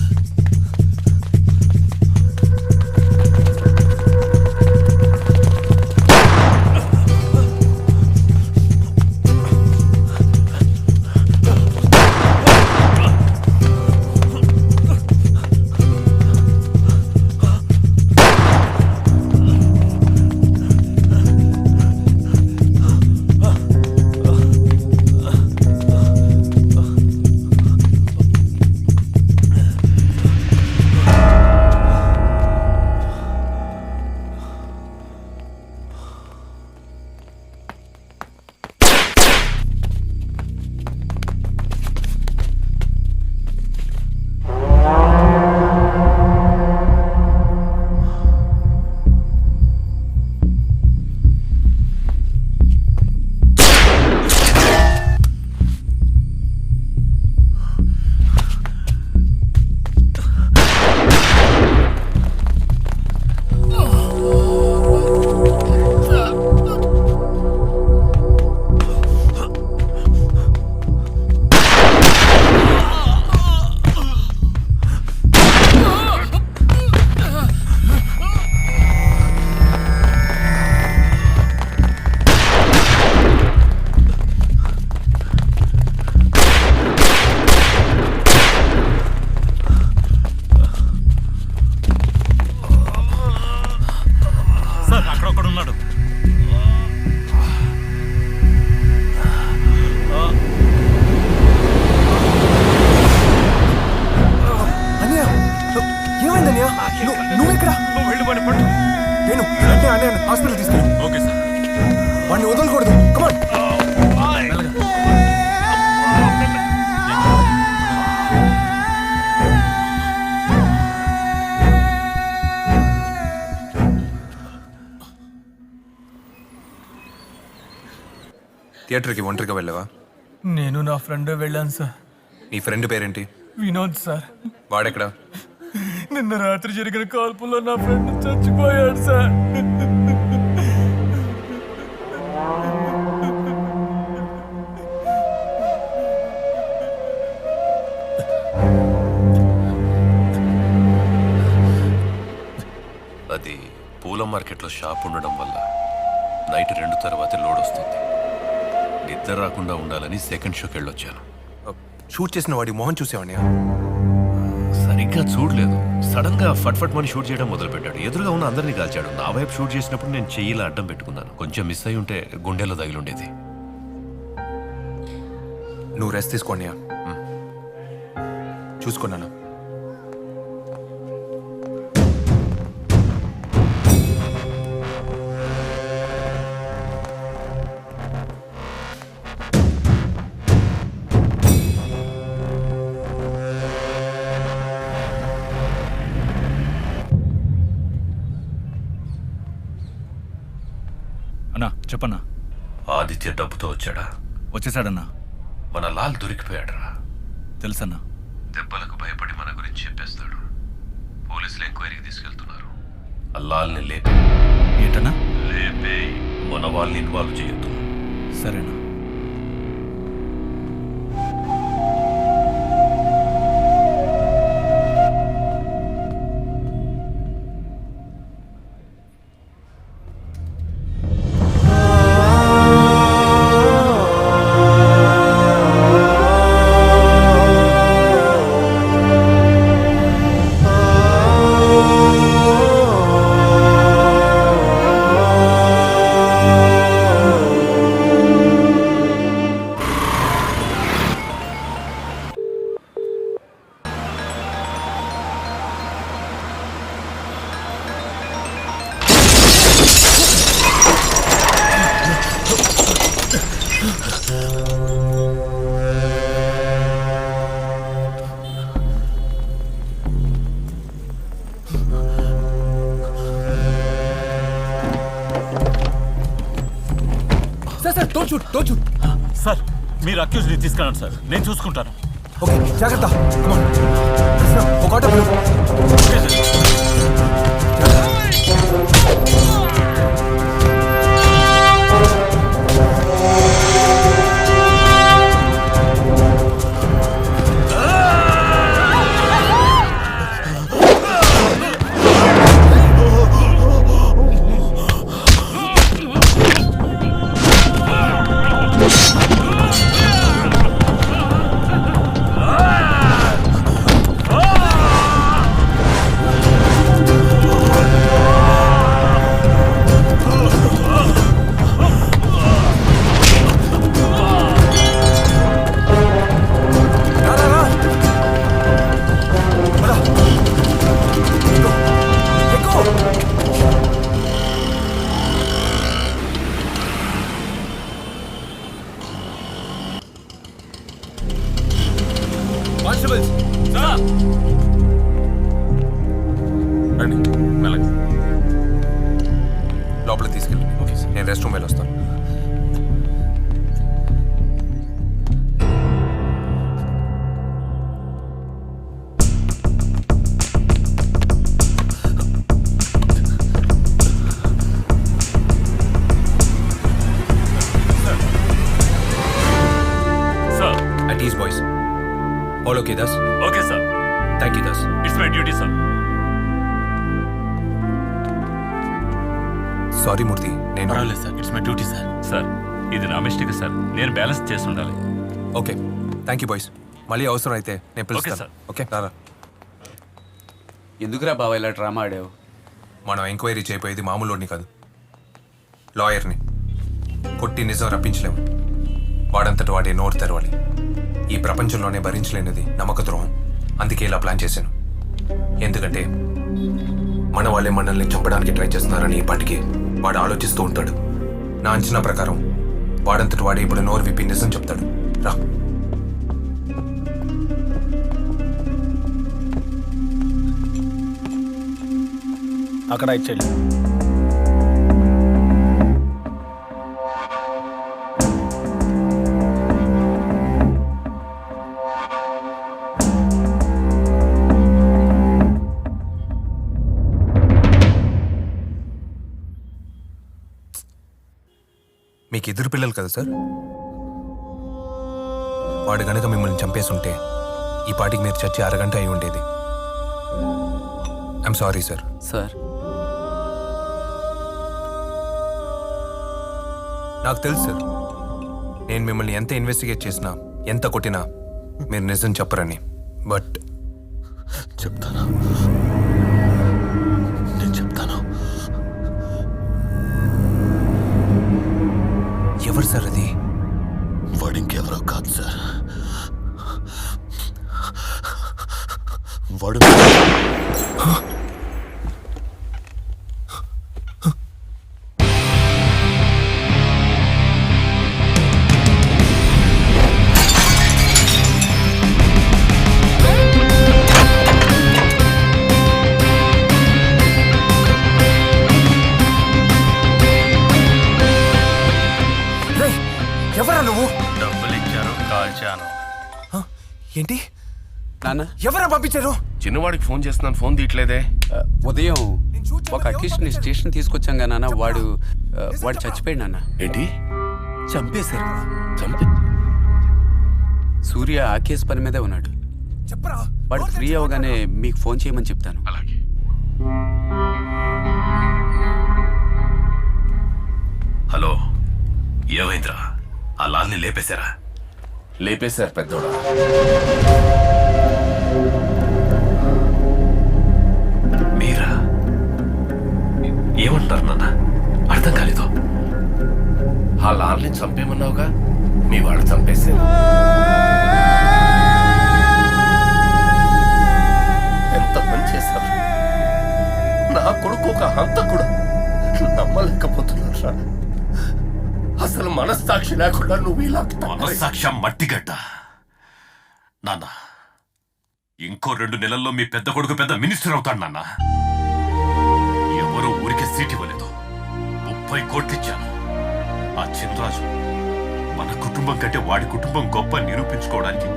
Speaker 10: థియేటర్కి ఒంటరిగా వెళ్ళావా?
Speaker 12: నేను నా ఫ్రెండ్ వెళ్ళాను సార్.
Speaker 10: నీ ఫ్రెండ్ పేరేంటి?
Speaker 12: వినోద్ సార్.
Speaker 10: వాడెక్కడా?
Speaker 12: నిన్న రాత్రి జరిగిన కాల్పుల్లో నా ఫ్రెండ్ చచ్చిపోయాడు సార్.
Speaker 11: అది పూల మార్కెట్లో షాప్ ఉండడం వల్ల నైట్ 2 తర్వాత లోడ్ వస్తుంది. నిద్ర రాకుండా ఉండాలని సెకండ్ షోకి వెళ్ళొచ్చాను.
Speaker 10: షూట్ చేసిన వాడి మొహం చూసేవాడిని.
Speaker 11: సరిగ్గా చూడలేదు. సడన్ గా ఫట్ ఫట్ మని షూట్ చేయడం మొదలు పెట్టాడు. ఎదురుగా ఉన్న అందరినీ కాల్చాడు. నా వైపు షూట్ చేసినప్పుడు నేను చెయ్యిలా అడ్డం పెట్టుకున్నాను. కొంచెం మిస్ అయి ఉంటే గుండెలో తగిలుండేది.
Speaker 10: నువ్వు రెస్ట్ తీసుకోండి. చూసుకున్నాను.
Speaker 12: అన్నా చెప్పన్నా.
Speaker 11: ఆదిత్య డబ్బుతో వచ్చాడా?
Speaker 12: వచ్చేసాడన్నా.
Speaker 11: మన లాల్ దొరికిపోయాడురా.
Speaker 12: తెలుసన్నా.
Speaker 11: దెబ్బలకు భయపడి మన గురించి చెప్పేస్తాడు. పోలీసులు ఎంక్వైరీకి తీసుకెళ్తున్నారు. ఆ లాల్ని లేపే.
Speaker 12: ఏంటన్నా?
Speaker 11: లేపే. మన వాళ్ళని ఇన్వాల్వ్ చేయొద్దు.
Speaker 12: సరేనా.
Speaker 3: సార్ మీరు అక్యూజ్ ని తీసుకున్నాను సార్. నేను చూసుకుంటాను.
Speaker 10: ఓకే జాగ్రత్త. ఒక ఆటో లోపల తీసుకెళ్ళి. నేను రెస్ట్ రూమ్ వెళ్ళి వస్తాను. At ease, boys. All okay, Das?
Speaker 4: Okay, sir.
Speaker 10: Thank you, Das.
Speaker 4: It's my duty, sir.
Speaker 10: Sorry Murthy. నేను
Speaker 3: పర్వాలేదు sir. It's my duty sir.
Speaker 4: Sir ఇది నా మిస్టేక్ సార్. నేను బ్యాలెన్స్ చేసి ఉండాలి.
Speaker 10: Okay thank you boys. మళ్ళీ అవసరం అయితే నేను పిలుస్తాను. ఓకే రారా.
Speaker 9: ఎందుకురా బావ ఇలా డ్రామా ఆడావు?
Speaker 10: మనం ఎంక్వైరీ చేయబోయేది మామూలుని కాదు, లాయర్ని. కొట్టి నిజం రప్పించలేము. వాడంతటి వాడే నోరు తెరవాలి. ఈ ప్రపంచంలోనే భరించలేనిది నమ్మక ద్రోహం. అందుకే ఇలా ప్లాన్ చేశాను. ఎందుకంటే మన వాళ్ళే మనల్ని చంపడానికి ట్రై చేస్తున్నారని ఈ పాటికి వాడు ఆలోచిస్తూ ఉంటాడు. నా అంచనా ప్రకారం వాడంతటి వాడే ఇప్పుడు నోరు విప్పి నిజం చెప్తాడు. రా.
Speaker 12: అక్కడ ఇచ్చేయండి.
Speaker 10: కదా సార్? వాడు గనక మిమ్మల్ని చంపేస్తుంటే ఈ పాటికి మీరు చచ్చి అరగంట అయి ఉండేది. I'm sorry sir.
Speaker 9: సార్,
Speaker 10: నాకు తెలుసు సార్, నేను మిమ్మల్ని ఎంత ఇన్వెస్టిగేట్ చేసినా ఎంత కొట్టినా మీరు నిజం చెప్పరని. బట్
Speaker 2: చెప్తాను, నేను చెప్తాను.
Speaker 10: ఎవరు సార్ అది?
Speaker 2: వాడు ఇంకెవరో కాదు సార్, వాడు
Speaker 10: ఎవరా నువ్వు?
Speaker 5: డబ్బులు ఇచ్చారు, కాల్చాను.
Speaker 10: ఏంటి?
Speaker 9: నాన్న,
Speaker 10: ఎవరా పంపించారు?
Speaker 16: చిన్నవాడికి ఫోన్ చేస్తున్నాను, ఫోన్ తీయట్లేదే.
Speaker 9: ఉదయం ఒక అక్యూస్ట్ని స్టేషన్ తీసుకొచ్చాం కదా నాన్న, వాడు చచ్చిపోయాడు నాన్న.
Speaker 16: ఏంటి?
Speaker 9: చంపేశారు.
Speaker 16: చంపే?
Speaker 9: సూర్య ఆ కేసు పని మీదే ఉన్నాడు.
Speaker 10: చెప్పరా?
Speaker 9: వాడు ఫ్రీ అవగానే మీకు ఫోన్ చేయమని చెప్తాను.
Speaker 16: అలాగే.
Speaker 11: హలో, ఏమైందిరా? ఆ లాల్ని లేపేశారా?
Speaker 16: లేపేశారు పెద్దోడా.
Speaker 11: మీరా? ఏమంటారు నాన్న? అర్థం కాలేదు.
Speaker 16: ఆ లాల్ని చంపేమన్నావుగా, మీ వాడు చంపేశారు. ఎంత పని చేశారు. నా కొడుకు ఒక హంతకుడు. నమ్మలేకపోతున్నారా? అసలు మనస్సాక్షి లేకుండా నువ్వు ఇలా
Speaker 11: మనస్సాక్ష్యం మట్టిగడ్డ. నాన్న, ఇంకో 2 నెలల్లో మీ పెద్ద కొడుకు పెద్ద మినిస్టర్ అవుతాడు నాన్న. ఎవరో ఊరికే సీట్ ఇవ్వలేదు, 30 కోట్లు ఇచ్చాను. ఆ చిన్రాజు మన కుటుంబం కంటే వాడి కుటుంబం గొప్ప నిరూపించుకోవడానికి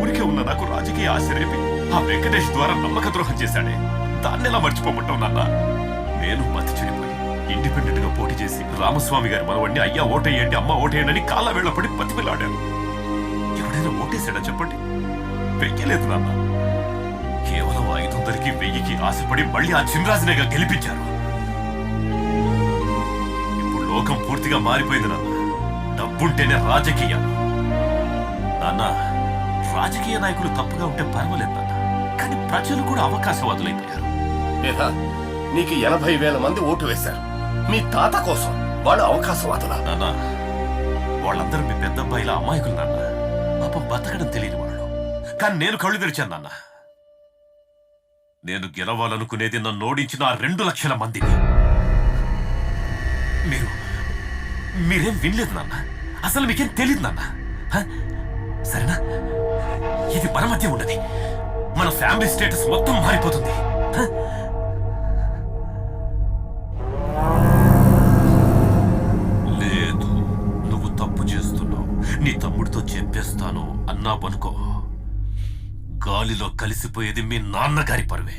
Speaker 11: ఊరికే ఉన్న నాకు రాజకీయ ఆశ రేపి ఆ వెంకటేష్ ద్వారా నమ్మక ద్రోహం చేశాడే. దాన్ని ఎలా మర్చిపోమంటావు నాన్న? నేను మతి చెడిపోయి ఇండిపెండెంట్ గా పోటీ చేసి రామస్వామి గారి మనవడిని అయ్యా ఓటేయండి, అమ్మ ఓటేయండి అని కాళ్ళ వేళ్ల పడి బతిమిలాడాను. ఎవడైనా ఓటేసాడా చెప్పండి? వెయ్యలేదు నాన్న. కేవలం 500కి 1000కి ఆశపడి మళ్ళీ ఆ చిన్రాజునేగా గెలిపించారు. ఇప్పుడు లోకం పూర్తిగా మారిపోయింది నాన్న. డబ్బుంటేనే రాజకీయాలు. నాన్న, రాజకీయ నాయకులు తప్పుగా ఉంటే పర్వాలేదు నాన్న, కానీ ప్రజలు కూడా అవకాశవాదులైపోయారు.
Speaker 16: నీకు 80,000 మంది ఓటు వేశారు. మీ తాత కోసం వాళ్ళు అవకాశవాదులా?
Speaker 11: నాన్న, వాళ్ళందరూ మీ పెద్దబ్బాయిల అమాయకులు నాన్న. పాపం బతకడం తెలియని వాళ్ళు. కానీ నేను కళ్ళు తెరిచాను నాన్న. నేను గెలవాలనుకునేది నన్ను ఓడించిన 2 లక్షల మందిని. మీరేం వినలేదు నాన్న. అసలు మీకేం తెలియదు నాన్న. సరేనా? ఇది మన మధ్య ఉన్నది. మన ఫ్యామిలీ స్టేటస్ మొత్తం మారిపోతుంది. లేదు, నువ్వు తప్పు చేస్తున్నావు, నీ తమ్ముడితో చెప్పేస్తాను అన్నావనుకో, గాలిలో కలిసిపోయేది మీ నాన్నగారి పరువే.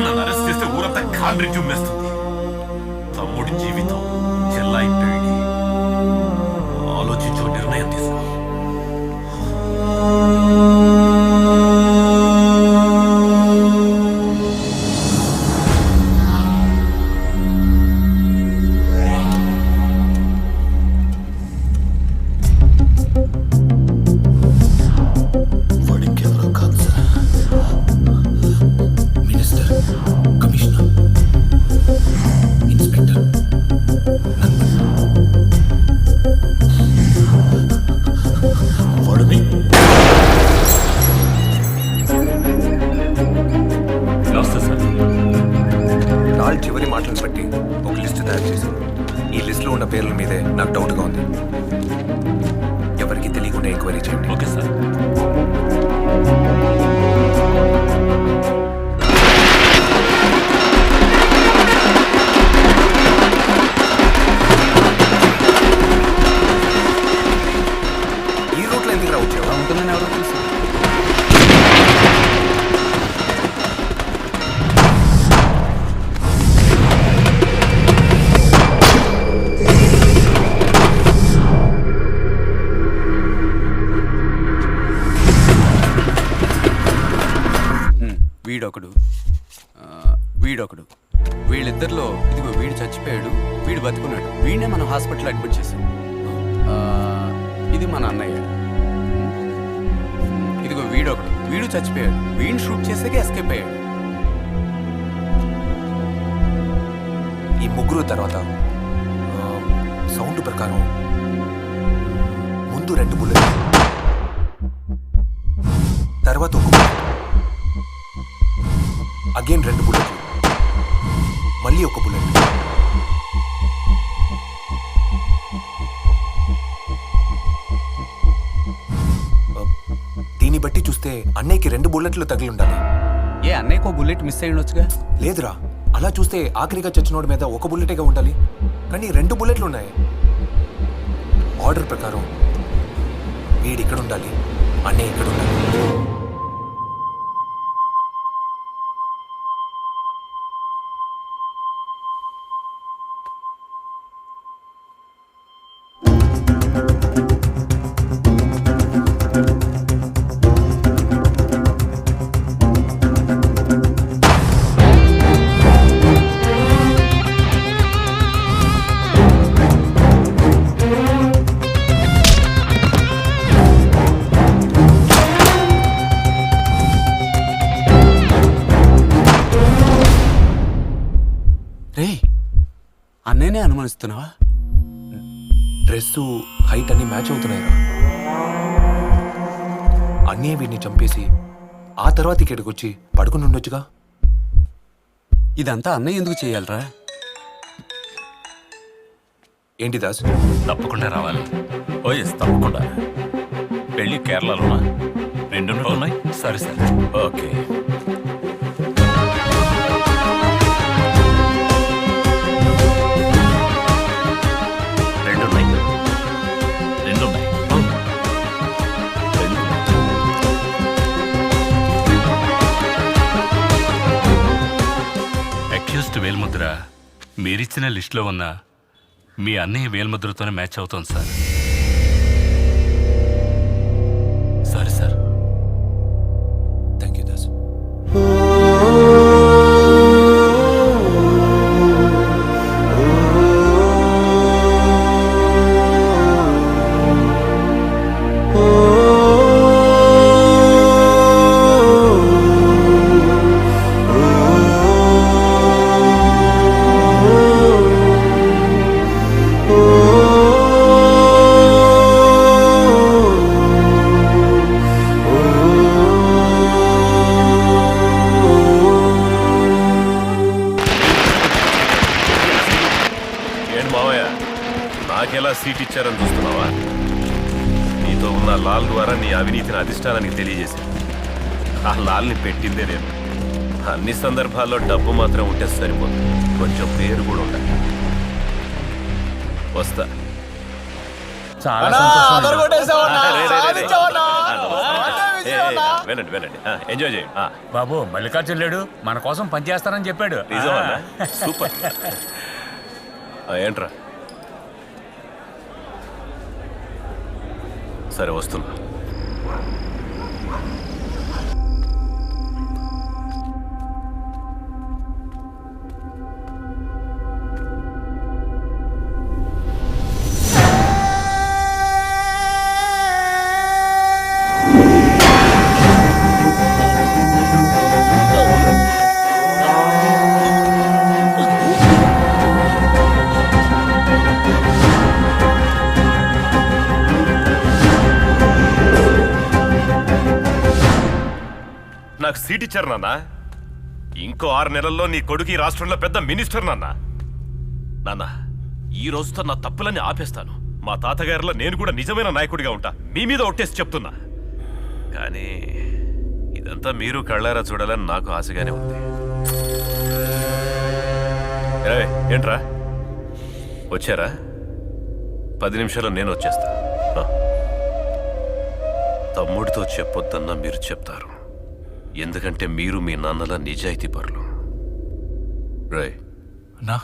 Speaker 11: నన్ను అరెస్ట్ చేస్తే ఊరంతా కాండ్రి జుమ్మేస్తుంది. తమ్ముడి జీవితం చెల్లాయి పెళ్ళి. ఆలోచించు, నిర్ణయం తీసుకో.
Speaker 10: చివరి మాటలను బట్టి ఒక లిస్టు తయారు చేశాను. ఈ లిస్టులో ఉన్న పేర్ల మీదే నాకు డౌట్గా ఉంది. ఎవరికి తెలియకుండా ఎంక్వైరీ చేయండి.
Speaker 11: Okay sir.
Speaker 10: ఈ రూట్లో ఎందుకు రావచ్చావా?
Speaker 9: ఉంటుందని ఎవరో తెలుసు. వీడొకడు వీడొకడు. వీళ్ళిద్దరిలో ఇదిగో వీడు చచ్చిపోయాడు, వీడు బతుకున్నాడు. వీడినే మనం హాస్పిటల్ అడ్మిట్ చేసాం. ఇది మన అన్నయ్య. ఇదిగో వీడొకడు, వీడు చచ్చిపోయాడు. వీడిని షూట్ చేసాక ఎస్కేప్ అయ్యాడు.
Speaker 10: ఈ ముగ్గురు తర్వాత సౌండ్ ప్రకారం ముందు 2 బుల్లెట్, తర్వాత 1 బుల్లెట్, అగైన్ 2 బుల్లెట్లు, మళ్ళీ 1 బుల్లెట్. దీన్ని బట్టి చూస్తే అన్నయ్యకి 2 బుల్లెట్లు తగిలి ఉండాలి.
Speaker 9: ఏ అన్నయ్యకో బుల్లెట్ మిస్ అయ్యి ఉండొచ్చుగా?
Speaker 10: లేదురా, అలా చూస్తే ఆఖరిగా చచ్చినోడి మీద 1 బుల్లెటేగా ఉండాలి, కానీ 2 బుల్లెట్లు ఉన్నాయి. ఆర్డర్ ప్రకారం వీడు ఇక్కడ ఉండాలి, అన్నయ్య ఇక్కడ ఉండాలి.
Speaker 9: అన్నయ్యనే అనుమానిస్తున్నావా?
Speaker 10: డ్రెస్సు, హైట్ అన్ని మ్యాచ్ అవుతున్నాయిరా. అన్నయ్య వీడిని చంపేసి ఆ తర్వాత ఇక్కడికి వచ్చి పడుకుని ఉండొచ్చుగా.
Speaker 9: ఇదంతా అన్నయ్య ఎందుకు చేయాలరా?
Speaker 10: ఏంటి దాస్?
Speaker 7: తప్పకుండా రావాలి. ఓ ఎస్, తప్పకుండా. పెళ్ళి కేరళలోనా? 2 ఉన్నాయి. సరే సరే, ఓకే.
Speaker 11: వేల్ముద్ర మీరిచ్చిన లిస్టులో ఉన్న మీ అన్నయ్య వేల్ముద్రతోనే మ్యాచ్ అవుతోంది సార్. సరే సార్.
Speaker 10: Thank you Das.
Speaker 11: నాకెలా సీట్ ఇచ్చారని చూస్తున్నావా? నీతో ఉన్న లాల్ ద్వారా నీ అవినీతిని అధిష్టానానికి తెలియజేశాను. ఆ లాల్ని పెట్టిందే నేను. అన్ని సందర్భాల్లో డబ్బు మాత్రం ఉంటే సరిపోదు, కొంచెం పేరు కూడా ఉండాలి. వస్తా. వినండి వినండి, ఎంజాయ్ చేయండి.
Speaker 3: బాబు మల్లికార్జున లేడు, మన కోసం పనిచేస్తానని చెప్పాడు.
Speaker 11: సూపర్. ఏంట్రా? సరే వస్తున్నా. నాకు సీట్ ఇచ్చారు నాన్న. ఇంకో 6 నెలల్లో నీ కొడుకు ఈ రాష్ట్రంలో పెద్ద మినిస్టర్ నాన్న. నాన్న, ఈ రోజుతో నా తప్పులన్నీ ఆపేస్తాను. మా తాతగారిలో నేను కూడా నిజమైన నాయకుడిగా ఉంటా. మీ మీద ఒట్టేసి చెప్తున్నా. కానీ ఇదంతా మీరు కళ్ళారా చూడాలని నాకు ఆశగానే ఉంది. ఏంట్రా వచ్చారా? 10 నిమిషాల్లో నేను వచ్చేస్తా. తమ్ముడితో చెప్పొద్దన్నా మీరు చెప్తారు, ఎందుకంటే మీరు మీ నాన్నల నిజాయితీ పరులు. రై
Speaker 10: నా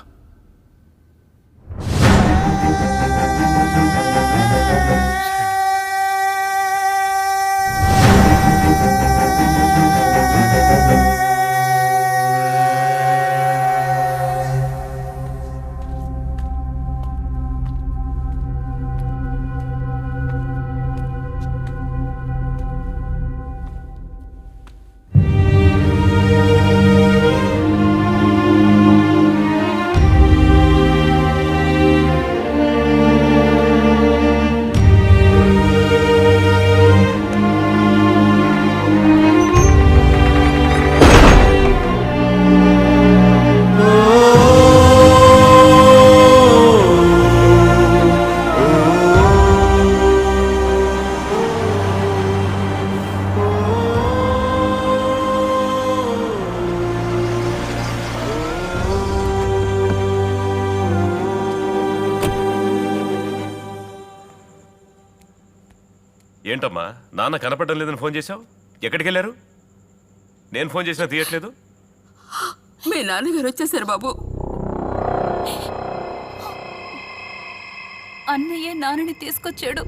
Speaker 11: ఏంటమ్మా నాన్న కనపడడం లేదని ఫోన్ చేశావు? ఎక్కడికి వెళ్ళారు? నేను ఫోన్ చేసినా తీయట్లేదు.
Speaker 13: మీ నాన్నగారు వచ్చేసారు బాబు.
Speaker 8: అన్నయ్య నాన్నని తీసుకొచ్చాడు.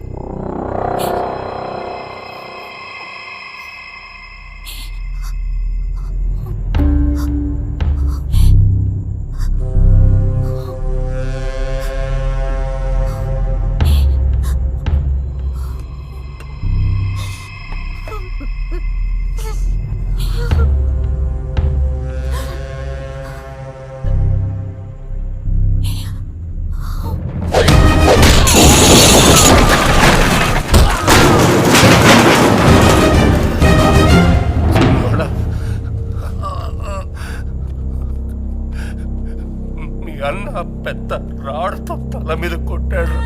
Speaker 16: మీ అన్న పెద్ద రాడుతో తల మీద కొట్టాడు.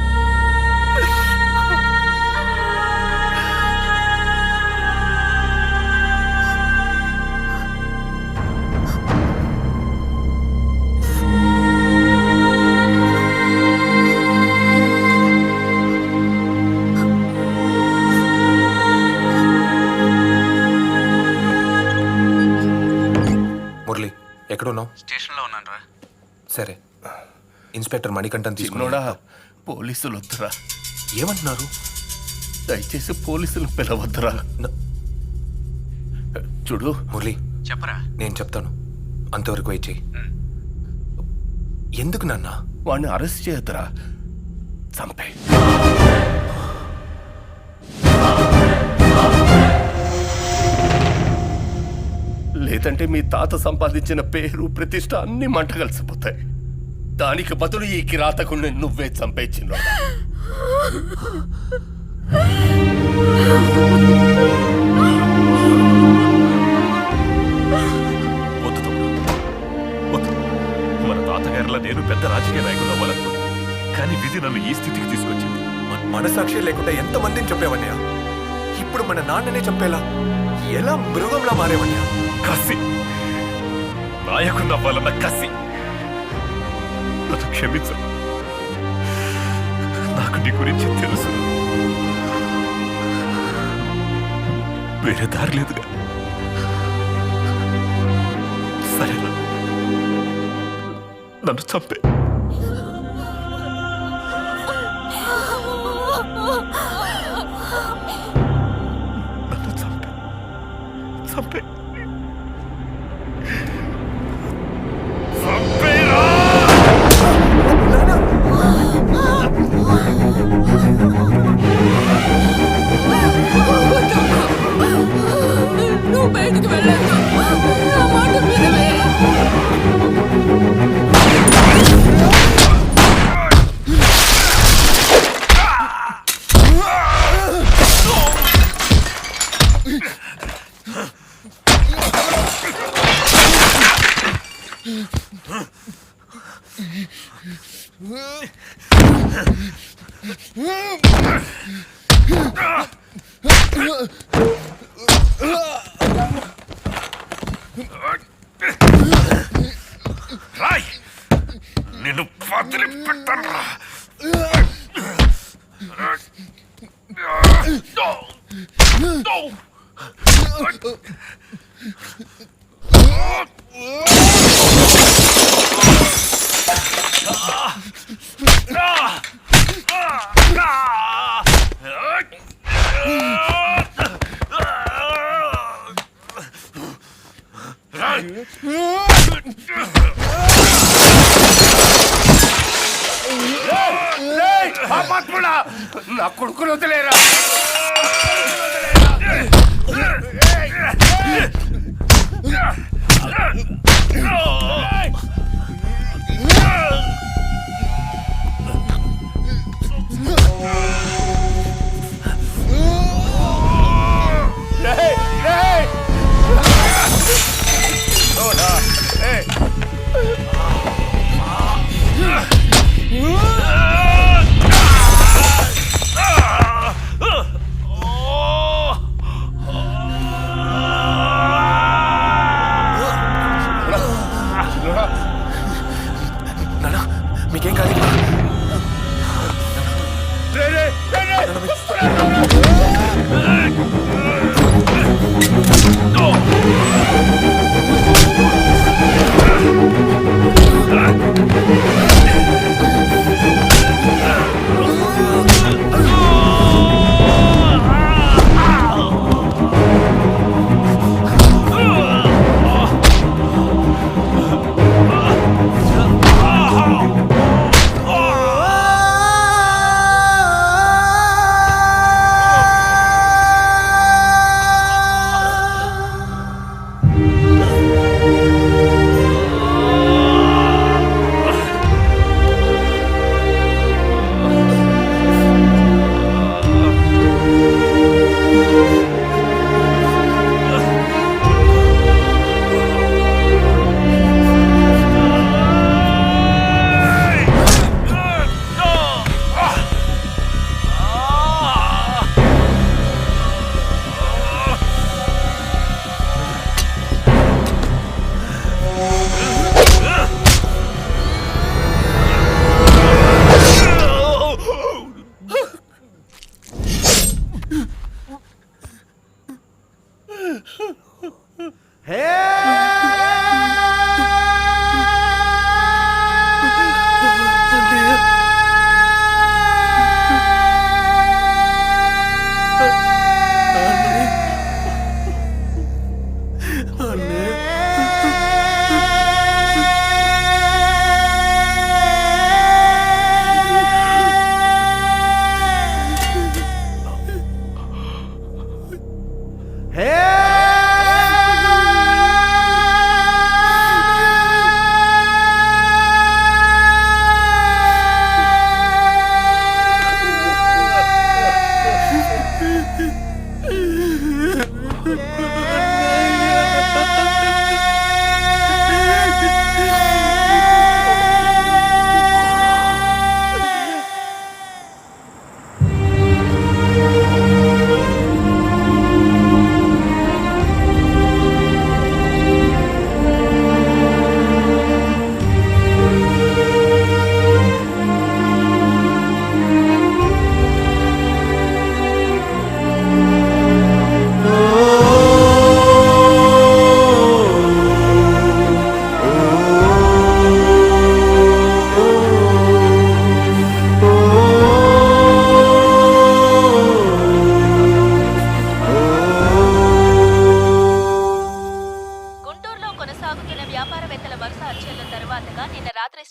Speaker 10: మురళి ఎక్కడున్నావు?
Speaker 12: స్టేషన్లో ఉన్నాను రా.
Speaker 10: సరే, ఇన్స్పెక్టర్ మణికంఠన్
Speaker 16: చిన్నోడా,
Speaker 10: తీసుకున్నాడా?
Speaker 16: పోలీసులు వద్దురా.
Speaker 10: ఏమంటున్నారు?
Speaker 16: దయచేసి పోలీసులు పిలవద్దురా. చూడు
Speaker 10: మురళి,
Speaker 12: చెప్పరా.
Speaker 10: నేను చెప్తాను, అంతవరకు వెయిట్ చెయ్యి. ఎందుకు నాన్న?
Speaker 16: వాడిని అరెస్ట్ చేయొద్దురా, చంపే. లేదంటే మీ తాత సంపాదించిన పేరు ప్రతిష్ట అన్ని మంట కలిసిపోతాయి. దానికి బదులు ఈ కిరాతకుడిని నువ్వే చంపేచ్చినోడా.
Speaker 11: వద్దు తమ్ముడు, వద్దు. మన తాతగారిలా నేను పెద్ద రాజకీయ నాయకులు అవ్వాలనుకున్నాను, కానీ విధి నన్ను ఈ స్థితికి తీసుకొచ్చింది.
Speaker 10: మనసాక్షి లేకుండా ఎంతమందిని చంపేవన్నయ్యా? ఇప్పుడు మన నాన్ననే చంపేలా ఎలా మృగంలా మారేవన్నయ్యా?
Speaker 11: కసి, నాయకుడు అవ్వాలన్న కసి. నన్ను క్షమించు, నాకు నీ గురించి తెలుసు. వేరే దారి లేదుగా. సరేనా, నన్ను చంపే. నన్ను చంపే, చంపే.
Speaker 13: నువ్వు బయటికి వెళ్ళొద్దు. నా మాట వినవే.
Speaker 11: రాయ్, నిన్ను వదిలి పెట్టరా.
Speaker 16: నా కొడుకును వదిలేరా.
Speaker 10: మీకేం కాదు.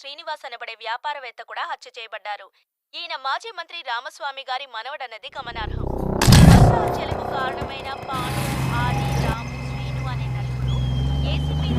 Speaker 1: శ్రీనివాస్ అనబడే వ్యాపారవేత్త కూడా హత్య చేయబడ్డారు. ఈయన మాజీ మంత్రి రామస్వామి గారి మనవడన్నది గమనార్హం. హత్యలకు కారణమైన పాండు, ఆది, రాము, శ్రీను అనే నలుగురు ఏసీపీ